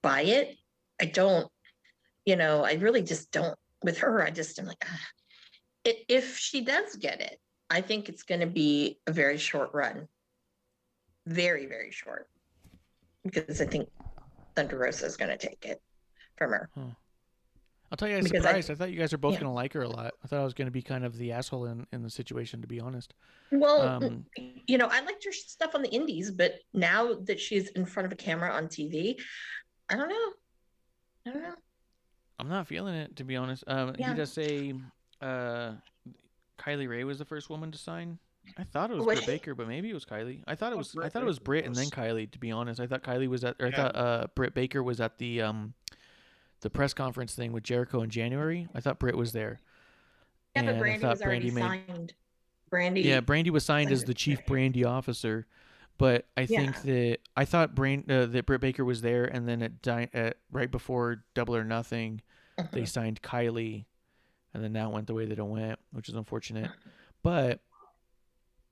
E: buy it. I don't, you know, I really just don't with her. I'm like, if she does get it, I think it's going to be a very short run. Very, very short. Because I think Thunder Rosa is going to take it from her.
D: I'll tell you, I was surprised. I thought you guys are both going to like her a lot. I thought I was going to be kind of the asshole in the situation, to be honest.
E: Well, you know, I liked her stuff on the indies, but now that she's in front of a camera on TV, I don't know.
D: I'm not feeling it, to be honest. He does say Kylie Ray was the first woman to sign. I thought it was Britt Baker, but maybe it was Kylie. I thought it was Britt and then Kylie, to be honest. I thought Kylie was I thought Britt Baker was at the press conference thing with Jericho in January. I thought Britt was there.
E: Yeah, but Brandy was already signed.
D: Brandy was signed as the chief Brandy officer, but I think that I thought that Britt Baker was there, and then at right before Double or Nothing, they signed Kylie, and then that went the way that it went, which is unfortunate. But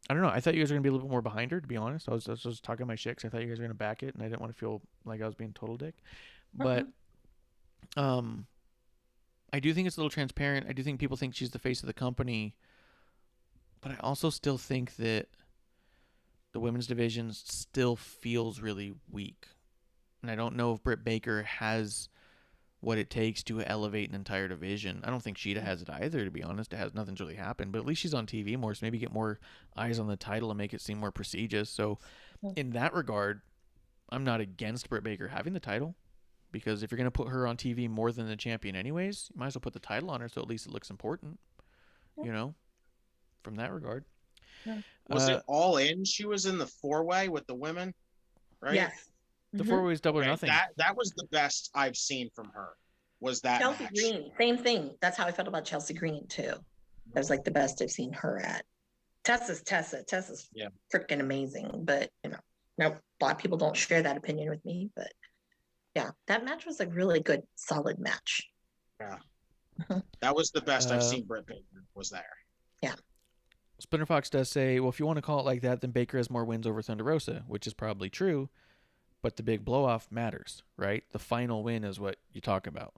D: I don't know. I thought you guys were gonna be a little bit more behind her, to be honest. I was talking my shit 'cause I thought you guys were gonna back it, and I didn't want to feel like I was being a total dick. But I do think it's a little transparent. I do think people think she's the face of the company, but I also still think that the women's division still feels really weak. And I don't know if Britt Baker has what it takes to elevate an entire division. I don't think Sheeta has it either, to be honest. Nothing's really happened, but at least she's on TV more, so maybe get more eyes on the title and make it seem more prestigious. So in that regard, I'm not against Britt Baker having the title. Because if you're going to put her on TV more than the champion anyways, you might as well put the title on her so at least it looks important, you know, from that regard.
G: Was it All In? She was in the four-way with the women, right?
E: Yes.
D: The four-way is Double or Nothing.
G: That was the best I've seen from her, was that
E: Chelsea
G: match.
E: Green, same thing. That's how I felt about Chelsea Green, too. That was like the best I've seen her at. Tessa's freaking amazing, but, you know, a lot of people don't share that opinion with me, but yeah, that match was a really good, solid match.
G: Yeah. That was the best I've seen Britt Baker was there.
E: Yeah.
D: Splinter Fox does say, well, if you want to call it like that, then Baker has more wins over Thunder Rosa, which is probably true, but the big blow-off matters, right? The final win is what you talk about.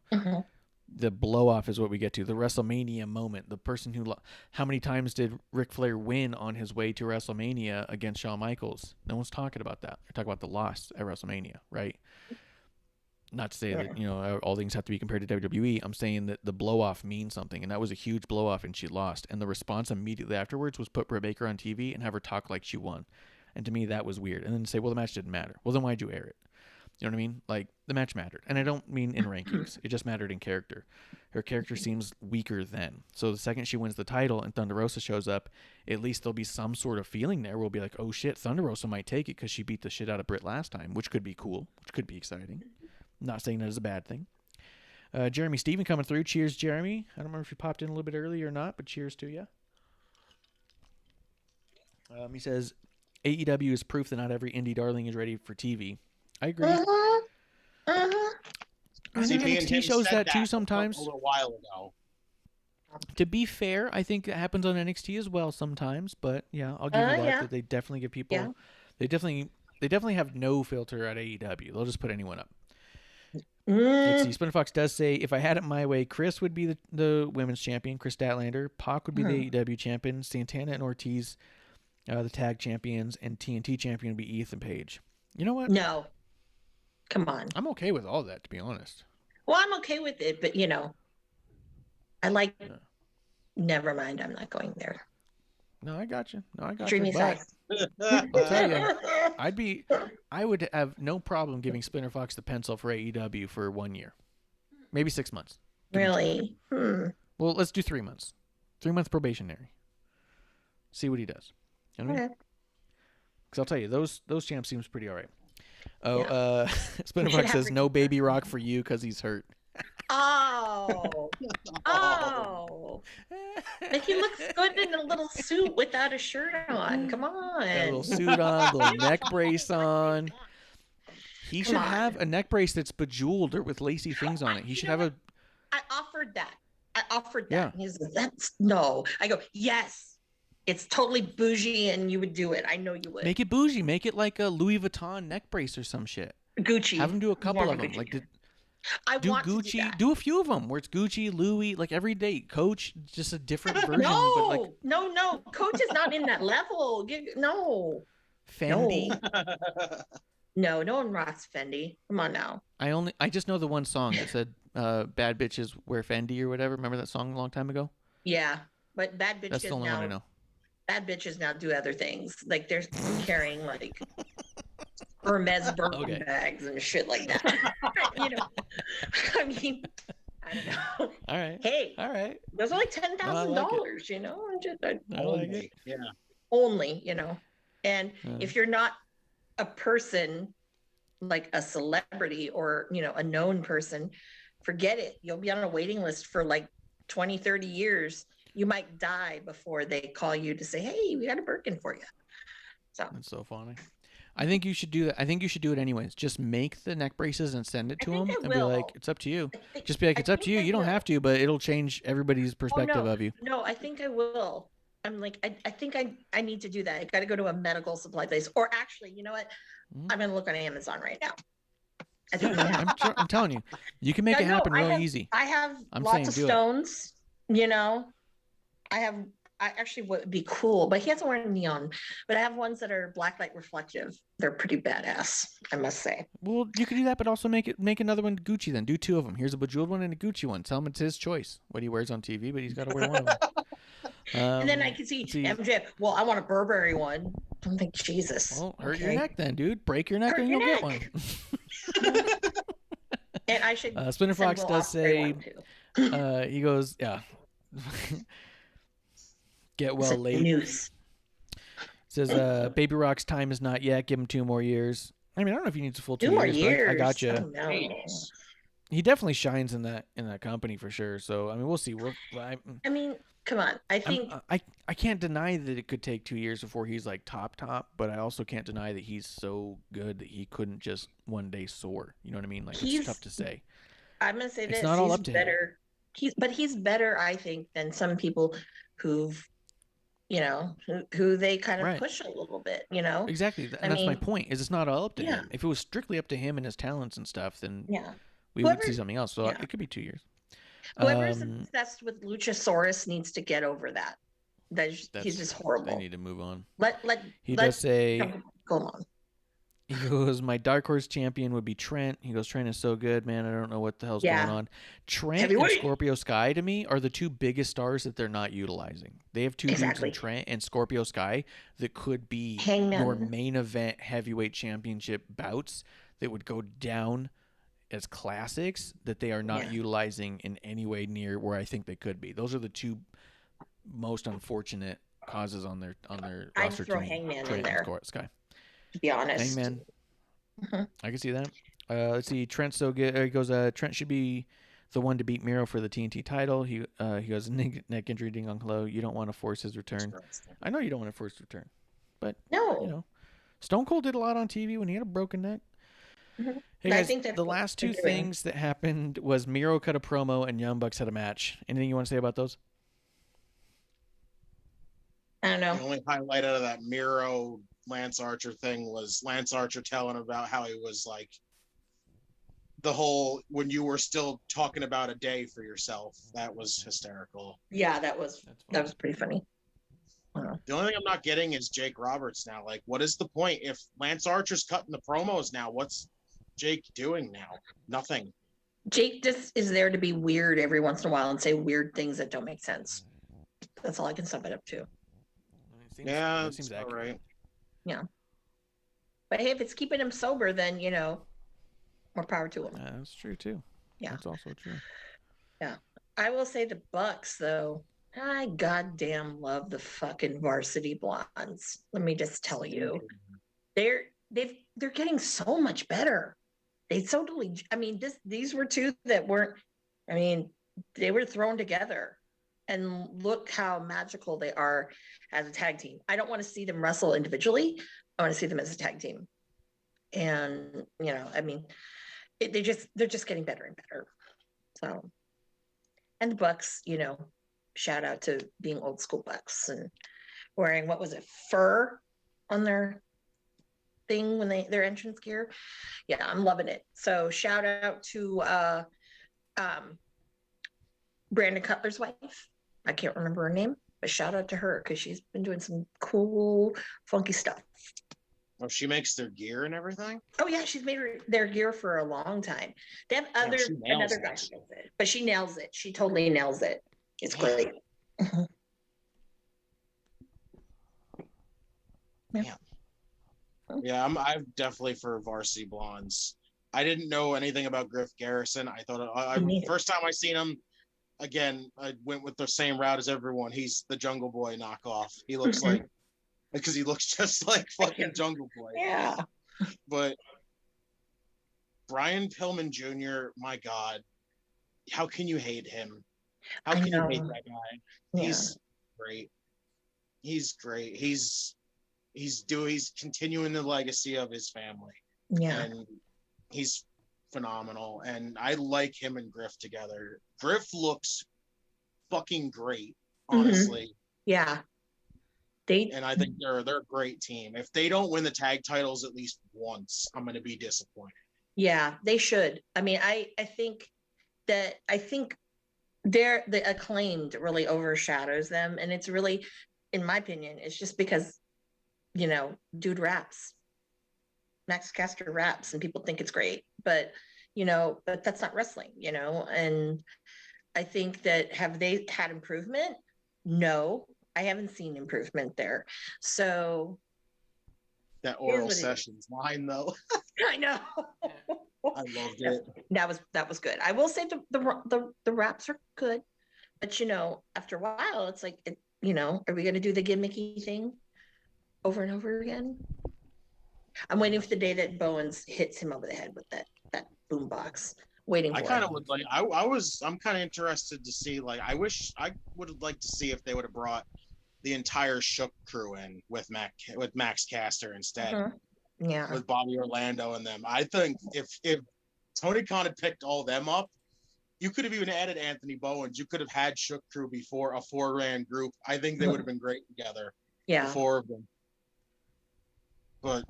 D: The blow-off is what we get to. The WrestleMania moment. The person who... How many times did Ric Flair win on his way to WrestleMania against Shawn Michaels? No one's talking about that. They're talking about the loss at WrestleMania, right? Not to say that, you know, all things have to be compared to WWE. I'm saying that the blow-off means something, and that was a huge blow-off, and she lost. And the response immediately afterwards was put Britt Baker on TV and have her talk like she won. And to me, that was weird. And then say, well, the match didn't matter. Well, then why'd you air it? You know what I mean? Like, the match mattered. And I don't mean in rankings. It just mattered in character. Her character seems weaker then. So the second she wins the title and Thunder Rosa shows up, at least there'll be some sort of feeling there. We'll be like, oh, shit, Thunder Rosa might take it because she beat the shit out of Britt last time, which could be cool, which could be exciting. Not saying that is a bad thing. Jeremy Steven coming through. Cheers, Jeremy. I don't remember if you popped in a little bit early or not, but cheers to you. He says, AEW is proof that not every indie darling is ready for TV. I agree. I think NXT shows that too sometimes.
G: A little while ago.
D: To be fair, I think it happens on NXT as well sometimes, but yeah, I'll give you that. That they definitely give people... They definitely They definitely have no filter at AEW. They'll just put anyone up. Let's see. Splinter Fox does say, if I had it my way, Chris would be the women's champion. Chris Statlander. Pac would be the AEW champion. Santana and Ortiz, the tag champions, and TNT champion would be Ethan Page. You know what?
E: No. Come on.
D: I'm okay with all that, to be honest.
E: Well, I'm okay with it, but I like. Yeah. Never mind. I'm not going there.
D: No, I got you.
E: Dreamy size.
D: I'll tell you, I would have no problem giving Splinter Fox the pencil for AEW for 1 year, maybe 6 months.
E: Really?
D: Well, let's do 3 months. 3 month probationary. See what he does. You know what I mean? Because I'll tell you, those champs seems pretty all right. Oh, yeah. Splinter Fox says no Baby Rock for you because he's hurt.
E: Oh. Like he looks good in a little suit without a shirt on. Come on.
D: A little suit on, a little neck brace on. He should have a neck brace that's bejeweled or with lacy things on it. He should have a.
E: I offered that.
D: Yeah.
E: He's that's no. I go, yes. It's totally bougie and you would do it. I know you would.
D: Make it bougie. Make it like a Louis Vuitton neck brace or some shit.
E: Gucci.
D: Have him do a couple of them.
E: Gucci.
D: Like,
E: do
D: Gucci. Do a few of them where it's Gucci, Louis, like every day. Coach, just a different version.
E: No,
D: but like,
E: no. Coach is not in that level. No.
D: Fendi.
E: No one rocks Fendi. Come on now.
D: I just know the one song that said "Bad Bitches Wear Fendi" or whatever. Remember that song a long time ago?
E: Yeah, but bad bitches.
D: That's the only one I know.
E: Bad bitches now do other things. Like they're carrying like Hermes Birkin bags and shit like that. I mean, I don't know.
D: All right.
E: Hey.
D: All right.
E: Those are like $10,000.
D: I like it.
E: Yeah. Only, and if you're not a person like a celebrity or a known person, forget it. You'll be on a waiting list for like 20, 30 years. You might die before they call you to say, hey, we got a Birkin for you. So
D: that's so funny. I think you should do that. I think you should do it anyways. Just make the neck braces and send it to them and be like, it's up to you. Just be like, it's up to you. You don't have to, but it'll change everybody's perspective of you.
E: No, I think I will. I'm like, I think I need to do that. I got to go to a medical supply place. Or actually, you know what? I'm going to look on Amazon right now. I think
D: I'm telling you, you can make it happen real easy.
E: I have lots of stones, I actually would be cool, but he hasn't worn neon. But I have ones that are blacklight reflective. They're pretty badass, I must say.
D: Well, you could do that, but also make another one Gucci then. Do 2 of them. Here's a bejeweled one and a Gucci one. Tell him it's his choice what he wears on TV, but he's got to wear one of them.
E: And then I can see MJ. Well, I want a Burberry one. I'm like, Jesus.
D: Well, hurt your neck then, dude. Break your neck and you'll get one.
E: And I should.
D: Splinter Fox does say, he goes, yeah. Get well late.
E: News.
D: Says, Baby Rock's time is not yet. Give him 2 more years. I mean, I don't know if he needs a full 2
E: more
D: years.
E: But
D: I got you.
E: Oh, no.
D: He definitely shines in that company for sure. So I mean, we'll see.
E: I mean, come on. I think
D: I can't deny that it could take 2 years before he's like top, but I also can't deny that he's so good that he couldn't just one day soar. You know what I mean? Like it's tough to say.
E: I'm gonna say
D: it's
E: this.
D: Not all up to
E: better.
D: Him.
E: He's better, I think, than some people who've, who they kind of push a little bit.
D: Exactly, and that's my point. Is it's not all up to him. If it was strictly up to him and his talents and stuff, then we would see something else. So it could be 2 years.
E: Whoever is obsessed with Luchasaurus needs to get over that. He's just horrible.
D: They need to move on.
E: He
D: does say,
E: go on.
D: He goes, my dark horse champion would be Trent. He goes, Trent is so good, man. I don't know what the hell's going on. Trent and Scorpio Sky, to me, are the 2 biggest stars that they're not utilizing. They have 2 dudes in Trent and Scorpio Sky that could be your main event heavyweight championship bouts that would go down as classics that they are not utilizing in any way near where I think they could be. Those are the 2 most unfortunate causes on their roster.
E: I'd throw Hangman in there.
D: Sky.
E: To be honest.
D: Hangman. I can see that. Let's see. Trent's so good. He goes, Trent should be the one to beat Miro for the TNT title. He goes, neck injury, ding on hello. You don't want to force his return. I know you don't want to force his return. But, Stone Cold did a lot on TV when he had a broken neck. Hey guys, the last 2 things that happened was Miro cut a promo and Young Bucks had a match. Anything you want to say about those?
E: I don't know.
G: The only highlight out of that Miro Lance Archer thing was Lance Archer telling about how he was like the whole when you were still talking about a day for yourself. That was hysterical.
E: Yeah, that was pretty funny.
G: The only thing I'm not getting is Jake Roberts now. Like, what is the point if Lance Archer's cutting the promos now? What's Jake doing now? Nothing.
E: Jake just is there to be weird every once in a while and say weird things that don't make sense. That's all I can sum it up to.
G: That seems accurate. Right.
E: Yeah. But hey, if it's keeping him sober, then, more power to him.
D: That's true, too.
E: Yeah.
D: That's also true.
E: Yeah. I will say the Bucks, though, I goddamn love the fucking Varsity Blondes. Let me just tell you. They're getting so much better. They totally, these were two that weren't, they were thrown together. And look how magical they are as a tag team. I don't want to see them wrestle individually. I want to see them as a tag team. And, they're just getting better and better. So, and the Bucks, shout out to being old school Bucks and wearing, what was it, fur on their thing when their entrance gear. Yeah, I'm loving it. So shout out to Brandon Cutler's wife. I can't remember her name, but shout out to her because she's been doing some cool, funky stuff.
G: Oh, she makes their gear and everything?
E: Oh, yeah, she's made their gear for a long time. They have another guy, but she nails it. She totally nails it. It's great.
G: Yeah, I'm definitely for Varsity Blondes. I didn't know anything about Griff Garrison. I thought first time I seen him, again, I went with the same route as everyone. He's the Jungle Boy knockoff. He looks like, because he looks just like fucking Jungle Boy.
E: Yeah.
G: But Brian Pillman Jr., my God, how can you hate him? How can you hate that guy? Yeah. He's great. He's great. He's continuing the legacy of his family.
E: Yeah.
G: And he's phenomenal. And I like him and Griff together. Griff looks fucking great, honestly.
E: Yeah.
G: And I think they're a great team. If they don't win the tag titles at least once, I'm going to be disappointed.
E: Yeah, they should. I think they're the Acclaimed really overshadows them, and it's really, in my opinion, it's just because dude raps. Max Caster raps and people think it's great, but that's not wrestling, and I think that have they had improvement? No, I haven't seen improvement there. So
G: that Oral Sessions line though.
E: I know.
G: I loved it.
E: That was good. I will say the raps are good, but after a while it's like are we going to do the gimmicky thing over and over again? I'm waiting for the day that Bowens hits him over the head with that boom box. Waiting for
G: I kind of would like. I'm kind of interested to see. Like, I wish I would have liked to see if they would have brought the entire Shook crew in with Max Caster instead.
E: Yeah.
G: With Bobby Orlando and them. I think if Tony Khan had picked all them up, you could have even added Anthony Bowens. You could have had Shook crew before a 4-man group. I think they would have been great together.
E: Yeah.
G: The 4 of them. But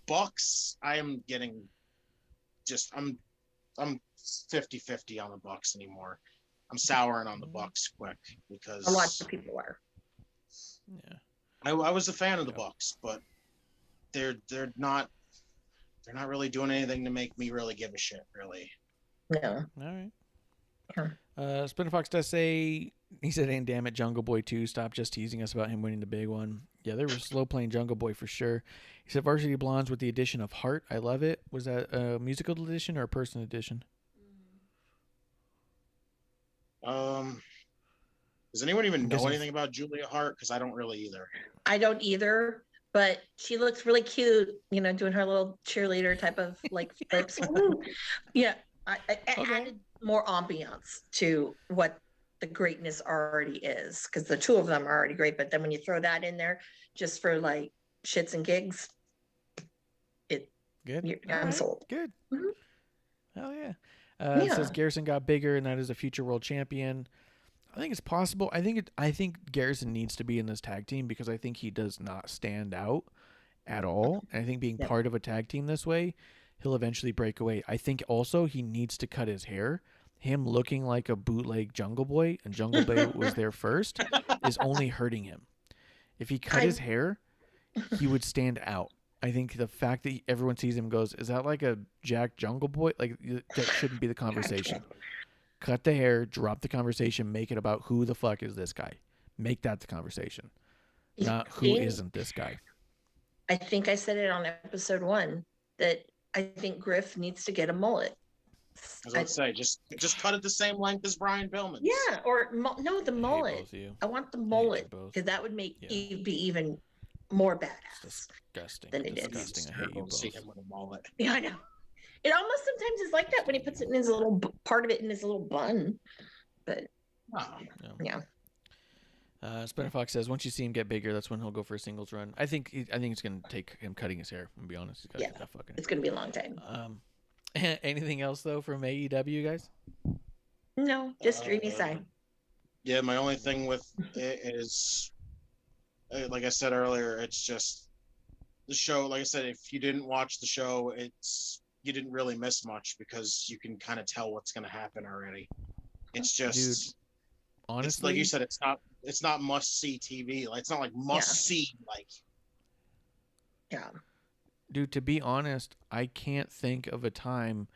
G: Bucks, I'm 50-50 on the Bucks anymore. I'm souring on the Bucks quick because
E: a lot of people are.
D: Yeah.
G: I was a fan of the Bucks, but they're not really doing anything to make me really give a shit, really.
E: No.
D: All right.
E: Yeah.
D: Spinner Fox does say, he said, "And damn it, Jungle Boy 2, stop just teasing us about him winning the big one." Yeah, they were slow playing Jungle Boy for sure. He said Varsity Blondes with the addition of Heart. I love it. Was that a musical edition or a person edition?
G: Does anyone even know anything about Julia Hart? Because I don't really either.
E: I don't either, but she looks really cute, doing her little cheerleader type of like flips. Yeah, I added more ambiance to what the greatness already is, because the two of them are already great. But then when you throw that in there just for like shits and gigs, I'm sold.
D: Good.
E: Mm-hmm.
D: Hell yeah. It says Garrison got bigger, and that is a future world champion. I think it's possible. I think Garrison needs to be in this tag team because I think he does not stand out, at all. And I think being part of a tag team this way, he'll eventually break away. I think also he needs to cut his hair. Him looking like a bootleg Jungle Boy, and Jungle Boy was there first, is only hurting him. If he cut his hair, he would stand out. I think the fact that everyone sees him and goes, is that like a Jack Jungle Boy? Like, that shouldn't be the conversation. Cut the hair, drop the conversation, make it about who the fuck is this guy. Make that the conversation, not who isn't this guy.
E: I think I said it on episode 1 that I think Griff needs to get a mullet.
G: I was about to say, just cut it the same length as Brian Pillman's.
E: Yeah, or no, the mullet. I want the mullet because that would make you be even more badass
D: Disgusting.
E: than it is.
D: Disgusting. I hate you both.
G: See him with a mullet.
E: Yeah, I know. It almost sometimes is like that when he puts it in his little part of it in his little bun. But yeah.
D: Spinner Fox says once you see him get bigger, that's when he'll go for a singles run. I think it's gonna take him cutting his hair. To be honest,
E: it's gonna be a long time.
D: Anything else though from AEW, guys?
E: No, just dreamy sigh.
G: Yeah, my only thing with it is, like I said earlier, it's just the show. Like I said, if you didn't watch the show, you didn't really miss much because you can kind of tell what's going to happen already. It's just,
D: dude, honestly,
G: it's like you said, it's not must see TV. Like it's not like must see. Like,
D: dude, to be honest, I can't think of a time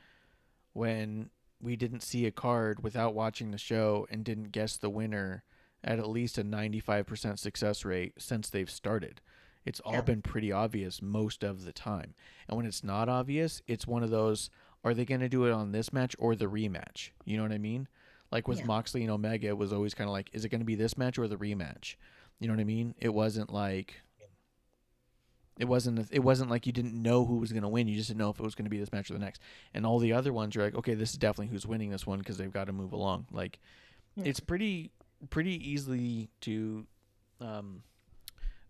D: when we didn't see a card without watching the show and didn't guess the winner at least a 95% success rate since they've started. It's all been pretty obvious most of the time. And when it's not obvious, it's one of those, are they going to do it on this match or the rematch? You know what I mean? Like with Moxley and Omega, it was always kind of like, is it going to be this match or the rematch? You know what I mean? It wasn't like you didn't know who was going to win. You just didn't know if it was going to be this match or the next. And all the other ones, you're like, okay, this is definitely who's winning this one because they've got to move along. Like, it's pretty easily to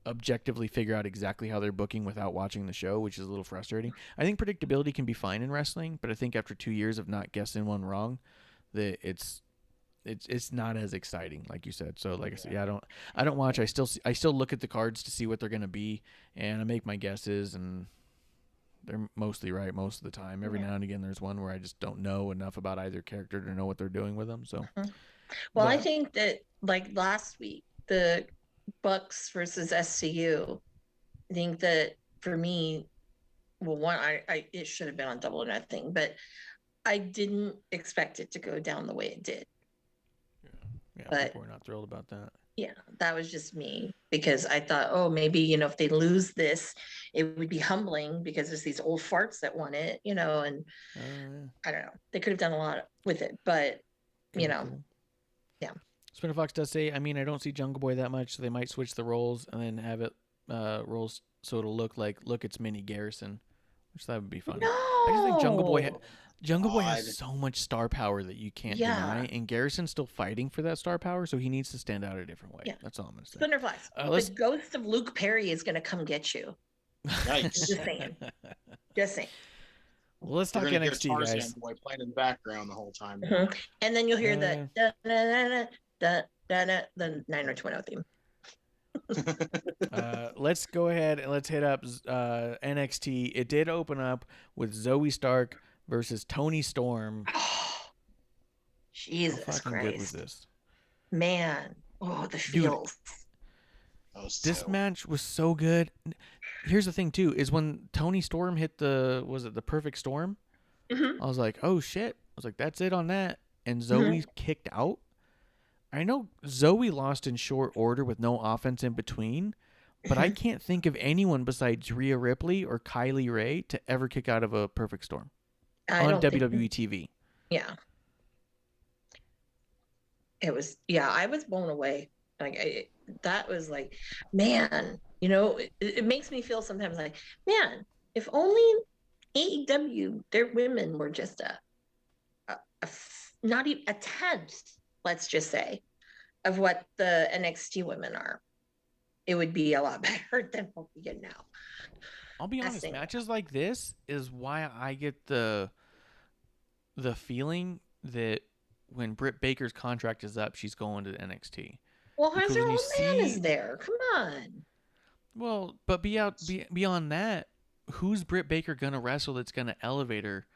D: objectively figure out exactly how they're booking without watching the show, which is a little frustrating. I think predictability can be fine in wrestling, but I think after 2 years of not guessing one wrong, that it's not as exciting, like you said. So like I said, I don't watch. I still look at the cards to see what they're going to be, and I make my guesses, and they're mostly right most of the time. Every now and again there's one where I just don't know enough about either character to know what they're doing with them. So
E: well, I think that like last week, the Bucks versus SCU, I think that for me, well, one, it should have been on Double or Nothing, but I didn't expect it to go down the way it did.
D: Yeah,
E: but
D: people were not thrilled about that.
E: Yeah, that was just me because I thought, oh, maybe, if they lose this, it would be humbling because there's these old farts that won it, and I don't know. They could have done a lot with it, but,
D: Cool. Yeah. Spinner Fox does say, I mean, I don't see Jungle Boy that much, so they might switch the roles and then have it rolls so it'll look, it's Mini Garrison, which that would be funny.
E: No!
D: I just think Jungle Boy has so much star power that you can't deny, and Garrison's still fighting for that star power, so he needs to stand out a different way. Yeah. That's all I'm going to say.
E: Spinner Fox, the ghost of Luke Perry is going to come get you.
G: Yikes.
E: Just saying.
D: Well, let's talk NXT, guys.
G: Boy playing in the background the whole time.
E: Mm-hmm. And then you'll hear the 90210 theme.
D: Let's go ahead and let's hit up NXT. It did open up with Zoe Stark versus Toni Storm.
E: Jesus Christ.
D: How fucking good was this?
E: Man. Oh, the feels.
D: This match was so good. Here's the thing too, is when Toni Storm hit the perfect storm, I was like, oh shit. I was like, that's it on that. And Zoe kicked out. I know Zoe lost in short order with no offense in between, but I can't think of anyone besides Rhea Ripley or Kylie Ray to ever kick out of a perfect storm on WWE TV.
E: Yeah. It was, I was blown away. Like, that was like, man, it makes me feel sometimes like, man, if only AEW, their women were just not even a tenth, let's just say, of what the NXT women are, it would be a lot better than what we get now.
D: I'll be honest, matches like this is why I get the feeling that when Britt Baker's contract is up, she's going to NXT.
E: Well, how's her old man is there? Come on.
D: Well, but beyond that, who's Britt Baker gonna wrestle that's gonna elevate her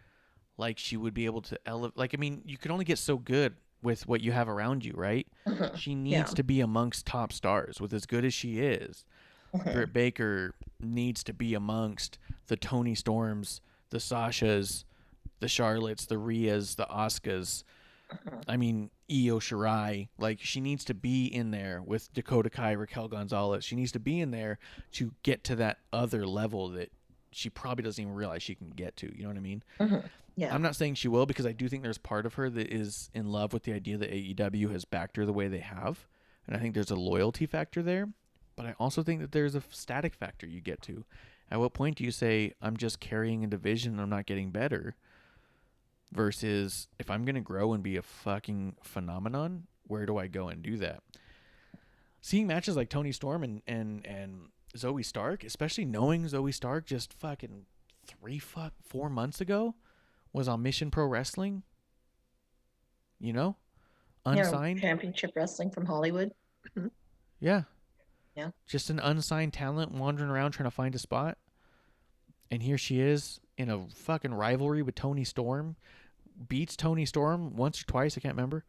D: like she would be able to elevate? Like, I mean, you can only get so good with what you have around you, right? She needs to be amongst top stars. With as good as she is, Britt Baker needs to be amongst the Toni Storms, the Sashas, the Charlottes, the Rheas, the Asukas. I mean, Io Shirai. Like, she needs to be in there with Dakota Kai, Raquel Gonzalez. She needs to be in there to get to that other level that she probably doesn't even realize she can get to. You know what I mean?
E: Yeah.
D: I'm not saying she will, because I do think there's part of her that is in love with the idea that AEW has backed her the way they have. And I think there's a loyalty factor there. But I also think that there's a static factor you get to. At what point do you say, I'm just carrying a division and I'm not getting better? Versus, if I'm going to grow and be a fucking phenomenon, where do I go and do that? Seeing matches like Toni Storm and Zoe Stark, especially knowing Zoe Stark just fucking 4 months ago was on Mission Pro Wrestling. You know? Unsigned.
E: Championship wrestling from Hollywood.
D: Yeah.
E: Yeah.
D: Just an unsigned talent wandering around trying to find a spot. And here she is in a fucking rivalry with Toni Storm. Beats Toni Storm once or twice, I can't remember.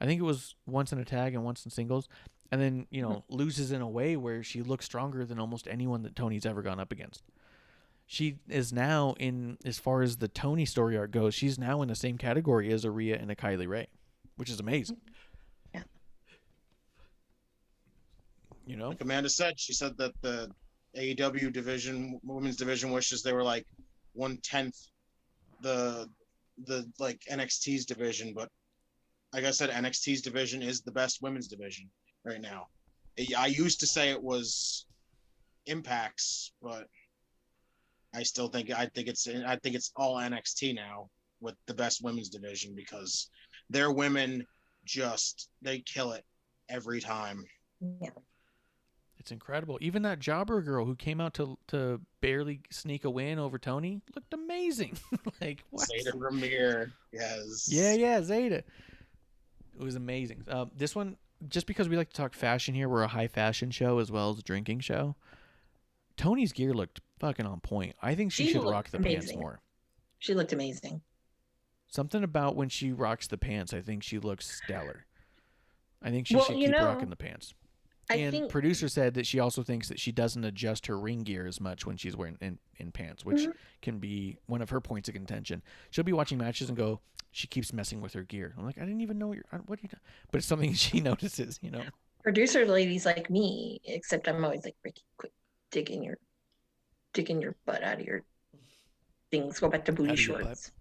D: I think it was once in a tag and once in singles. And then, loses in a way where she looks stronger than almost anyone that Toni's ever gone up against. She is now in, as far as the Toni story arc goes, she's now in the same category as a Rhea and a Kylie Ray, which is amazing.
E: Yeah.
G: Like Amanda said, she said that the AEW division, women's division, wishes they were like 1/10 the like NXT's division, but like I said, NXT's division is the best women's division right now. I used to say it was Impact's, but I think it's all NXT now with the best women's division, because their women they kill it every time.
E: Yeah.
D: It's incredible. Even that jobber girl who came out to barely sneak a win over Toni looked amazing. Like, what?
G: Zeta Ramir, yes.
D: Yeah, Zeta. It was amazing. This one, just because we like to talk fashion here, we're a high fashion show as well as a drinking show. Toni's gear looked fucking on point. I think she should rock the pants more.
E: She looked amazing.
D: Something about when she rocks the pants, I think she looks stellar. I think she should keep rocking the pants. I think producer said that she also thinks that she doesn't adjust her ring gear as much when she's wearing in pants, which can be one of her points of contention. She'll be watching matches and go, she keeps messing with her gear. I'm like, I didn't even know what are you doing? But it's something she notices,
E: Producer ladies like me, except I'm always like, Ricky, quit digging your butt out of your things. Go back to booty shorts.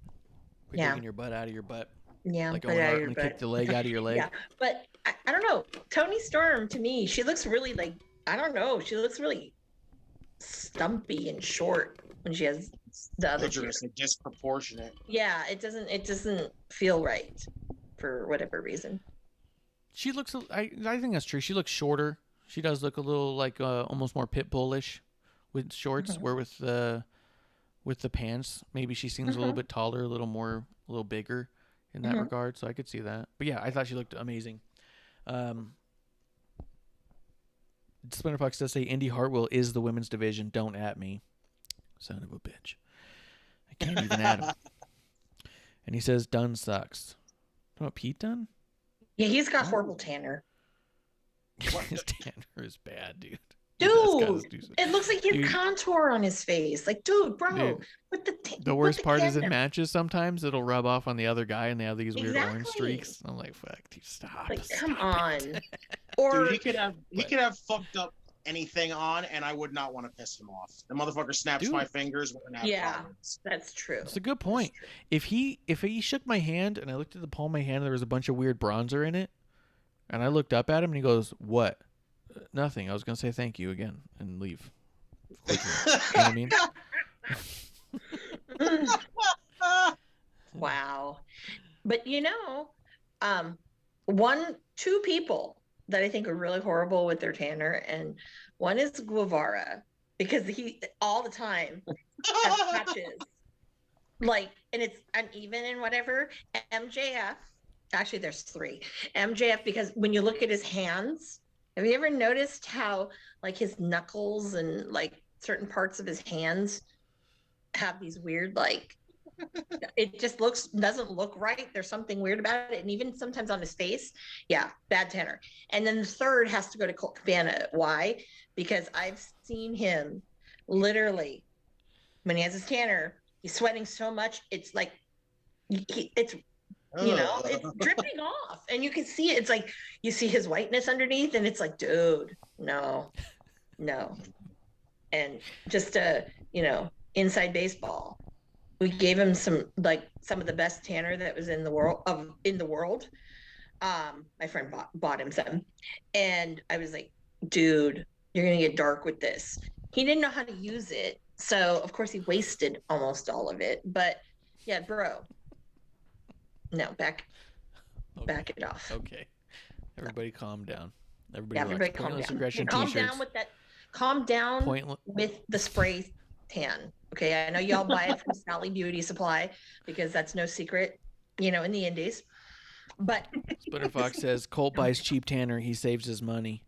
D: Quit digging your butt out of your butt.
E: Yeah,
D: like, I'm gonna kick the leg out of your leg.
E: Yeah, but I don't know. Toni Storm, to me, she looks really like, I don't know. She looks really stumpy and short when she has the other gear.
G: Disproportionate.
E: Yeah, it doesn't feel right for whatever reason.
D: She looks. I think that's true. She looks shorter. She does look a little like almost more pit bullish with shorts. Where with the pants, maybe she seems a little bit taller, a little bigger in that regard. So I could see that. But yeah, I thought she looked amazing. Splinter Fox does say Indy Hartwell is the women's division. Don't at me, son of a bitch. I can't even at him. And he says Dunn sucks. You know what, Pete Dunn?
E: Yeah, he's got horrible tanner.
D: His tanner is bad, dude.
E: Dude, it looks like he has contour on his face. Like, dude, bro.
D: The worst part is in matches sometimes it'll rub off on the other guy and they have these weird orange streaks. I'm like, fuck, dude, stop.
E: Like,
D: stop
E: come on.
D: Or
G: dude, he could have fucked up anything on and I would not want to piss him off. The motherfucker snaps my fingers when I have problems.
E: That's true.
D: It's a good point. If he shook my hand and I looked at the palm of my hand and there was a bunch of weird bronzer in it, and I looked up at him and he goes, "What?" Nothing. I was gonna say thank you again and leave. You know what I mean?
E: Wow. But two people that I think are really horrible with their tanner, and one is Guevara, because he all the time has patches. Like, and it's uneven and whatever. MJF, actually there's three. MJF, because when you look at his hands, Have you ever noticed how like his knuckles and like certain parts of his hands have these weird like it just doesn't look right. There's something weird about it. And even sometimes on his face, yeah, bad tanner. And then the third has to go to Colt Cabana. Why? Because I've seen him literally when he has his tanner, he's sweating so much, it's like it's it's dripping off, and you can see it. It's like you see his whiteness underneath, and it's like, dude, no. And just inside baseball, we gave him some of the best tanner that was in the world. My friend bought him some, and I was like, dude, you're gonna get dark with this. He didn't know how to use it, so of course he wasted almost all of it. But yeah, bro, no, back it off.
D: Okay, everybody calm down.
E: Everybody calm down.
D: Aggression
E: Calm
D: t-shirts.
E: down with that. Calm down with the spray tan. Okay, I know y'all buy it from Sally Beauty Supply because that's no secret, in the indies. But
D: Splinter Fox says Colt buys cheap tanner, he saves his money.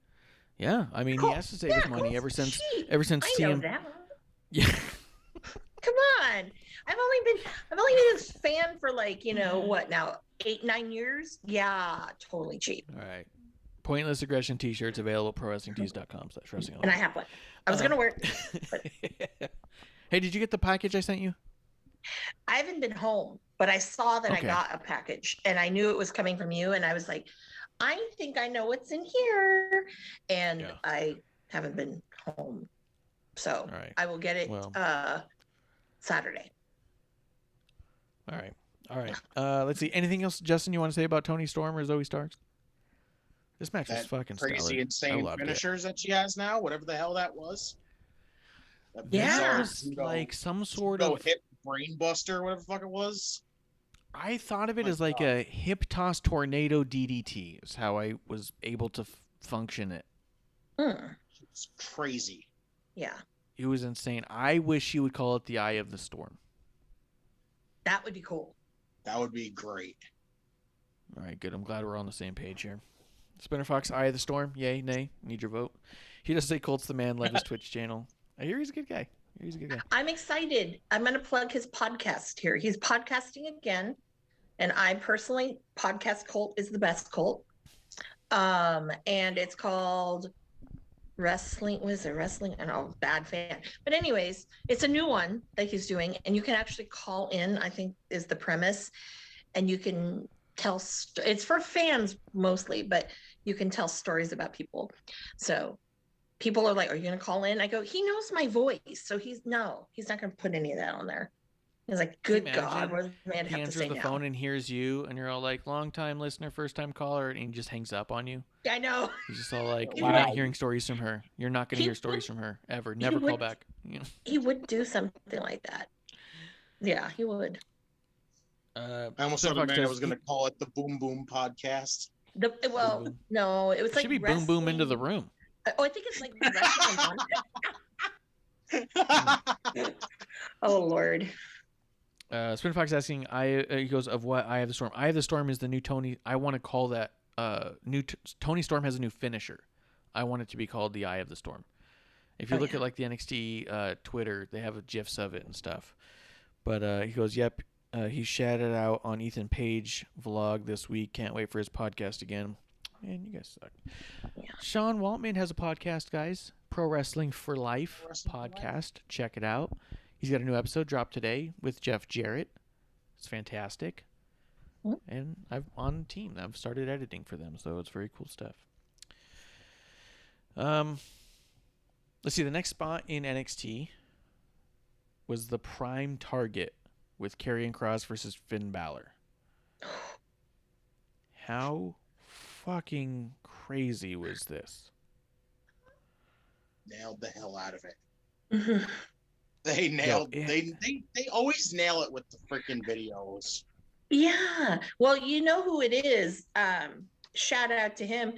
D: Yeah, I mean he has to save his money ever since
E: I know
D: TM.
E: that.
D: Yeah.
E: Come on. I've only been a fan for what now? 8-9 years? Yeah, totally cheap.
D: All right. Pointless Aggression t-shirts available at prowrestling.com/wrestling.
E: And I have one. I was gonna wear it. But...
D: Hey, did you get the package I sent you?
E: I haven't been home, but I saw that I got a package and I knew it was coming from you, and I was like, I think I know what's in here. And I haven't been home. So I will get it Saturday.
D: All right. Let's see. Anything else, Justin, you want to say about Toni Storm or Zoe Starks? This match was fucking
G: crazy,
D: stellar.
G: insane finishers that she has now, whatever the hell that was.
E: Yeah,
D: it was like some sort of
G: hip brain buster, whatever the fuck it was.
D: I thought of it as like a hip toss tornado DDT is how I was able to function it.
G: It's crazy.
E: Yeah.
D: It was insane. I wish she would call it the Eye of the Storm.
E: That would be cool.
G: That would be great.
D: All right, good. I'm glad we're on the same page here. Spinner Fox, Eye of the Storm. Yay, nay. Need your vote. He does say Colt's the man. Love his Twitch channel. I hear he's a good guy.
E: I'm excited. I'm going to plug his podcast here. He's podcasting again. And I personally, podcast Colt is the best Colt. And it's called Wrestling. Was it Wrestling? I don't know, bad fan. But anyways, it's a new one that he's doing. And you can actually call in, I think is the premise. And you can tell, it's for fans mostly, but you can tell stories about people. So people are like, are you going to call in? I go, he knows my voice. So he's not going to put any of that on there. He's like, good God, what does man have to say now? He
D: answers the phone and hears you, and you're all like, long time listener, first time caller, and he just hangs up on you.
E: I know.
D: He's just all like, you're not hearing stories from her. You're not going to hear stories from her ever. Never call back.
E: He would do something like that. Yeah, he would.
G: I almost thought I was going to call it the Boom Boom Podcast.
E: No, it was like
D: should be
E: wrestling.
D: Boom Boom into the room.
E: Oh, I think it's like wrestling. Oh Lord.
D: Spin Fox asking, he goes, of what Eye of the Storm? Eye of the Storm is the new Tony. I want to call that Tony Storm has a new finisher. I want it to be called the Eye of the Storm. If you look at like the NXT Twitter, they have GIFs of it and stuff. But he goes, yep. He shouted out on Ethan Page vlog this week. Can't wait for his podcast again. Man, you guys suck. Yeah. Sean Waltman has a podcast, guys. Pro Wrestling for Life podcast. Check it out. He's got a new episode dropped today with Jeff Jarrett. It's fantastic. And I'm on the team. I've started editing for them, so it's very cool stuff. Let's see. The next spot in NXT was the Prime Target with Karrion Kross versus Finn Balor. How fucking crazy was this?
G: Nailed the hell out of it. They nailed. They always nail it with the freaking videos.
E: Yeah. Well, you know who it is. Shout out to him,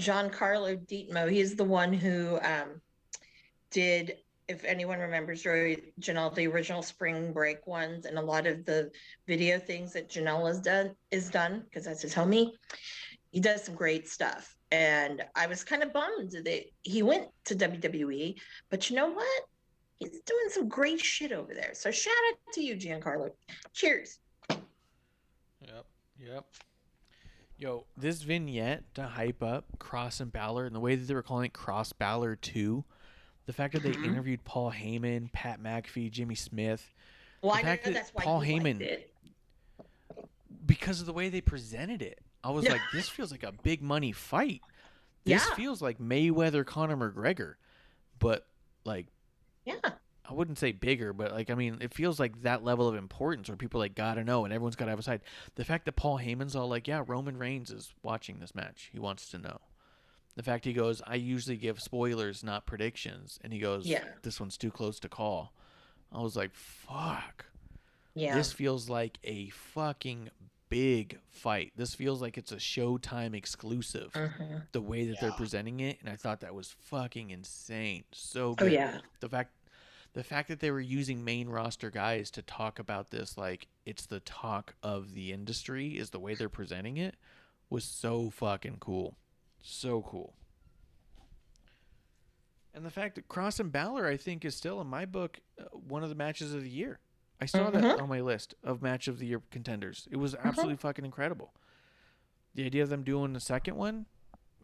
E: Giancarlo Dietmo. He's the one who did, if anyone remembers, Janelle, the original Spring Break ones, and a lot of the video things that Janelle is done because that's his homie. He does some great stuff. And I was kind of bummed that he went to WWE, but you know what? He's doing some great shit over there. So shout out to you, Giancarlo. Cheers.
D: Yep. Yo, this vignette to hype up Cross and Balor, and the way that they were calling it Cross Balor 2, the fact that they interviewed Paul Heyman, Pat McAfee, Jimmy Smith.
E: Well,
D: the
E: I know
D: fact that
E: that's why
D: Paul
E: you
D: Heyman,
E: liked it.
D: because of the way they presented it, I was like, this feels like a big money fight. This feels like Mayweather, Conor McGregor, but like, I wouldn't say bigger, but like, I mean, it feels like that level of importance where people like gotta know and everyone's gotta have a side. The fact that Paul Heyman's all like, yeah, Roman Reigns is watching this match. He wants to know. The fact he goes, I usually give spoilers, not predictions. And he goes, this one's too close to call. I was like, fuck.
E: Yeah.
D: This feels like a fucking big fight. This feels like it's a Showtime exclusive, the way that they're presenting it. And I thought that was fucking insane. So good.
E: Oh, yeah.
D: The fact that they were using main roster guys to talk about this, like it's the talk of the industry, is the way they're presenting it, was so fucking cool. So cool. And the fact that Cross and Balor, I think, is still, in my book, one of the matches of the year. I saw that on my list of match of the year contenders. It was absolutely fucking incredible. The idea of them doing the second one,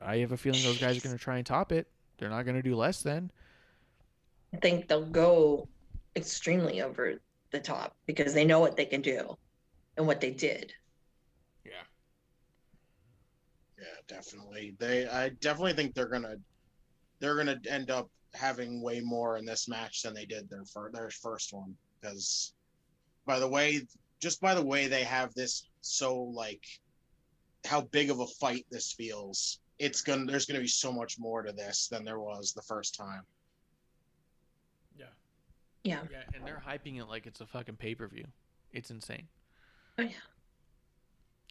D: I have a feeling those guys are going to try and top it. They're not going to do less than.
E: I think they'll go extremely over the top because they know what they can do and what they did.
G: Yeah, definitely. I definitely think they're gonna end up having way more in this match than they did their first one, because by the way they have this, so like how big of a fight this feels, there's gonna be so much more to this than there was the first time.
E: Yeah,
D: and they're hyping it like it's a fucking pay-per-view. It's insane.
E: Oh yeah.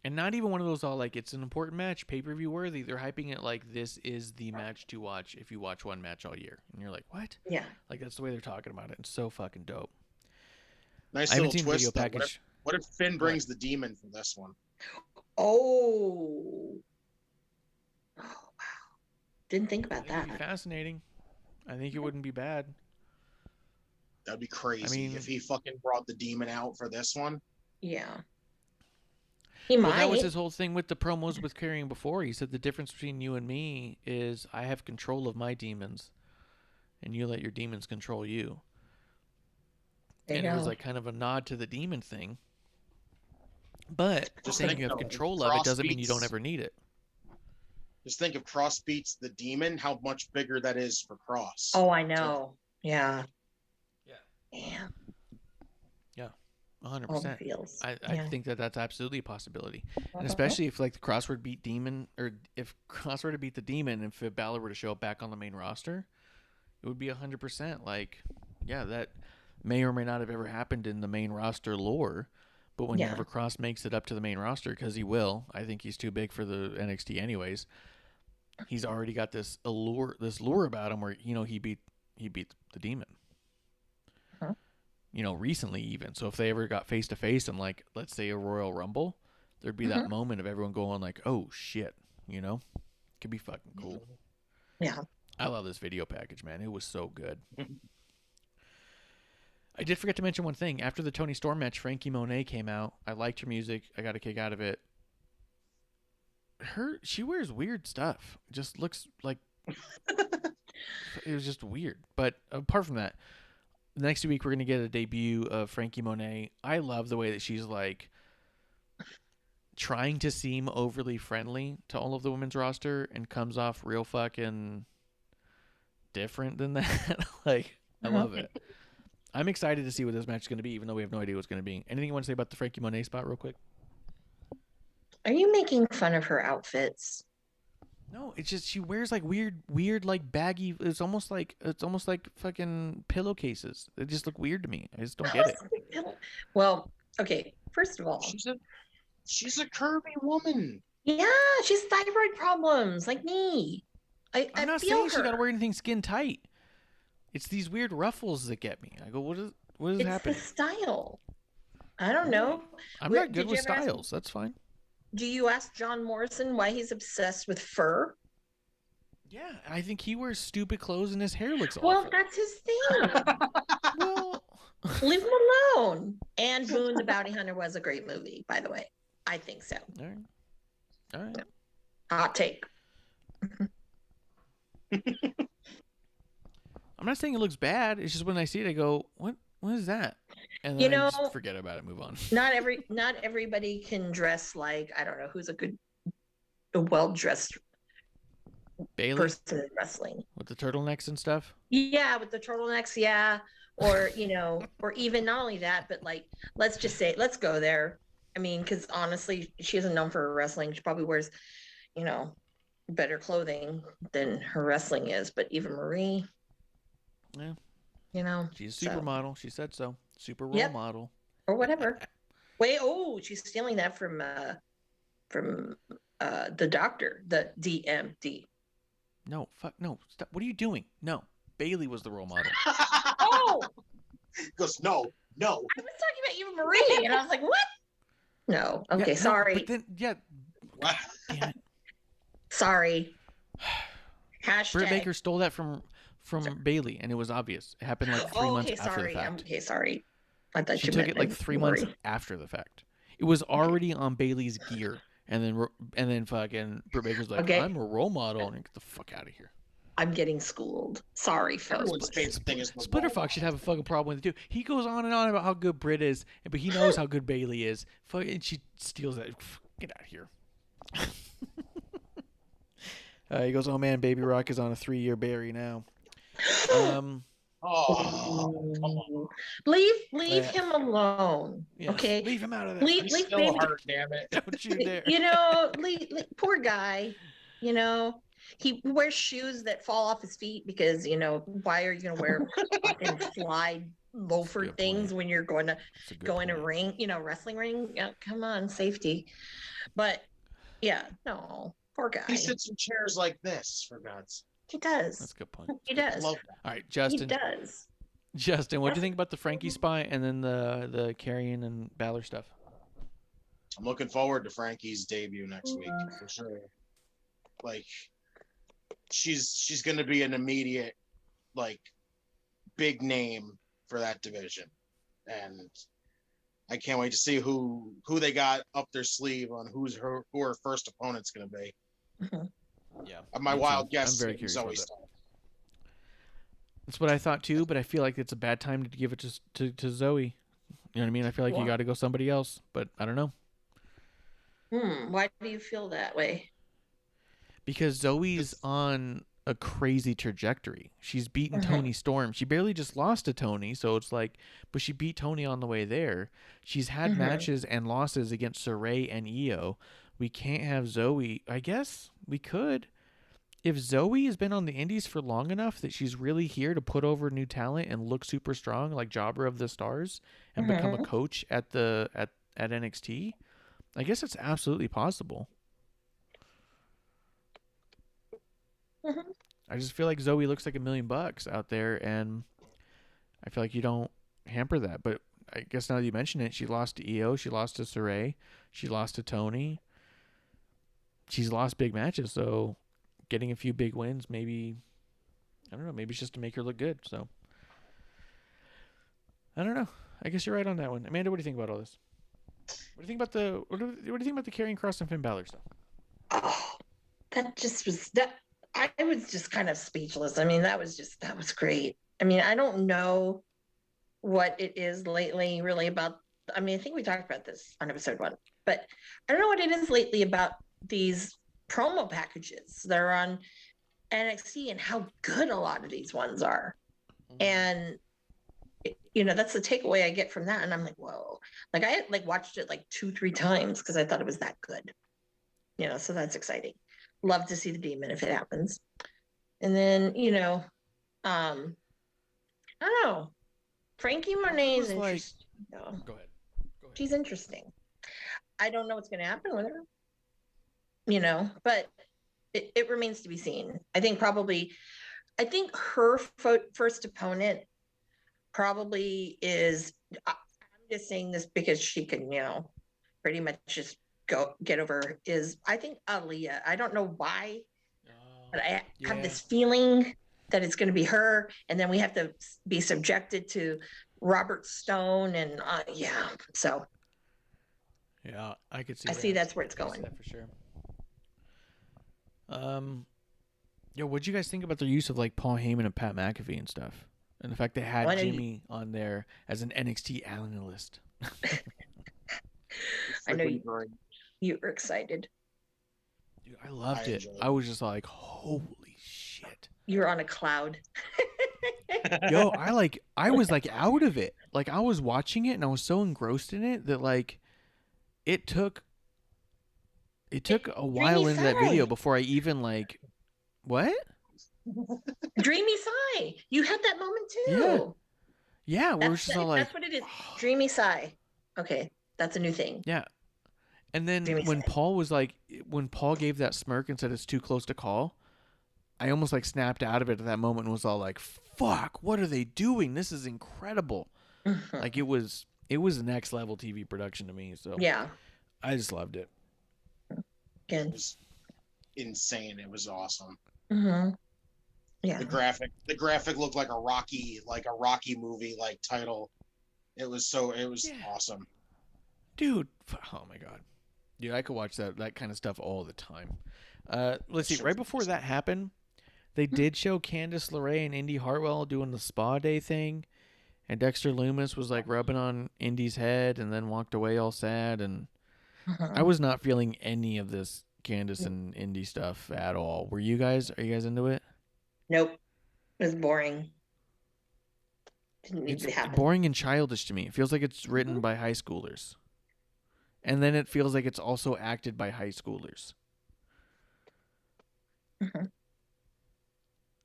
D: And not even one of those all like it's an important match, pay-per-view worthy. They're hyping it like this is the match to watch if you watch one match all year. And you're like, what?
E: Yeah.
D: Like that's the way they're talking about it. It's so fucking dope.
G: Nice little twist. What if Finn brings the demon for this one?
E: Oh wow. Didn't think about that.
D: It'd be fascinating. I think it wouldn't be bad.
G: That'd be crazy if he fucking brought the demon out for this one.
E: Yeah. He might.
D: That was his whole thing with the promos with Carrying before. He said the difference between you and me is I have control of my demons and you let your demons control you. It was like kind of a nod to the demon thing. But just saying you have control of it doesn't mean you don't ever need it.
G: Just think if Cross beats the demon, how much bigger that is for Cross.
E: Oh, I know. Yeah.
D: Yeah. Yeah. 100%. I think that's absolutely a possibility. And especially if like the Cross were to beat Demon, or if Cross were to beat the Demon and if Balor were to show up back on the main roster, it would be 100%. Like, yeah, that may or may not have ever happened in the main roster lore. But whenever Cross makes it up to the main roster, because he will, I think he's too big for the NXT anyways. He's already got this lure about him where he beat the Demon. Recently even. So if they ever got face to face in like, let's say a Royal Rumble, there'd be that moment of everyone going like, oh shit, could be fucking cool.
E: Yeah.
D: I love this video package, man. It was so good. I did forget to mention one thing. After the Toni Storm match, Frankie Monet came out. I liked her music. I got a kick out of it. She wears weird stuff. It just looks like it was just weird. But apart from that, next week we're gonna get a debut of Frankie Monet. I love the way that she's like trying to seem overly friendly to all of the women's roster and comes off real fucking different than that. Like, I love it. I'm excited to see what this match is going to be, even though we have no idea what's going to be. Anything you want to say about the Frankie Monet spot real quick?
E: Are you making fun of her outfits?
D: No, it's just she wears like weird like baggy. It's almost like fucking pillowcases. They just look weird to me. I just don't get it.
E: Well, okay. First of all,
G: she's a curvy woman.
E: Yeah, she's thyroid problems like me.
D: I'm not saying she got to wear anything skin tight. It's these weird ruffles that get me. I go, what is happening?
E: It's the style. I don't know.
D: I'm not good with styles. That's fine.
E: do you ask John Morrison why he's obsessed with fur?
D: Yeah, I think he wears stupid clothes and his hair looks
E: Well,
D: awful.
E: that's his thing.
D: Well,
E: Leave him alone. And Boone the Bounty Hunter was a great movie, by the way. I think so.
D: all right.
E: Hot take.
D: I'm not saying it looks bad. It's just when I see it, I go, "What? What is that?" And
E: You
D: then I
E: know,
D: just forget about it, move on.
E: Not everybody can dress like, I don't know who's a well-dressed
D: Bailey
E: person in wrestling.
D: with the turtlenecks and stuff.
E: Yeah, with the turtlenecks, yeah. Or, or even not only that, but like, let's just say, let's go there. I mean, because honestly, she isn't known for her wrestling. She probably wears, better clothing than her wrestling is. But Eva Marie,
D: Yeah. She's a supermodel. She said so. Super role model.
E: Or whatever. Wait, she's stealing that from the doctor, the DMD.
D: No, fuck no. Stop. What are you doing? No. Bailey was the role model.
E: Oh!
G: He goes, no.
E: I was talking about Eva Marie, and I was like, what? No. Okay,
D: Yeah,
E: sorry.
D: No, but then, damn it.
E: Sorry. Hashtag.
D: Britt Baker stole that from Bailey, and it was obvious. It happened like 3 months after the fact.
E: Okay, sorry. I thought
D: She
E: you
D: took
E: meant
D: it like 3 months after the fact. It was already on Bailey's gear, and then fucking Britt Baker's like,
E: Okay.
D: I'm a role model, and get the fuck out of here.
E: I'm getting schooled. Sorry, folks.
G: Everyone's favorite thing is
D: Splitter Fox should have a fucking problem with it too. He goes on and on about how good Britt is, but he knows how good Bailey is. Fucking, she steals that. Get out of here. He goes, oh man, Baby Rock is on a 3-year berry now.
G: Oh, come on.
E: Leave him alone.
D: Yes,
E: Okay.
D: leave him out of that.
E: Leave
G: Still
E: Baby.
G: hurt, damn it.
D: Don't you dare.
E: Poor guy. He wears shoes that fall off his feet because why are you gonna wear fucking slide loafer
D: good
E: things
D: point.
E: when you're going to
D: That's a good
E: go in a
D: point.
E: ring, wrestling ring? Yeah, come on, safety. But yeah, no, poor guy.
G: He sits in chairs like this, for God's
E: He does.
D: That's a good point.
E: He
G: sake.
E: does.
G: Love that.
D: All right,
E: He
D: Justin.
E: does.
D: Justin, what do you think about the Frankie spy and then the Karrion and Balor stuff?
G: I'm looking forward to Frankie's debut next week for sure. Like, she's going to be an immediate, like, big name for that division, and I can't wait to see who they got up their sleeve on who her first opponent's going to be.
D: Yeah,
G: My wild guess.
D: I'm very
G: is
D: curious
G: Zoe
D: about that.
G: Stark.
D: That's what I thought too, but I feel like it's a bad time to give it to Zoe. You know what I mean? I feel like you got to go somebody else, but I don't know.
E: Why do you feel that way?
D: Because Zoe's on a crazy trajectory. She's beaten Tony Storm. She barely just lost to Tony, so it's like, but she beat Tony on the way there. She's had matches and losses against Saray and Io. We can't have Zoe. I guess we could. If Zoe has been on the indies for long enough that she's really here to put over new talent and look super strong, like Jobber of the Stars, and become a coach at NXT, I guess it's absolutely possible. I just feel like Zoe looks like $1 million out there, and I feel like you don't hamper that. But I guess now that you mention it, she lost to Io, she lost to Saray, she lost to Tony. She's lost big matches, so getting a few big wins, maybe, I don't know, maybe it's just to make her look good. So I don't know. I guess you're right on that one. Amanda, what do you think about all this? What do you think about the Karrion Kross and Finn Balor stuff?
E: Oh, that just was that. I was just kind of speechless. I mean, that was great. I mean, I don't know what it is lately really about. I mean, I think we talked about this on episode 1, but I don't know what it is lately about these promo packages that are on NXT and how good a lot of these ones are. And that's the takeaway I get from that. And I'm like, whoa, like I watched it like 2-3 times because I thought it was that good. So that's exciting. Love to see the Demon if it happens. And then, I don't know. Frankie Monet is interesting.
D: Go ahead.
E: She's interesting. I don't know what's going to happen with her. But it remains to be seen. I think her first opponent probably is, I'm just saying this because she can, pretty much just get over is, I think, Aaliyah. I don't know why, but I have
D: yeah.
E: this feeling that it's going to be her, and then we have to be subjected to Robert Stone, and yeah. So
D: Yeah, I could see
E: I
D: that.
E: see that's where it's
D: I could see
E: going.
D: that for sure. What'd you guys think about the use of like Paul Heyman and Pat McAfee and stuff, and the fact they had Jimmy on there as an NXT analyst?
E: I know you were excited.
D: Dude, I loved it. I was just like, holy shit.
E: You were on a cloud.
D: Yo, I was like out of it. Like I was watching it and I was so engrossed in it that like it took a while into that video before I even like what?
E: Dreamy sigh. You had that moment too.
D: Yeah, we're just all like,
E: that's what it is. Dreamy sigh. Okay, that's a new thing.
D: Yeah. And then
E: Dreamy
D: when
E: sigh.
D: Paul gave that smirk and said it's too close to call, I almost like snapped out of it at that moment and was all like, fuck, what are they doing? This is incredible. Like it was next level TV production to me. So
E: yeah,
D: I just loved it.
E: Again.
G: It was insane. It was awesome.
E: Mm-hmm. Yeah.
G: The graphic looked like a Rocky movie like title. It was awesome.
D: Dude, oh my god. Dude, I could watch that kind of stuff all the time. Let's see, right before that happened, they did show Candice LeRae and Indy Hartwell doing the spa day thing, and Dexter Lumis was like rubbing on Indy's head and then walked away all sad, and I was not feeling any of this Candice and Indy stuff at all. Are you guys into it?
E: Nope. It was boring. Didn't need to
D: It's
E: happen.
D: boring and childish to me. It feels like it's written by high schoolers. And then it feels like it's also acted by high schoolers.
E: Exactly.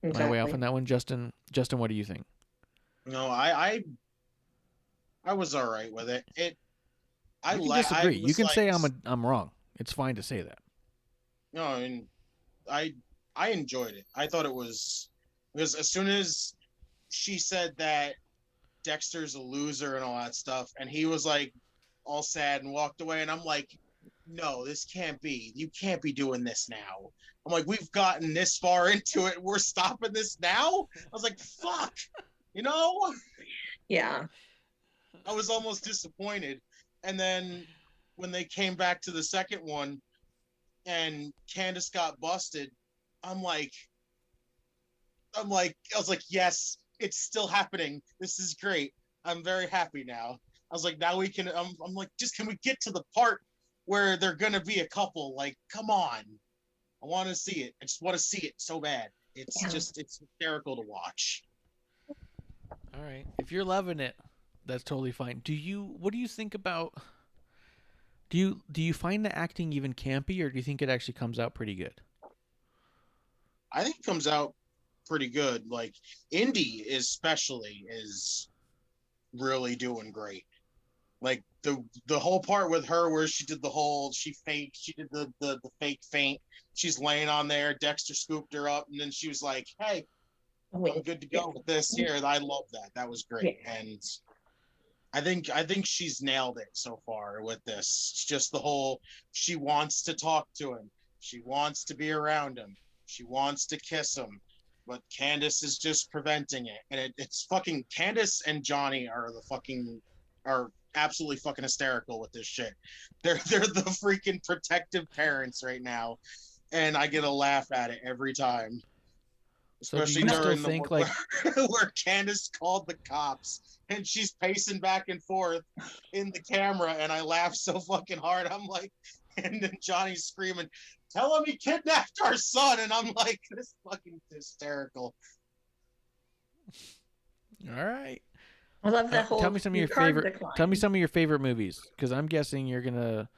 D: Am I way off on that one, Justin? Justin, what do you think?
G: No, I was all right with it.
D: You can disagree. You can say I'm wrong. It's fine to say that.
G: No, I mean, I enjoyed it. I thought it was because as soon as she said that Dexter's a loser and all that stuff, and he was like all sad and walked away, and I'm like, no, this can't be. You can't be doing this now. I'm like, we've gotten this far into it. We're stopping this now? I was like, fuck. You know?
E: Yeah.
G: I was almost disappointed. And then when they came back to the second one and Candice got busted, I was like, yes, it's still happening. This is great. I'm very happy now. I was like, now we can, I'm like, just can we get to the part where they're going to be a couple? Like, come on. I want to see it. I just want to see it so bad. It's hysterical to watch.
D: All right. If you're loving it, that's totally fine. What do you think about, do you find the acting even campy, or do you think it actually comes out pretty good?
G: I think it comes out pretty good. Like Indy especially is really doing great. Like the whole part with her where she did the fake faint. She's laying on there. Dexter scooped her up, and then she was like, "Hey, I'm good to go with this here." I love that. That was great, and I think she's nailed it so far with this. It's just the whole, she wants to talk to him. She wants to be around him. She wants to kiss him, but Candice is just preventing it. And it's fucking, Candice and Johnny are absolutely fucking hysterical with this shit. They're the freaking protective parents right now, and I get a laugh at it every time. Especially during the like where Candice called the cops and she's pacing back and forth in the camera, and I laugh so fucking hard. I'm like, and then Johnny's screaming, "Tell him he kidnapped our son," and I'm like, this fucking hysterical.
D: All right.
E: I love that whole.
D: Tell me some of your favorite. Tell me some of your favorite movies, because I'm guessing you're gonna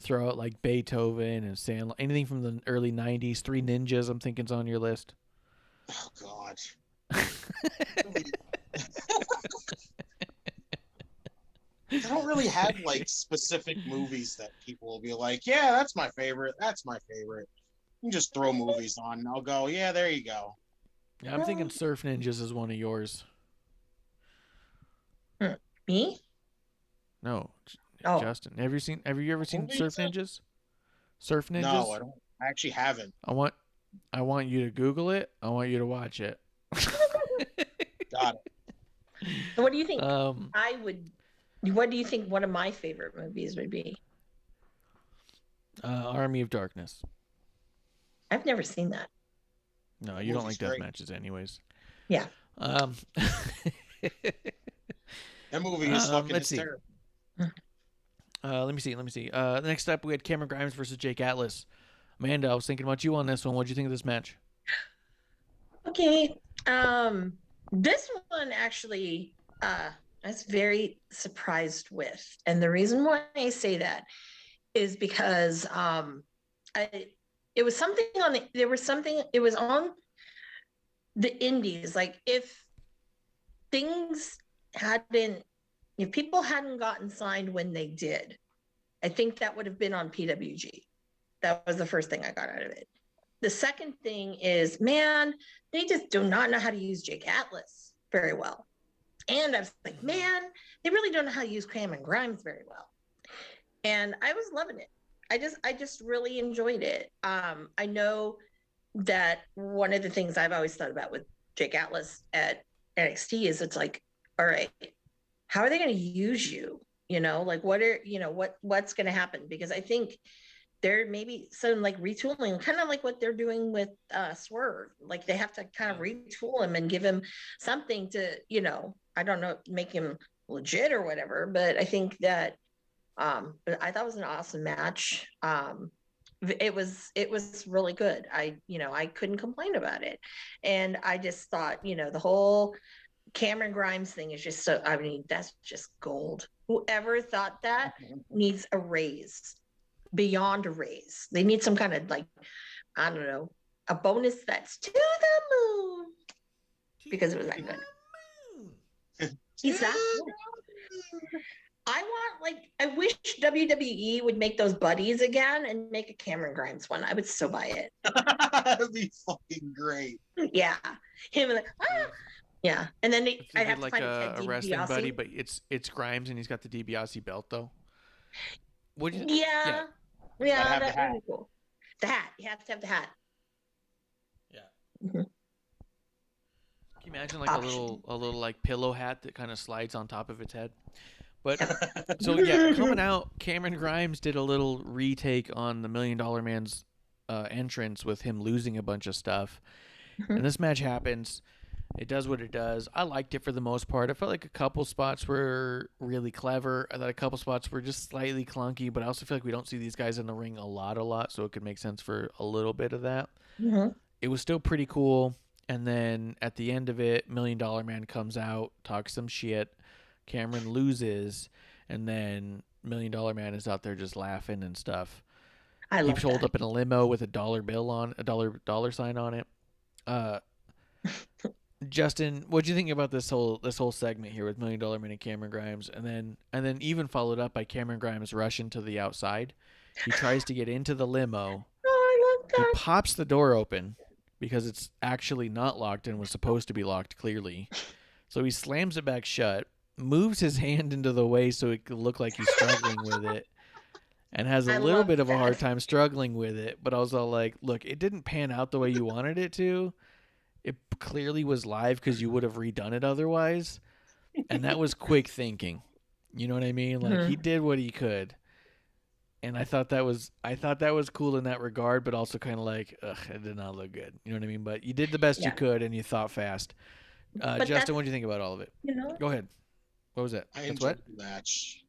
D: throw out like Beethoven and Sandlot, anything from the early '90s. Three Ninjas, I'm thinking's on your list.
G: Oh God. I don't really have like specific movies that people will be like, yeah, that's my favorite. That's my favorite. You can just throw movies on and I'll go, yeah, there you go.
D: Yeah, I'm thinking Surf Ninjas is one of yours.
E: Me?
D: No,
E: Oh.
D: Justin, have you ever seen Surf Ninjas? Surf Ninjas?
G: No, I don't. I actually haven't.
D: I want you to Google it. I want you to watch it.
G: Got it.
E: So what do you think? What do you think one of my favorite movies would be?
D: Army of Darkness.
E: I've never seen that.
D: No, you don't like death
G: great.
D: matches anyways.
E: Yeah.
G: That movie is fucking
D: let's see.
G: hysterical.
D: Let me see. Next up, we had Cameron Grimes versus Jake Atlas. Amanda, I was thinking about you on this one. What did you think of this match?
E: Okay. This one actually, I was very surprised with, and the reason why I say that is because it was something on the, there was something, it was on the indies. Like if people hadn't gotten signed when they did, I think that would have been on PWG. That was the first thing I got out of it. The second thing is, man, they just do not know how to use Jake Atlas very well. And I was like, man, they really don't know how to use Cameron Grimes very well. And I was loving it. I just really enjoyed it. I know that one of the things I've always thought about with Jake Atlas at NXT is it's like, all right, how are they going to use you? You know, like what's going to happen? Because I think there may be some like retooling, kind of like what they're doing with Swerve. Like they have to kind of retool him and give him something to, I don't know, make him legit or whatever. But I think that, but I thought it was an awesome match. It was really good. I couldn't complain about it. And I just thought, the whole Cameron Grimes thing is just so, that's just gold. Whoever thought that needs a raise. Beyond a raise. They need some kind of like, I don't know, a bonus that's to the moon because it was that good. He's that good. I wish WWE would make those buddies again and make a Cameron Grimes one. I would so buy it.
G: That'd be fucking great.
E: Yeah. Him like, yeah. And then I'd have
D: like
E: to find
D: a wrestling buddy, but it's Grimes and he's got the DiBiase belt though. Would you?
E: Yeah. Yeah, that would be cool. The hat. You have to have the hat.
D: Yeah.
E: Mm-hmm.
D: Can you imagine like a little like pillow hat that kind of slides on top of its head? But so yeah, coming out, Cameron Grimes did a little retake on the $1 Million Man's entrance with him losing a bunch of stuff.
E: Mm-hmm.
D: And this match happens. It does what it does. I liked it for the most part. I felt like a couple spots were really clever. I thought a couple spots were just slightly clunky, but I also feel like we don't see these guys in the ring a lot, so it could make sense for a little bit of that.
E: Mm-hmm.
D: It was still pretty cool. And then at the end of it, $1 Million Man comes out, talks some shit. Cameron loses, and then $1 Million Man is out there just laughing and stuff.
E: I love
D: He rolled
E: that.
D: up in a limo with a dollar bill on a dollar sign on it. Justin, what do you think about this whole segment here with $1 Million Man and Cameron Grimes, and then even followed up by Cameron Grimes rushing to the outside? He tries to get into the limo.
E: Oh, I love
D: He
E: that.
D: pops the door open because it's actually not locked and was supposed to be locked clearly. So he slams it back shut, moves his hand into the way so it could look like he's struggling with it, and has a
E: I
D: little
E: love
D: bit of a
E: that.
D: hard time struggling with it. But I was all like, look, it didn't pan out the way you wanted it to. It clearly was live because you would have redone it otherwise. And that was quick thinking. You know what I mean? Like he did what he could. And I thought that was cool in that regard, but also kind of like, ugh, it did not look good. You know what I mean? But you did the best you could and you thought fast. Justin, what do you think about all of it? Go ahead. What was that?
G: I enjoyed the match.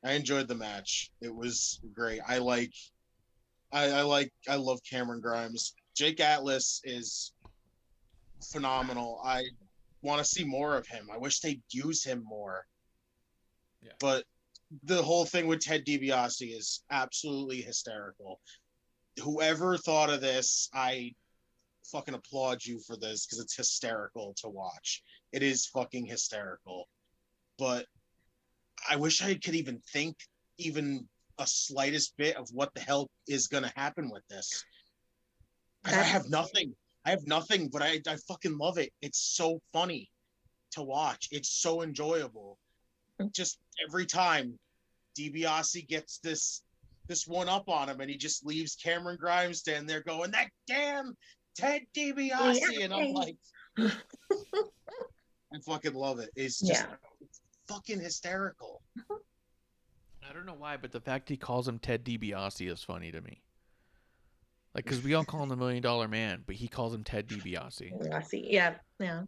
G: I enjoyed the match. It was great. I love Cameron Grimes. Jake Atlas is phenomenal. I want to see more of him. I wish they'd use him more. Yeah. But the whole thing with Ted DiBiase is absolutely hysterical. Whoever thought of this, I fucking applaud you for this because it's hysterical to watch. It is fucking hysterical. But I wish I could even think even a slightest bit of what the hell is going to happen with this. I have nothing. But I fucking love it. It's so funny to watch. It's so enjoyable. Just every time DiBiase gets this one up on him, and he just leaves Cameron Grimes standing there going, "That damn Ted DiBiase," and I'm like, I fucking love it. It's just fucking hysterical.
D: I don't know why, but the fact he calls him Ted DiBiase is funny to me. Like, because we all call him the $1 Million Man, but he calls him Ted DiBiase.
E: Yeah.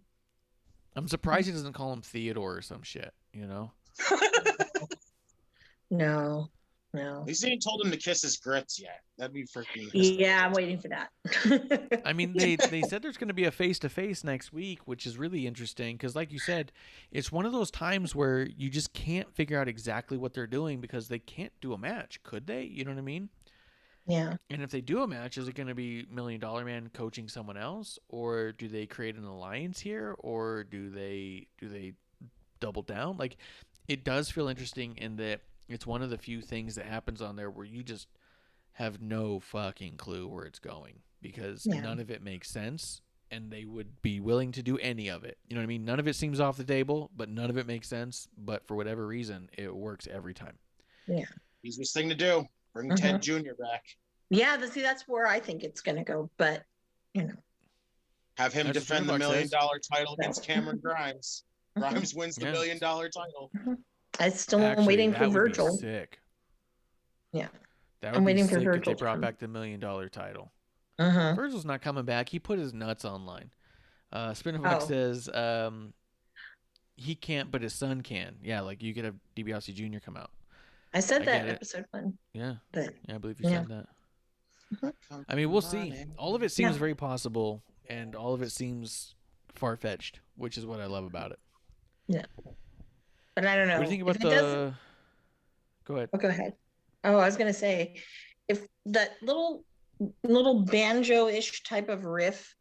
D: I'm surprised he doesn't call him Theodore or some shit, you know?
E: No.
G: At least they ain't told him to kiss his grits yet. That'd be freaking.
E: Yeah, I'm waiting for that.
D: I mean, they said there's going to be a face-to-face next week, which is really interesting because, like you said, it's one of those times where you just can't figure out exactly what they're doing because they can't do a match, could they? You know what I mean?
E: Yeah.
D: And if they do a match, is it going to be $1 Million Man coaching someone else, or do they create an alliance here, or do they double down? Like, it does feel interesting in that it's one of the few things that happens on there where you just have no fucking clue where it's going because none of it makes sense, and they would be willing to do any of it. You know what I mean? None of it seems off the table, but none of it makes sense. But for whatever reason, it works every time.
E: Yeah.
G: Easiest thing to do. Bring Ted Jr. back.
E: Yeah, that's where I think it's going to go. But,
G: have him defend the $1 million title against Cameron Grimes. Grimes wins the $1 million title.
E: I still am waiting for Virgil.
D: Be sick.
E: Yeah.
D: That would be sick if they brought back the $1 Million title. Virgil's not coming back. He put his nuts online. Spinnerfox says he can't, but his son can. Yeah, like you could have DiBiase Jr. come out.
E: I said that episode 1.
D: Yeah.
E: But,
D: I believe you said that. I mean, we'll see. All of it seems very possible, and all of it seems far-fetched, which is what I love about it.
E: Yeah. But I don't know.
D: What do you think about the... Go ahead.
E: Oh, go ahead. Oh, I was going to say, if that little banjo-ish type of riff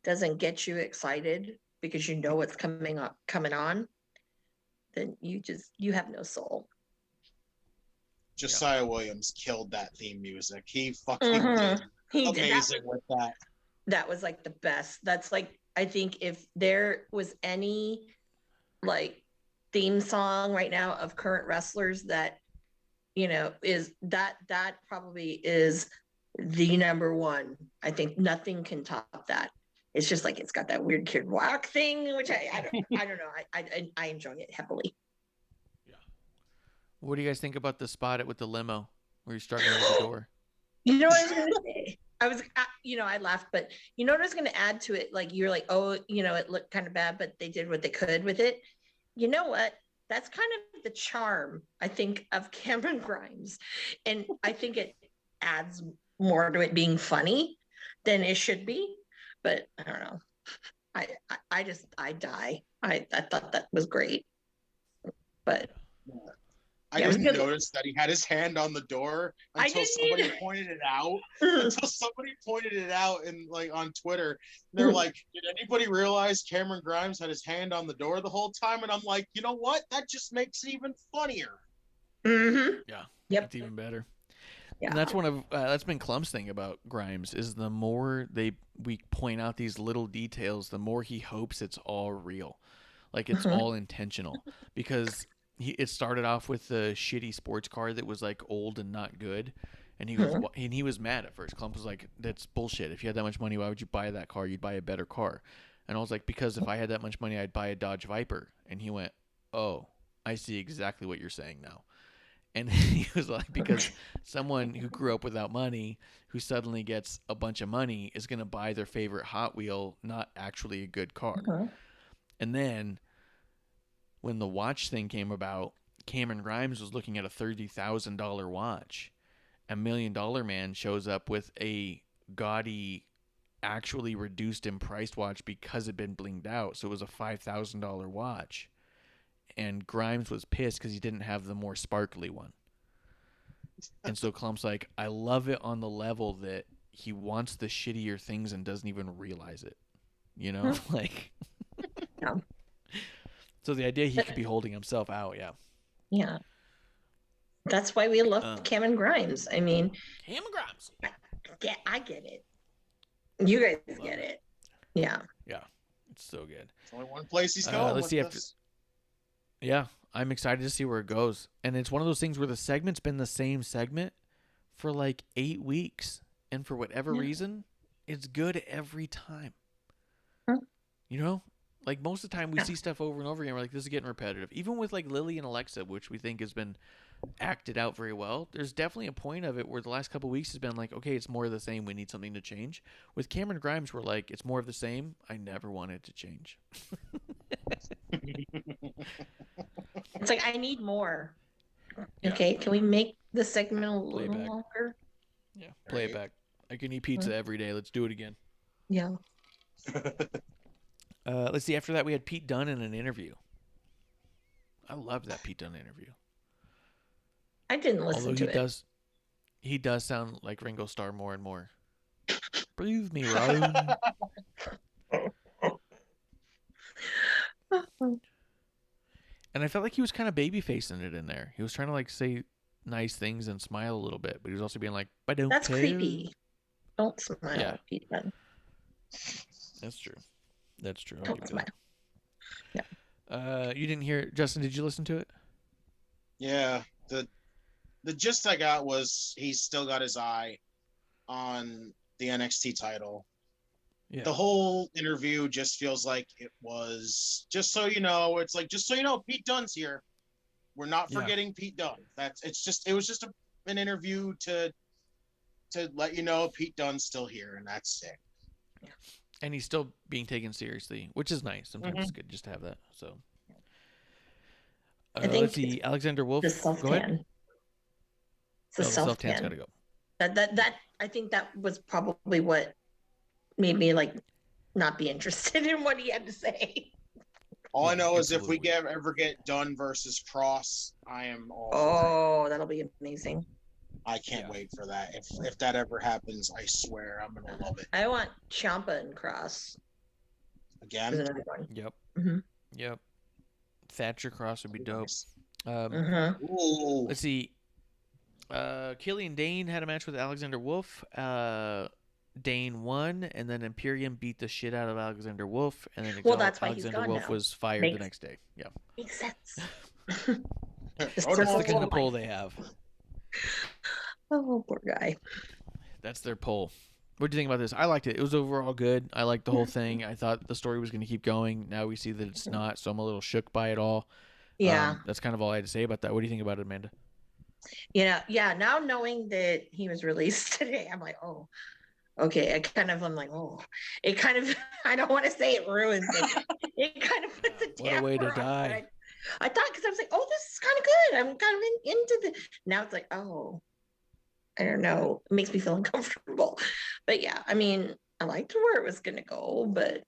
E: doesn't get you excited because you know what's coming on, then you have no soul.
G: Josiah Williams killed that theme music. He fucking did.
E: He
G: amazing with that.
E: That was like the best. That's like, I think if there was any like theme song right now of current wrestlers that, is that probably is the number one. I think nothing can top that. It's just like, it's got that weird Kid Rock thing, which I don't know. I enjoy it heavily.
D: What do you guys think about the spot with the limo where you're struggling with the door?
E: You know what I was going to say? I laughed, but you know what I was going to add to it? Like, you're like, oh, it looked kind of bad, but they did what they could with it. You know what? That's kind of the charm, I think, of Cameron Grimes. And I think it adds more to it being funny than it should be. But I don't know. I die. I thought that was great. But...
G: I didn't notice that he had his hand on the door until somebody pointed it out. And like on Twitter, they're like, "Did anybody realize Cameron Grimes had his hand on the door the whole time?" And I'm like, you know what? That just makes it even funnier.
D: Yeah.
E: Yep.
D: It's even better.
E: Yeah.
D: And that's one of that's been Clump's thing about Grimes is the more we point out these little details, the more he hopes it's all real, like it's all intentional because. It started off with the shitty sports car that was like old and not good, and he was mad at first. Clump was like, "That's bullshit. If you had that much money, why would you buy that car? You'd buy a better car." And I was like, "Because if I had that much money, I'd buy a Dodge Viper." And he went, "Oh, I see exactly what you're saying now." And he was like, "Because someone who grew up without money, who suddenly gets a bunch of money, is going to buy their favorite Hot Wheel, not actually a good car." And then. When the watch thing came about, Cameron Grimes was looking at a $30,000 watch. $1 Million Man shows up with a gaudy, actually reduced in priced watch because it had been blinged out. So it was a $5,000 watch. And Grimes was pissed because he didn't have the more sparkly one. And so Clump's like, I love it on the level that he wants the shittier things and doesn't even realize it. Like...
E: Yeah.
D: So the idea he could be holding himself out, yeah.
E: Yeah. That's why we love Cameron Grimes. I mean...
D: Cameron Grimes!
E: I get it. You guys get it. Yeah.
D: Yeah. It's so good.
G: It's only one place he's going
D: let's see after... Yeah. I'm excited to see where it goes. And it's one of those things where the segment's been the same segment for like 8 weeks. And for whatever reason, it's good every time.
E: Huh?
D: You know? Like most of the time we see stuff over and over again. We're like, this is getting repetitive. Even with like Lily and Alexa, which we think has been acted out very well, there's definitely a point of it where the last couple of weeks has been like, okay, it's more of the same. We need something to change. With Cameron Grimes, we're like, it's more of the same. I never wanted to change.
E: It's like, I need more.
D: Yeah.
E: Okay, can we make the segment a little
D: back.
E: longer?
D: Yeah, play it back. I can eat pizza every day. Let's do it again.
E: Yeah.
D: Let's see. After that, we had Pete Dunne in an interview. I loved that Pete Dunne interview.
E: I didn't listen
D: Although
E: to it.
D: He does sound like Ringo Starr more and more. Prove me wrong. And I felt like he was kind of baby facing it in there. He was trying to like say nice things and smile a little bit, but he was also being like, "I don't
E: That's
D: care."
E: creepy. Don't smile,
D: Yeah.
E: Pete Dunne.
D: That's true. That's true. I'll
E: Don't
D: give you
E: smile.
D: that. You didn't hear it. Justin, did you listen to it?
G: Yeah, the gist I got was he's still got his eye on the NXT title.
D: Yeah.
G: The whole interview just feels like it was just so you know. It's like just so you know, Pete Dunne's here. We're not forgetting Pete Dunne. It was just an interview to let you know Pete Dunne's still here, and that's it.
D: And he's still being taken seriously, which is nice. Sometimes it's good just to have that. So,
E: I think
D: let's see. Alexander Wolf.
E: The self
D: Go ahead.
E: tan. It's the
D: No, the
E: self
D: self-tan's got
E: tan.
D: to go.
E: That I think that was probably what made me like not be interested in what he had to say.
G: All I know is if we
D: absolutely.
G: ever get Dunne versus Cross, I am all for
E: Oh, that'll be amazing.
G: it. I can't wait for that. If that ever happens, I swear I'm gonna love it.
E: I want Ciampa and Cross. Is
G: Again,
E: another one.
D: Yep.
E: Mhm.
D: Yep. Thatcher Cross would be dope.
G: Ooh.
D: Let's see. Killian Dane had a match with Alexander Wolf. Dane won, and then Imperium beat the shit out of Alexander Wolf, and then
E: That's why he's
D: Alexander
E: gone
D: Wolf
E: now.
D: was fired the next day. Yeah.
E: Makes sense.
D: That's the kind of poll they have.
E: Oh, poor guy.
D: That's their poll. What do you think about this? I liked it. It was overall good. I liked the whole thing. I thought the story was going to keep going. Now we see that it's not, so I'm a little shook by it all.
E: Yeah.
D: That's kind of all I had to say about that. What do you think about it, Amanda?
E: Yeah. Now knowing that he was released today, I'm like, oh, okay. I'm like, oh, it kind of, I don't want to say it ruins it. It kind of puts a
D: What a way to
E: damper on
D: die.
E: it. I thought, because I was like, oh, this is kind of good. I'm kind of into the, now it's like, oh, I don't know. It makes me feel uncomfortable. But yeah, I mean, I liked where it was going to go, but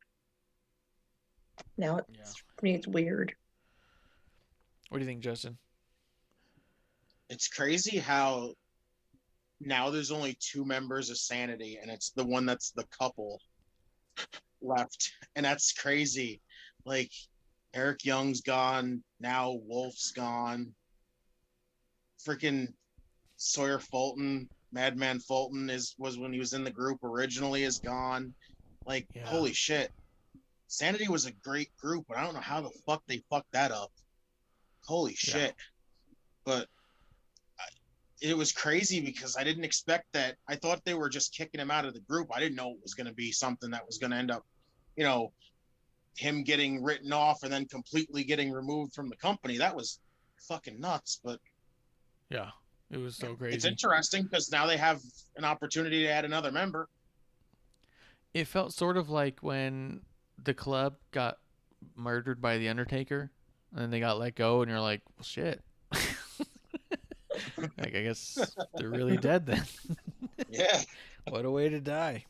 E: now for me, it's weird.
D: What do you think, Justin?
G: It's crazy how now there's only 2 members of Sanity, and it's the one that's the couple left, and that's crazy. Like Eric Young's gone, now Wolf's gone. Freaking Sawyer Fulton, Madman Fulton was when he was in the group originally is gone. Like holy shit, Sanity was a great group, but I don't know how the fuck they fucked that up. Holy shit. But it was crazy because I didn't expect that. I thought they were just kicking him out of the group. I didn't know it was going to be something that was going to end up, him getting written off and then completely getting removed from the company. That was fucking nuts. But
D: yeah, it was so crazy.
G: It's interesting because now they have an opportunity to add another member.
D: It felt sort of like when the club got murdered by the Undertaker and then they got let go, and you're like, well, shit. Like, I guess they're really dead then.
G: Yeah.
D: What a way to die.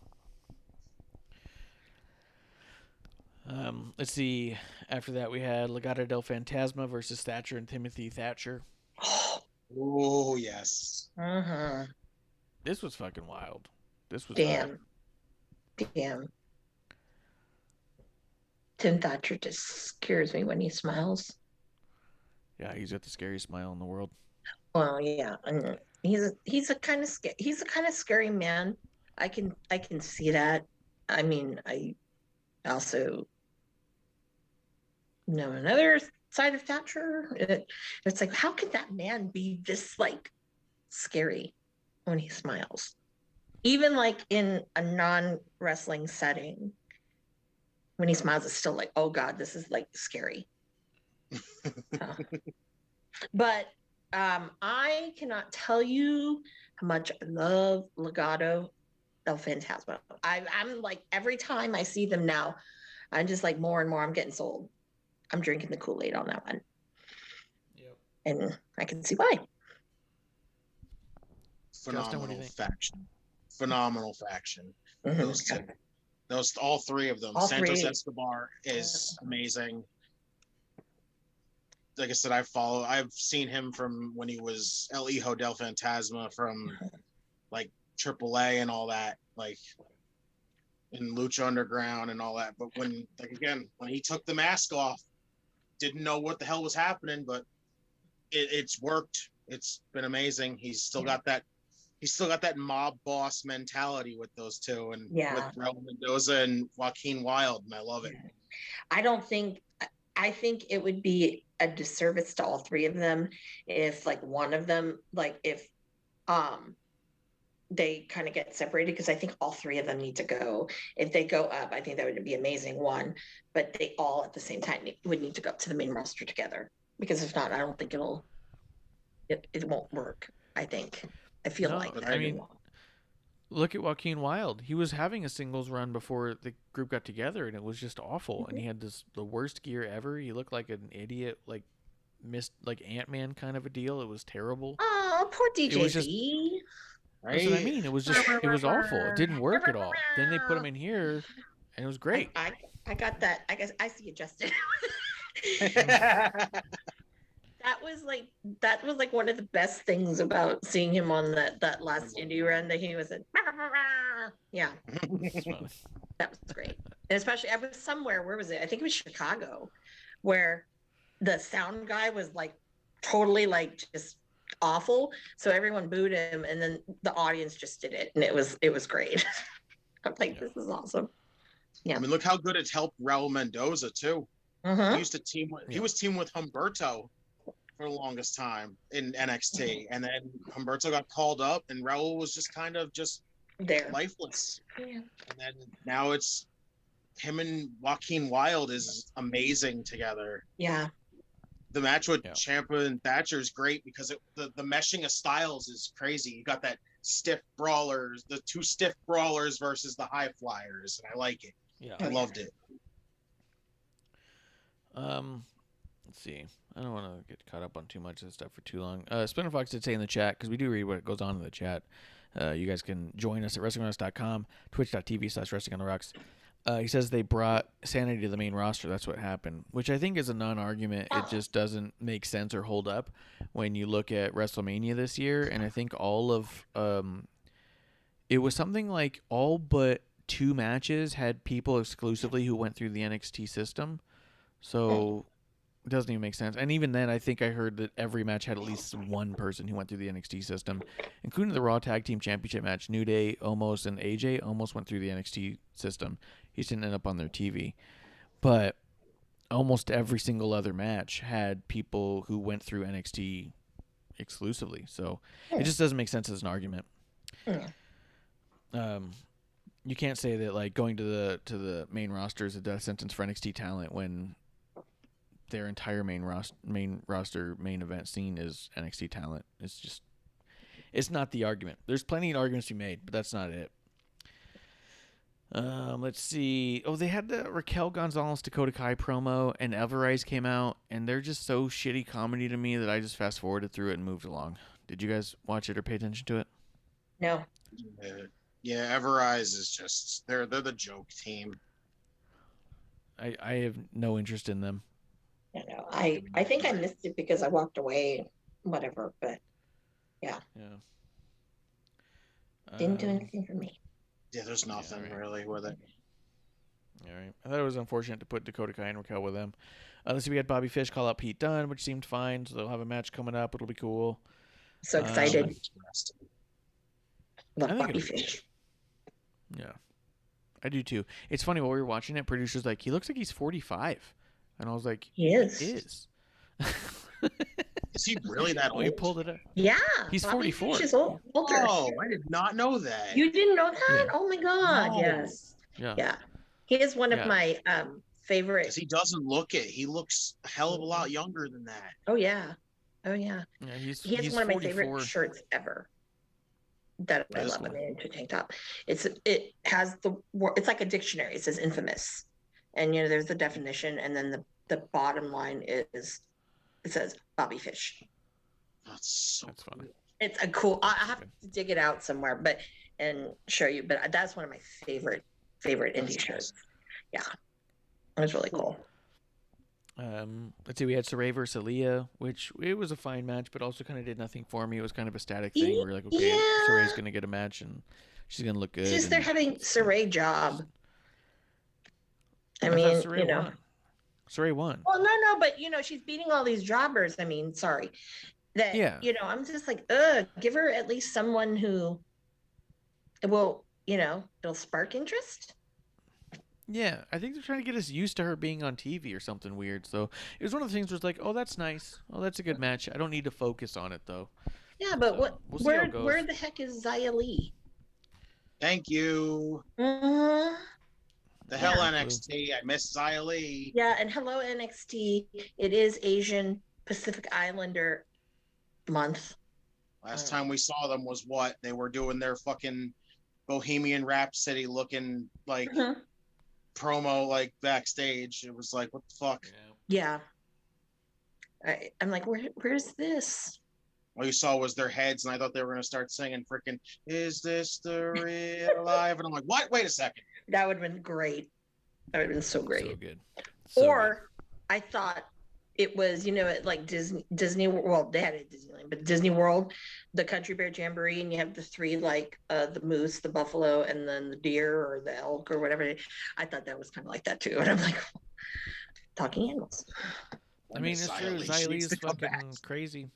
D: Let's see. After that, we had Legado del Fantasma versus Thatcher and Timothy Thatcher.
G: Oh, yes.
D: This was fucking wild. This was
E: Damn. Tim Thatcher just scares me when he smiles.
D: Yeah, he's got the scariest smile in the world.
E: Well, yeah, and he's a kind of scary man. I can see that. I mean, I also another side of Thatcher. It's like, how could that man be this like scary when he smiles? Even like in a non-wrestling setting, when he smiles, it's still like, oh God, this is like scary. But I cannot tell you how much I love Legado del Fantasma. I'm like, every time I see them now, I'm just like more and more, I'm getting sold. I'm drinking the Kool-Aid on that one.
D: Yep.
E: And I can see why.
G: Phenomenal faction. Phenomenal faction.
E: Mm-hmm.
G: Those all three of them.
E: All
G: Santos
E: three.
G: Escobar is amazing. Like I said, I've seen him from when he was El Hijo del Fantasma from like AAA and all that, like in Lucha Underground and all that. But when he took the mask off, didn't know what the hell was happening, but it's worked. It's been amazing. He's still got that mob boss mentality with those two, and with Raul Mendoza and Joaquin Wilde, and I love it.
E: I think it would be a disservice to all three of them if like one of them, like if they kind of get separated, because I think all three of them need to go. If they go up, I think that would be amazing, one, but they all at the same time would need to go up to the main roster together, because if not, I don't think it won't work. I feel like that.
D: I mean, look at Joaquin Wilde. He was having a singles run before the group got together, and it was just awful. Mm-hmm. And he had the worst gear ever. He looked like an idiot, like missed like Ant-Man kind of a deal. It was terrible.
E: Oh, poor DJZ.
D: It was just, that's what I mean. It was awful. It didn't work at all. Then they put him in here, and it was great.
E: I got that. I guess I see you, Justin. That was like one of the best things about seeing him on that last indie run, that he was in. Yeah. That was great. And especially, I was somewhere, where was it? I think it was Chicago, where the sound guy was like totally like just awful. So everyone booed him, and then the audience just did it. And it was great. I'm like, this is awesome. Yeah.
G: I mean, look how good it's helped Raul Mendoza too.
E: Mm-hmm.
G: He used to he was teamed with Humberto for the longest time in NXT, and then Humberto got called up, and Raul was just kind of just there, lifeless. Yeah. And then now it's him and Joaquin Wilde is amazing together.
E: Yeah.
G: The match with Ciampa and Thatcher is great because the meshing of styles is crazy. You got that stiff brawlers, the two stiff brawlers versus the high flyers, and I like it. Yeah, I loved it.
D: Let's see. I don't want to get caught up on too much of this stuff for too long. Splinter Fox did say in the chat, because we do read what goes on in the chat. You guys can join us at WrestlingOnUs.com, twitch.tv/WrestlingOnTheRocks. He says they brought Sanity to the main roster. That's what happened, which I think is a non-argument. It just doesn't make sense or hold up when you look at WrestleMania this year. And I think all of it was something like all but 2 matches had people exclusively who went through the NXT system. So it doesn't even make sense. And even then, I think I heard that every match had at least one person who went through the NXT system, including the Raw Tag Team Championship match. New Day, Omos, and AJ almost went through the NXT system. He just didn't end up on their TV. But almost every single other match had people who went through NXT exclusively. So it just doesn't make sense as an argument. You can't say that like going to the main roster is a death sentence for NXT talent when their entire main roster main event scene is NXT talent. It's not the argument. There's plenty of arguments to be made, but that's not it. Let's see. Oh, they had the Raquel Gonzalez Dakota Kai promo, and Everrise came out, and they're just so shitty comedy to me that I just fast forwarded through it and moved along. Did you guys watch it or pay attention to it?
E: No.
G: Yeah, Everrise is just they're the joke team.
D: I have no interest in them.
E: I think I missed it because I walked away, whatever, but yeah. Didn't do anything for me.
G: Yeah, there's nothing really with it.
D: All right. I thought it was unfortunate to put Dakota Kai and Raquel with them. Let's see, we had Bobby Fish call out Pete Dunne, which seemed fine, so they'll have a match coming up. It'll be cool.
E: So excited. Love Bobby Fish.
D: Yeah. I do too. It's funny, while we were watching it, producer's like, he looks like he's 45. And I was like,
E: He is.
D: He is.
G: Is he really that old?
D: He pulled it up.
E: Yeah.
D: He's
E: Bobby
D: 44.
E: Fish is older.
G: Oh, I did not know that.
E: You didn't know that?
D: Yeah.
E: Oh my God.
G: No.
E: Yes.
D: Yeah.
E: Yeah. He is one of
D: Yeah.
E: my favorite.
G: Because he doesn't look it. He looks a hell of a lot younger than that.
E: Oh yeah. Oh yeah.
D: Yeah,
E: He has
D: he's
E: one of my
D: 44.
E: favorite shirts ever. That I
G: That's
E: love.
G: cool.
E: I mean, into a tank top. It has it's like a dictionary. It says infamous, and there's the definition, and then the bottom line is it says Bobby Fish.
G: That's so
D: That's funny.
E: It's a cool. I have to dig it out somewhere, and show you. But that's one of my favorite indie shirts. Yeah, it was really cool.
D: Let's see, we had Saray versus Aaliyah, which it was a fine match, but also kind of did nothing for me. It was kind of a static thing. We were like, okay,
E: Yeah.
D: Saray's gonna get a match and she's gonna look good.
E: It's just they're having Saray job. I
D: thought
E: mean,
D: Saray won. Saray won.
E: Well, no, but she's beating all these jobbers. I mean, sorry. That I'm just like, give her at least someone who will, it'll spark interest.
D: Yeah, I think they're trying to get us used to her being on TV or something weird. So it was one of the things where it's like, oh, that's nice. Oh, that's a good match. I don't need to focus on it though.
E: Yeah, but
D: So, we'll see how it goes.
E: where the heck is Xia Li?
G: Thank you.
E: Mm-hmm.
G: The hell NXT. I miss Xia Li.
E: Yeah, and hello NXT. It is Asian Pacific Islander month.
G: Last time we saw them was what? They were doing their fucking Bohemian Rhapsody looking like promo like backstage. It was like, what the fuck?
E: Yeah. I'm like, where's this?
G: All you saw was their heads, and I thought they were going to start singing freaking, "Is this the real life?" And I'm like, what? Wait a second.
E: That would have been great. That would have been so great.
D: So good.
E: Or I thought it was, like Disney World. They had it at Disneyland, but Disney World, the Country Bear Jamboree, and you have the three, like the moose, the buffalo, and then the deer or the elk or whatever. I thought that was kind of like that too. And I'm like, talking animals.
D: I mean, it's true. Xia Li is fucking crazy.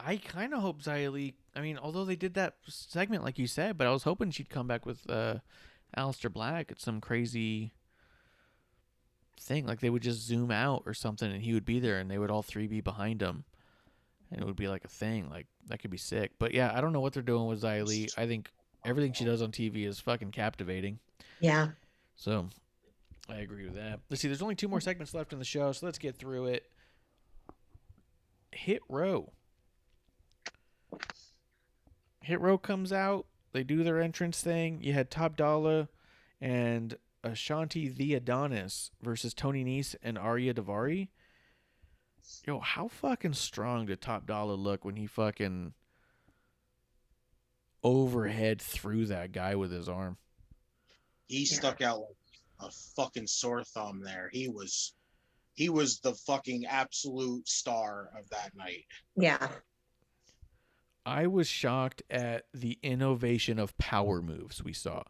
D: I kind of hope Xia Li, I mean, although they did that segment like you said, but I was hoping she'd come back with Aleister Black at some crazy thing. Like they would just zoom out or something and he would be there and they would all three be behind him. And it would be like a thing. Like that could be sick. But yeah, I don't know what they're doing with Xia Li. I think everything she does on TV is fucking captivating.
E: Yeah.
D: So I agree with that. Let's see, there's only 2 more segments left in the show, so let's get through it. Hit Row. Hit Row comes out. They do their entrance thing. You had Top Dollar and Ashanti the Adonis versus Tony Nese and Arya Daivari. Yo, how fucking strong did Top Dollar look when he fucking overhead threw that guy with his arm?
G: He stuck out like a fucking sore thumb there. He was the fucking absolute star of that night.
E: Yeah.
D: I was shocked at the innovation of power moves we saw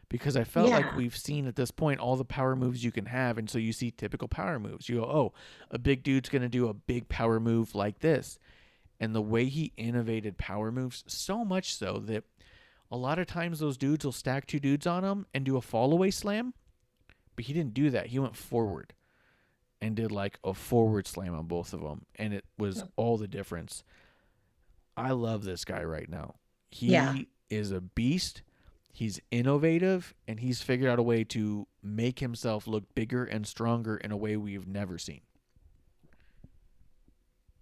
D: because I felt like we've seen at this point all the power moves you can have. And so you see typical power moves. You go, oh, a big dude's going to do a big power move like this. And the way he innovated power moves, so much so that a lot of times those dudes will stack 2 dudes on him and do a fall away slam. But he didn't do that. He went forward and did like a forward slam on both of them. And it was all the difference. I love this guy right now. He is a beast. He's innovative, and he's figured out a way to make himself look bigger and stronger in a way we've never seen.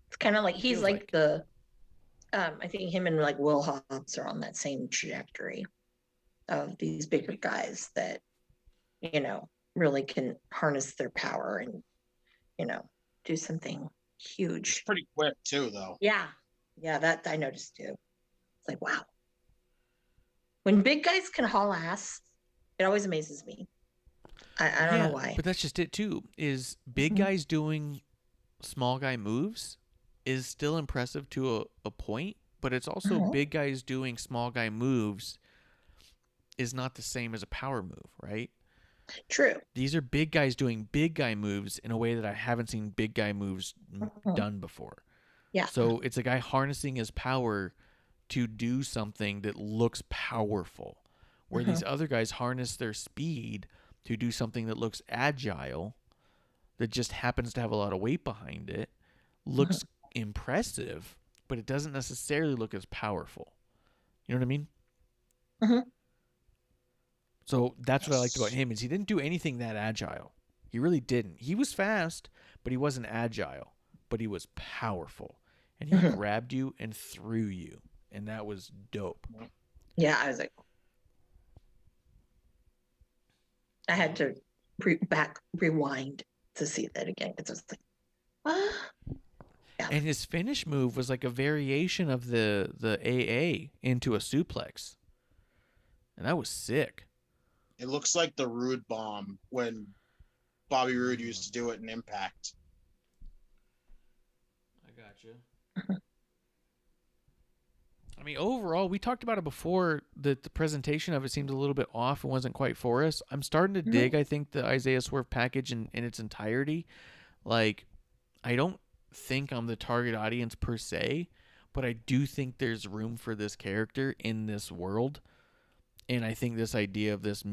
E: It's kind of like he's like the I think him and like Will Hobbs are on that same trajectory of these bigger guys that really can harness their power and do something huge.
G: It's pretty quick too, though.
E: Yeah, that I noticed too. It's like, wow. When big guys can haul ass, it always amazes me. I don't know why.
D: But that's just it too, is big guys doing small guy moves is still impressive to a point, but it's also big guys doing small guy moves is not the same as a power move, right?
E: True.
D: These are big guys doing big guy moves in a way that I haven't seen big guy moves done before.
E: Yeah.
D: So it's a guy harnessing his power to do something that looks powerful, where these other guys harness their speed to do something that looks agile, that just happens to have a lot of weight behind it looks impressive, but it doesn't necessarily look as powerful. You know what I mean?
E: Mm-hmm.
D: So that's what I liked about him is he didn't do anything that agile. He really didn't. He was fast, but he wasn't agile, but he was powerful. And he grabbed you and threw you. And that was dope.
E: Yeah, I was like, I had to rewind to see that again. It's just like, yeah.
D: And his finish move was like a variation of the AA into a suplex. And that was sick.
G: It looks like the Rude Bomb when Bobby Roode used to do it in Impact.
D: I gotcha. I mean, overall, we talked about it before that the presentation of it seemed a little bit off and wasn't quite for us. I'm starting to dig, I think, the Isaiah Swerve package in its entirety. Like, I don't think I'm the target audience per se, but I do think there's room for this character in this world. And I think this idea of this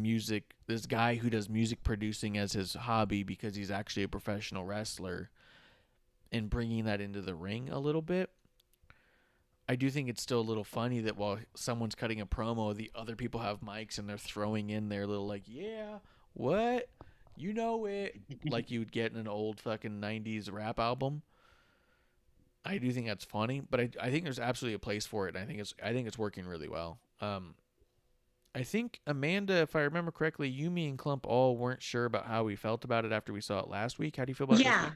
D: guy who does music producing as his hobby because he's actually a professional wrestler and bringing that into the ring a little bit, I do think it's still a little funny that while someone's cutting a promo, the other people have mics and they're throwing in their little like, yeah, what? You know it. Like you would get in an old fucking 90s rap album. I do think that's funny, but I think there's absolutely a place for it, and I think it's working really well. I think, Amanda, if I remember correctly, you, me, and Clump all weren't sure about how we felt about it after we saw it last week. How do you feel about it this week?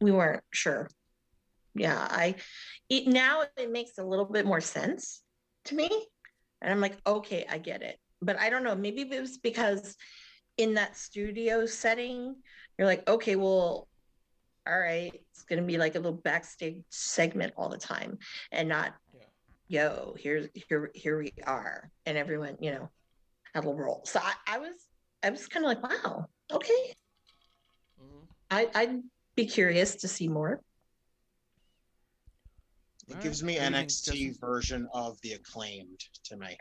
E: We weren't sure. Yeah, now it makes a little bit more sense to me. And I'm like, okay, I get it. But I don't know, maybe it was because in that studio setting, you're like, okay, well, all right, it's going to be like a little backstage segment all the time and not, yo, here we are. And everyone, had a little roll. So I was kind of like, wow, okay. I'd be curious to see more.
G: It gives me NXT version of the Acclaimed to me,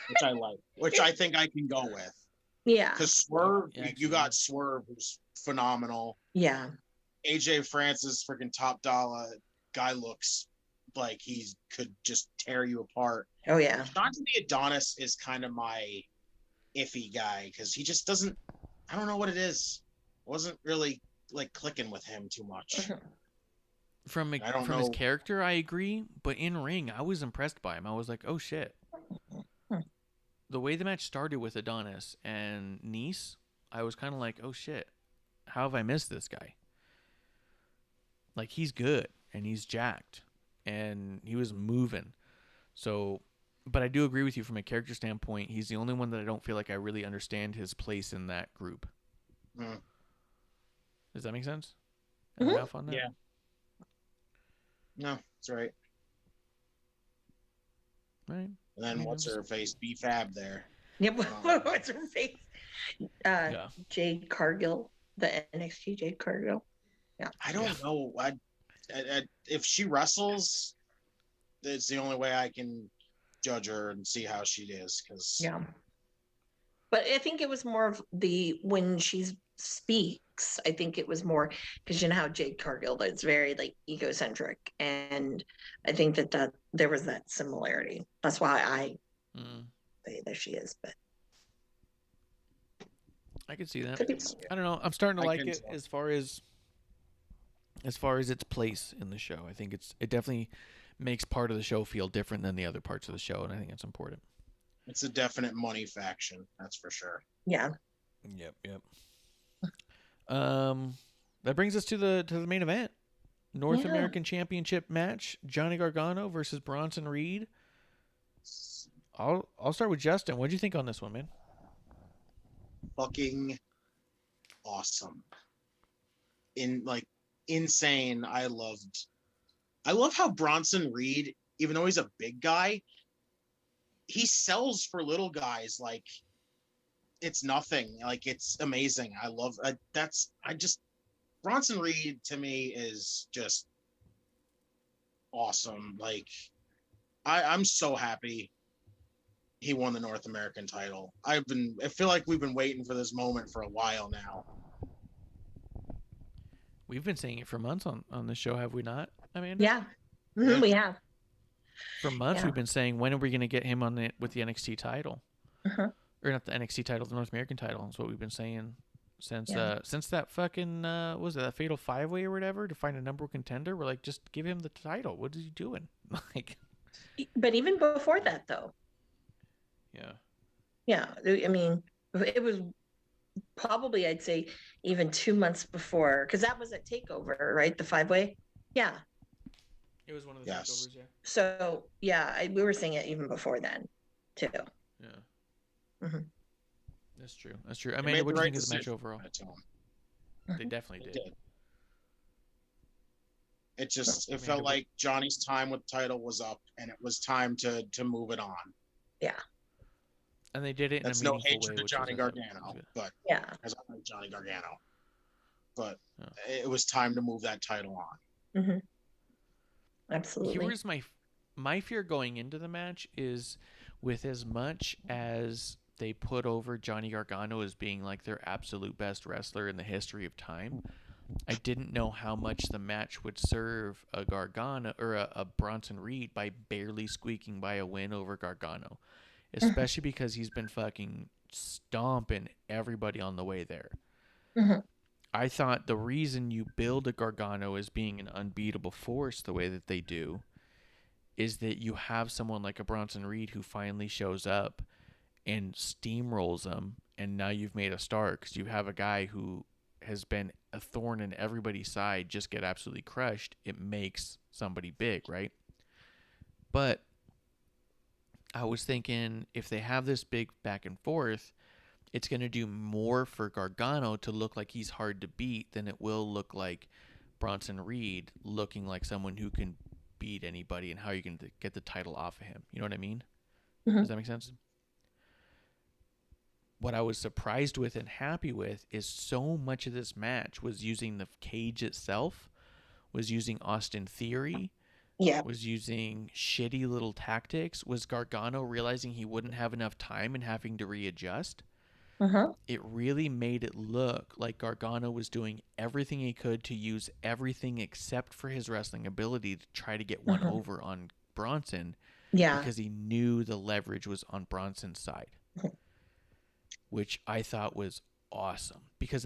G: which I like, which I think I can go with.
E: Yeah.
G: Because Swerve, you got Swerve, who's phenomenal.
E: Yeah.
G: AJ Francis, freaking top dollar guy, looks like he could just tear you apart.
E: Oh, yeah.
G: Jonathan the Adonis is kind of my iffy guy because he just doesn't, I don't know what it is. Wasn't really like clicking with him too much.
D: From his character, I agree, but in ring, I was impressed by him. I was like, oh shit. The way the match started with Adonis and Nice, I was kind of like, oh shit, how have I missed this guy? Like, he's good, and he's jacked, and he was moving. So, but I do agree with you from a character standpoint, he's the only one that I don't feel like I really understand his place in that group. Does that make sense? Am I off on that?
G: Yeah. No, that's right.
D: Right.
G: And then what's her face? B-Fab there.
E: Yep. What's her face? Jade Cargill, the NXT Jade Cargill. Yeah.
G: I don't know. If she wrestles, it's the only way I can judge her and see how she is.
E: Yeah. But I think it was more of when she speaks, I think it was more because you know how Jade Cargill is very like egocentric, and I think that there was that similarity. That's why I say that she is. But
D: I can see that. I don't know. I'm starting to like it as far as its place in the show. I think it definitely makes part of the show feel different than the other parts of the show, and I think it's important.
G: It's a definite money faction, that's for sure.
E: Yeah.
D: Yep. That brings us to the main event. North American Championship match, Johnny Gargano versus Bronson Reed. I'll start with Justin. What'd you think on this one, man?
G: Fucking awesome. Insane. I love how Bronson Reed, even though he's a big guy, he sells for little guys like it's nothing. Like, it's amazing. I love Bronson Reed to me is just awesome. Like, I'm so happy he won the North American title. I feel like we've been waiting for this moment for a while now.
D: We've been saying it for months on the show, have we not, Amanda?
E: Yeah. Mhm, we have.
D: For months,
E: Yeah.
D: we've been saying, when are we going to get him on with the NXT title?
E: Uh-huh.
D: Or not the NXT title, the North American title. That's what we've been saying since
E: Yeah.
D: since that fucking what was it, that Fatal 5-Way or whatever, to find a number one contender. We're like, just give him the title. What is he doing? Like,
E: But even before that, though,
D: yeah.
E: yeah, I mean, it was probably, I'd say, even 2 months before, because that was at Takeover, right? The 5-Way. Yeah.
D: It was one of the
G: Yes.
D: takeovers, yeah.
E: So yeah, we were seeing it even before then, too.
D: Yeah.
E: Mhm.
D: That's true. That's true.
G: They
D: Amanda,
G: made
D: what
G: the
D: do you
G: right
D: think of the match
G: decision
D: overall?
G: at the time.
D: They definitely
G: It
D: did.
G: did. It just
D: Amanda,
G: felt
D: what-
G: like Johnny's time with the title was up, and it was time to move it on.
E: Yeah.
D: And they did it
G: That's
D: in a
G: no
D: meaningful
G: hatred
D: way,
G: to
D: which
G: Johnny
D: was, I thought,
G: Gargano,
D: was good.
G: but
E: Yeah.
G: as I like Johnny Gargano, but
D: Yeah.
G: it was time to move that title on.
E: Hmm. Absolutely.
D: Here's my fear going into the match is, with as much as they put over Johnny Gargano as being like their absolute best wrestler in the history of time, I didn't know how much the match would serve a Gargano or a Bronson Reed by barely squeaking by a win over Gargano, especially because he's been fucking stomping everybody on the way there.
E: Mhm.
D: I thought the reason you build a Gargano as being an unbeatable force the way that they do is that you have someone like a Bronson Reed who finally shows up and steamrolls them, and now you've made a star because you have a guy who has been a thorn in everybody's side just get absolutely crushed. It makes somebody big, right? But I was thinking, if they have this big back and forth, it's going to do more for Gargano to look like he's hard to beat than it will look like Bronson Reed looking like someone who can beat anybody, and how you can get the title off of him. You know what I mean?
E: Mhm.
D: Does that make sense? What I was surprised with and happy with is so much of this match was using the cage itself, was using Austin Theory,
E: Yeah.
D: was using shitty little tactics, was Gargano realizing he wouldn't have enough time and having to readjust.
E: Uh-huh.
D: It really made it look like Gargano was doing everything he could to use everything except for his wrestling ability to try to get one over on Bronson,
E: Yeah.
D: because he knew the leverage was on Bronson's side, which I thought was awesome, because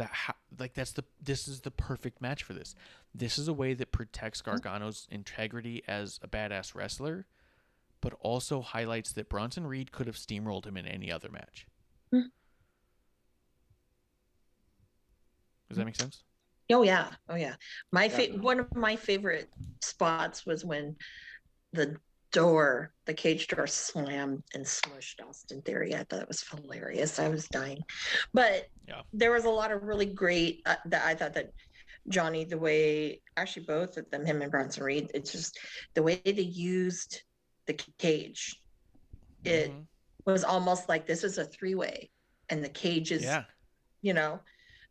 D: this is the perfect match for this. This is a way that protects Gargano's integrity as a badass wrestler, but also highlights that Bronson Reed could have steamrolled him in any other match. Does that make sense?
E: Oh yeah. Oh yeah.
G: Definitely.
E: One of my favorite spots was when the cage door slammed and smushed Austin Theory. I thought it was hilarious. I was dying. But
D: Yeah.
E: there was a lot of really great that I thought that Johnny, the way, actually both of them, him and Bronson Reed, it's just the way they used the cage. It
D: Mhm.
E: was almost like this is a 3-way and the cage is,
D: Yeah.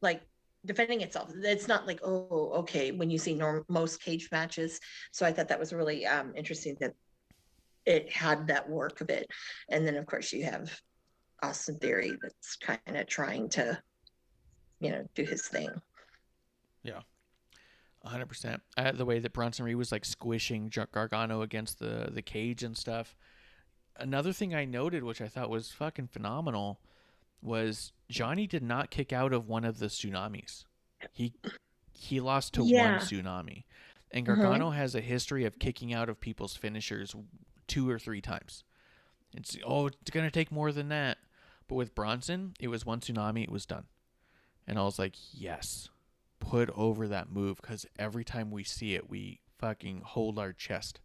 E: like defending itself. It's not like, oh, okay, when you see most cage matches. So I thought that was really interesting that it had that work of it. And then of course you have Austin Theory that's kind of trying to, do his thing.
D: Yeah. 100%. The way that Bronson Reed was like squishing Gargano against the cage and stuff. Another thing I noted, which I thought was fucking phenomenal, was Johnny did not kick out of one of the tsunamis. He lost to one tsunami. And Gargano has a history of kicking out of people's finishers 2 or 3 times. It's going to take more than that. But with Bronson, it was one tsunami, it was done. And I was like, yes, put over that move, because every time we see it, we fucking hold our chest,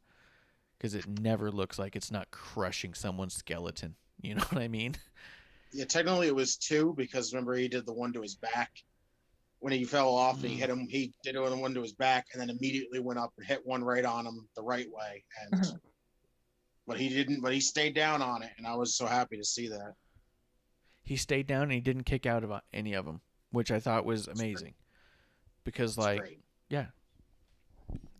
D: because it never looks like it's not crushing someone's skeleton. You know what I mean?
G: Yeah, technically it was 2, because remember he did the one to his back when he fell off and he hit him. He did one to his back and then immediately went up and hit one right on him the right way. And but he didn't. But he stayed down on it, and I was so happy to see that.
D: He stayed down and he didn't kick out of any of them, which I thought was amazing. Because yeah,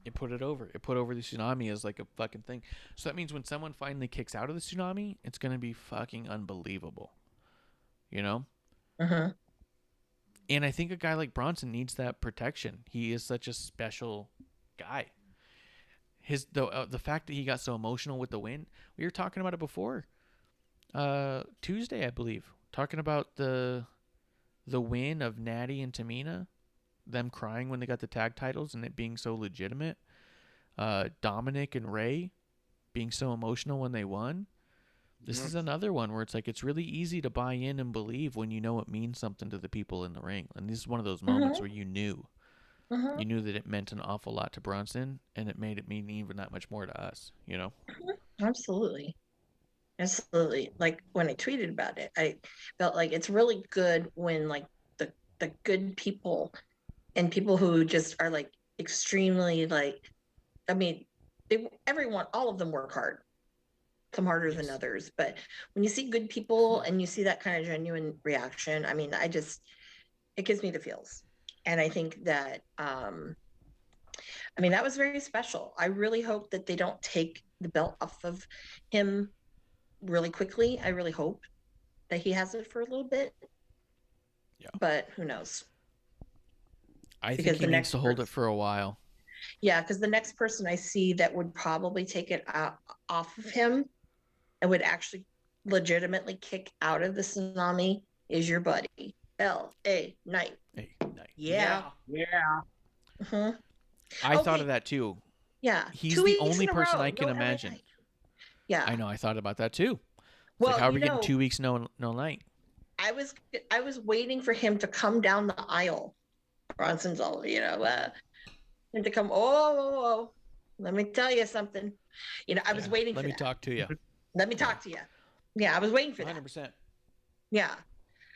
D: it put it over. It put over the tsunami as like a fucking thing. So that means when someone finally kicks out of the tsunami, it's gonna be fucking unbelievable. You know? And I think a guy like Bronson needs that protection. He is such a special guy. The fact that he got so emotional with the win, we were talking about it before. Tuesday, I believe, talking about the win of Natty and Tamina, them crying when they got the tag titles and it being so legitimate. Dominic and Ray being so emotional when they won. This is another one where it's like it's really easy to buy in and believe when you know it means something to the people in the ring. And this is one of those moments where you knew that it meant an awful lot to Bronson, and it made it mean even that much more to us, you know?
E: Absolutely. Like when I tweeted about it, I felt like it's really good when like the good people and people who just are like extremely like, I mean, all of them work hard, some harder than others, but when you see good people and you see that kind of genuine reaction, I mean, it gives me the feels. And I think that, that was very special. I really hope that they don't take the belt off of him really quickly. I really hope that he has it for a little bit. Yeah. But who knows?
D: I think he needs to hold it for a while.
E: Yeah, because the next person I see that would probably take it off of him and would actually legitimately kick out of the tsunami is your buddy, L.A. Knight. Yeah.
D: I thought of that too.
E: Yeah.
D: He's the only person I can imagine.
E: Yeah.
D: I know. I thought about that too.
E: Well,
D: like, how are we getting 2 weeks no night?
E: I was waiting for him to come down the aisle. Bronson's all, and to come, oh, let me tell you something. I was waiting for that.
D: Let me talk to you.
E: Let me talk to you. Yeah, I was waiting for
D: 100%.
E: that. Yeah.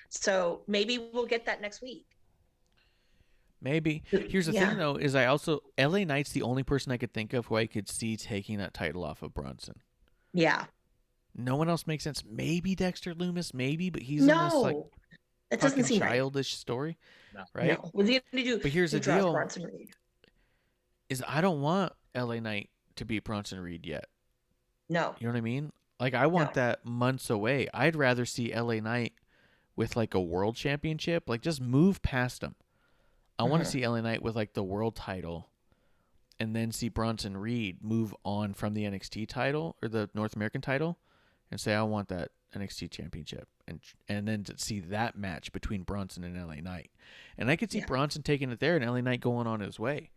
E: So maybe we'll get that next week.
D: Maybe. Here's the thing, though, is LA Knight's the only person I could think of who I could see taking that title off of Bronson.
E: Yeah.
D: No one else makes sense. Maybe Dexter Lumis, maybe, but he's in this like
E: that doesn't seem
D: childish story, right?
E: No. What's he gonna do?
D: But here's the deal: is I don't want LA Knight to beat Bronson Reed yet.
E: No.
D: You know what I mean? Like I want that months away. I'd rather see LA Knight with like a world championship. Like just move past him. I want to see LA Knight with like the world title, and then see Bronson Reed move on from the NXT title or the North American title, and say I want that NXT championship, and then to see that match between Bronson and LA Knight, and I could see Bronson taking it there and LA Knight going on his way,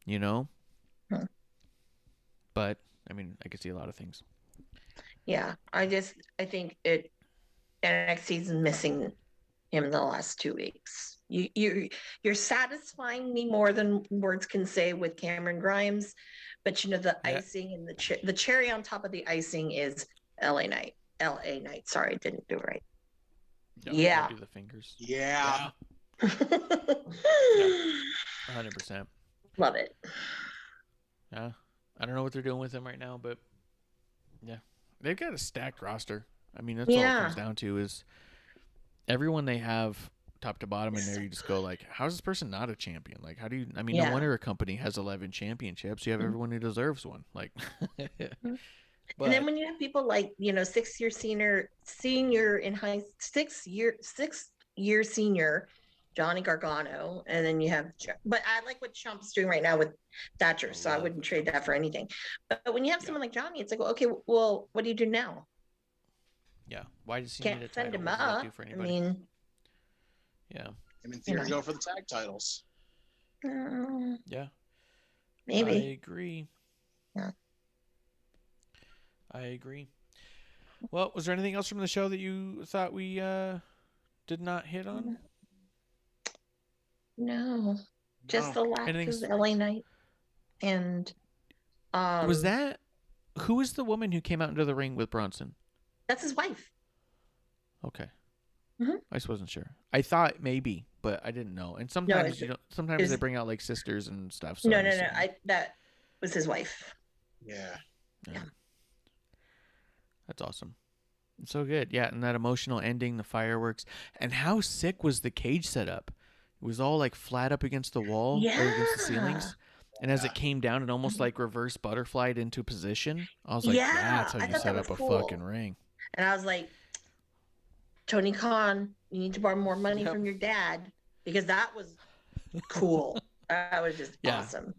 D: you know. But I mean, I could see a lot of things.
E: Yeah, I think NXT's missing him in the last 2 weeks. You're satisfying me more than words can say with Cameron Grimes, but the icing and the cherry on top of the icing is LA Knight. Sorry, I didn't do it right.
D: Yeah. Do the fingers.
G: Yeah.
D: 100%.
E: Love it.
D: Yeah. I don't know what they're doing with him right now, but yeah, they've got a stacked roster. I mean, that's all it comes down to is everyone they have top to bottom in there. You just go like, how is this person not a champion? Like, how do you? I mean, no wonder a company has 11 championships. You have everyone who deserves one. Like,
E: but, and then when you have people like 6 year senior in high 6 year senior Johnny Gargano, and then you have, but I like what Chump's doing right now with Thatcher, so I wouldn't trade that for anything. But when you have someone like Johnny, it's like, well, okay, well, what do you do now?
D: Yeah, why does he
E: Can't
D: need a
E: send
D: title?
E: him
D: What does that
E: up.
D: do for
E: I
D: anybody?
E: mean,
D: yeah.
G: In theory, go for the tag titles.
D: Yeah.
E: Maybe.
D: I agree.
E: Yeah.
D: I agree. Well, was there anything else from the show that you thought we did not hit on?
E: No, just the lack of LA Knight. And
D: was that who was the woman who came out into the ring with Bronson?
E: That's his wife.
D: Okay. I just wasn't sure. I thought maybe, but I didn't know. And sometimes sometimes they bring out like sisters and stuff. So
E: no. That was his wife.
G: Yeah.
D: That's awesome. So good. Yeah, and that emotional ending, the fireworks, and how sick was the cage setup? It was all like flat up against the wall or against the ceilings. And as it came down, it almost like reverse butterflied into position. I was like, that's how you set up a fucking ring.
E: And I was like, Tony Khan, you need to borrow more money from your dad. because that was cool. That was just
D: Yeah.
E: awesome.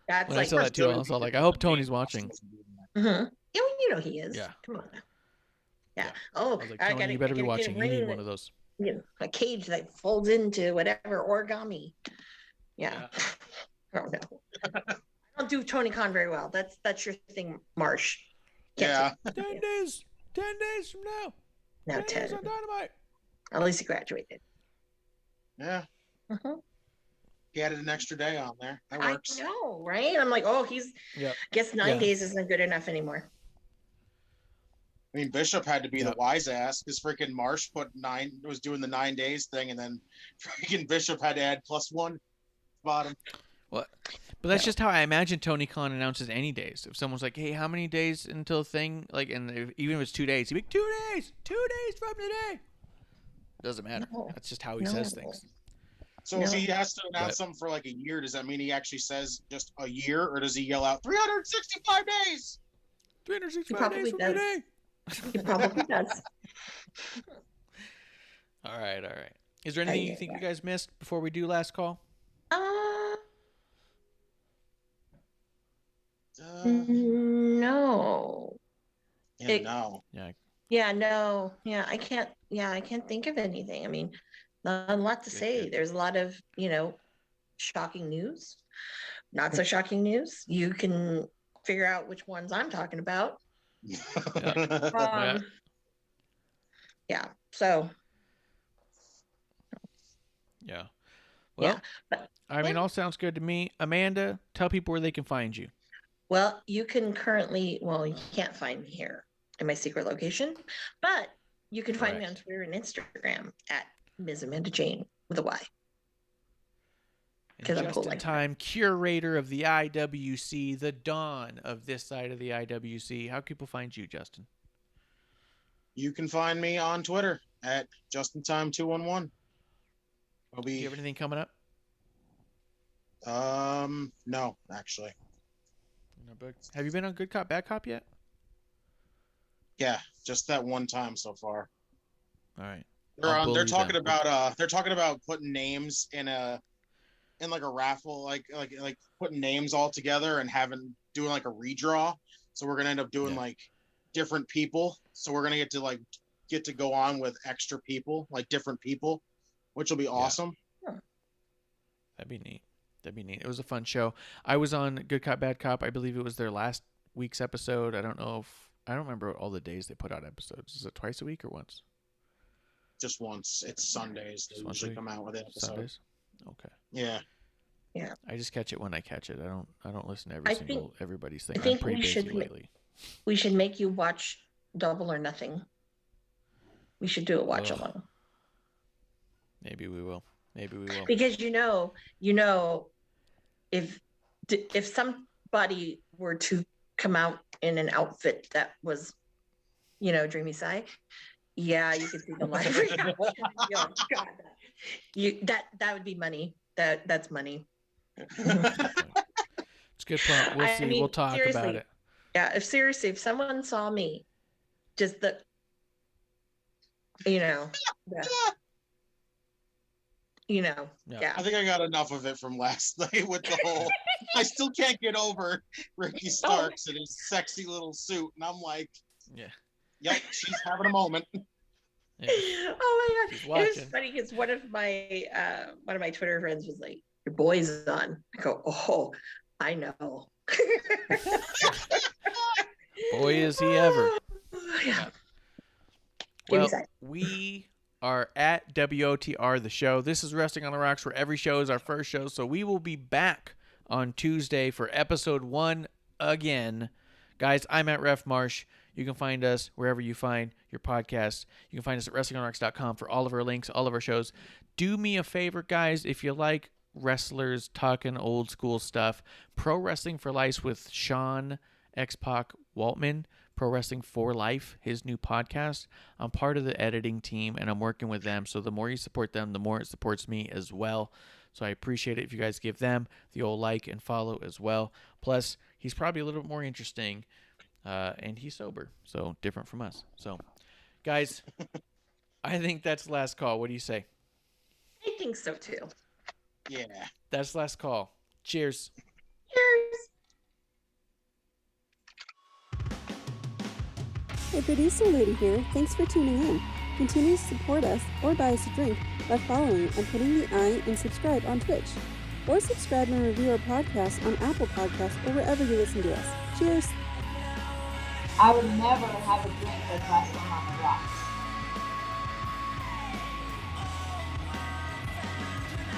E: That's
D: When
E: like
D: I saw that too, I was all like, I hope Tony's watching.
E: Yeah, well, you know he is.
D: Yeah.
E: Come on. Yeah.
D: Yeah.
E: Oh,
D: I was like, Tony, you better be watching. You need one of those.
E: A cage that folds into whatever origami. Yeah. I don't know. I don't do Tony Khan very well. That's your thing, Marsh.
G: Yeah.
D: 10 days. 10 days from now.
E: Now
D: 10 days
E: 10.
D: on Dynamite.
E: At least he graduated.
G: Yeah. He added an extra day on there. That works.
E: I know, right? I'm like, oh, guess 9 days isn't good enough anymore.
G: I mean, Bishop had to be the wise ass because freaking Marsh was doing the 9 days thing, and then freaking Bishop had to add +1 bottom.
D: What? But that's just how I imagine Tony Khan announces any days. If someone's like, "Hey, how many days until a thing?" Like, and even if it's 2 days, he'd be like, 2 days, 2 days from today. Doesn't matter.
E: No.
D: That's just how he says things.
G: So if he has to announce something for like a year, does that mean he actually says just a year, or does he yell out 365 days?
D: 365 days from today.
E: He probably does.
D: All right. Is there anything you think you guys missed before we do last call?
E: No.
G: No.
E: Yeah, no. Yeah, I can't think of anything. I mean, not a lot to say. There's a lot of, shocking news, not so shocking news. You can figure out which ones I'm talking about. Yeah. So.
D: Yeah. Well,
E: but,
D: I mean, all sounds good to me. Amanda, tell people where they can find you.
E: Well, you can you can't find me here in my secret location, but you can find me on Twitter and Instagram at Ms. Amanda Jane with a Y.
D: And just in time, curator of the IWC, the dawn of this side of the IWC. How can people find you, Justin?
G: You can find me on Twitter at JustinTime211.
D: Do you have anything coming up?
G: No, actually.
D: Have you been on Good Cop, Bad Cop yet?
G: Yeah, just that one time so far.
D: All right.
G: They're talking about putting names in like a raffle, like putting names all together and doing like a redraw. So we're gonna end up doing like different people. So we're gonna get to go on with extra people, like different people, which will be awesome.
D: That'd be neat. It was a fun show. I was on Good Cop, Bad Cop. I believe it was their last week's episode. I don't remember all the days they put out episodes. Is it twice a week or once?
G: Just once. It's Sundays. They usually come out with it.
D: Sundays? Okay.
G: Yeah.
E: Yeah.
D: I just catch it when I catch it. I don't listen to everybody's thing.
E: I'm
D: pretty busy lately.
E: We should make you watch Double or Nothing. We should do a watch along.
D: Maybe we will.
E: Because if somebody were to come out in an outfit that was, Dreamy Sigh, you could see the live reaction. Oh, God, that would be money. That's money.
D: It's a good point. We'll see. We'll talk about it.
E: Yeah, if someone saw me, just I
G: think I got enough of it from last night with the whole. I still can't get over Ricky Starks in his sexy little suit, and I'm like, yep, she's having a moment.
D: Yeah.
E: Oh my God, it was funny because one of my Twitter friends was like, "Your boy's on." I go, "Oh, I know."
D: Boy, is he ever.
E: Yeah.
D: Well, we are at WOTR, the show. This is Wrestling on the Rocks, where every show is our first show. So we will be back on Tuesday for episode 1 again. Guys, I'm at Ref Marsh. You can find us wherever you find your podcasts. You can find us at WrestlingOnRocks.com for all of our links, all of our shows. Do me a favor, guys, if you like wrestlers talking old school stuff, Pro Wrestling for Life with Sean X-Pac Waltman, Pro Wrestling for Life, his new podcast. I'm part of the editing team, and I'm working with them. So the more you support them, the more it supports me as well. So I appreciate it if you guys give them the old like and follow as well. Plus, he's probably a little bit more interesting, and he's sober, so different from us. So, guys, I think that's the last call. What do you say?
E: I think so too.
G: Yeah.
D: That's last call. Cheers.
E: Cheers.
F: Hey, producer lady here. Thanks for tuning in. Continue to support us or buy us a drink by following and putting the I in subscribe on Twitch. Or subscribe and review our podcast on Apple Podcasts or wherever you listen to us. Cheers!
C: I would never have a drink with wrestling on the rocks.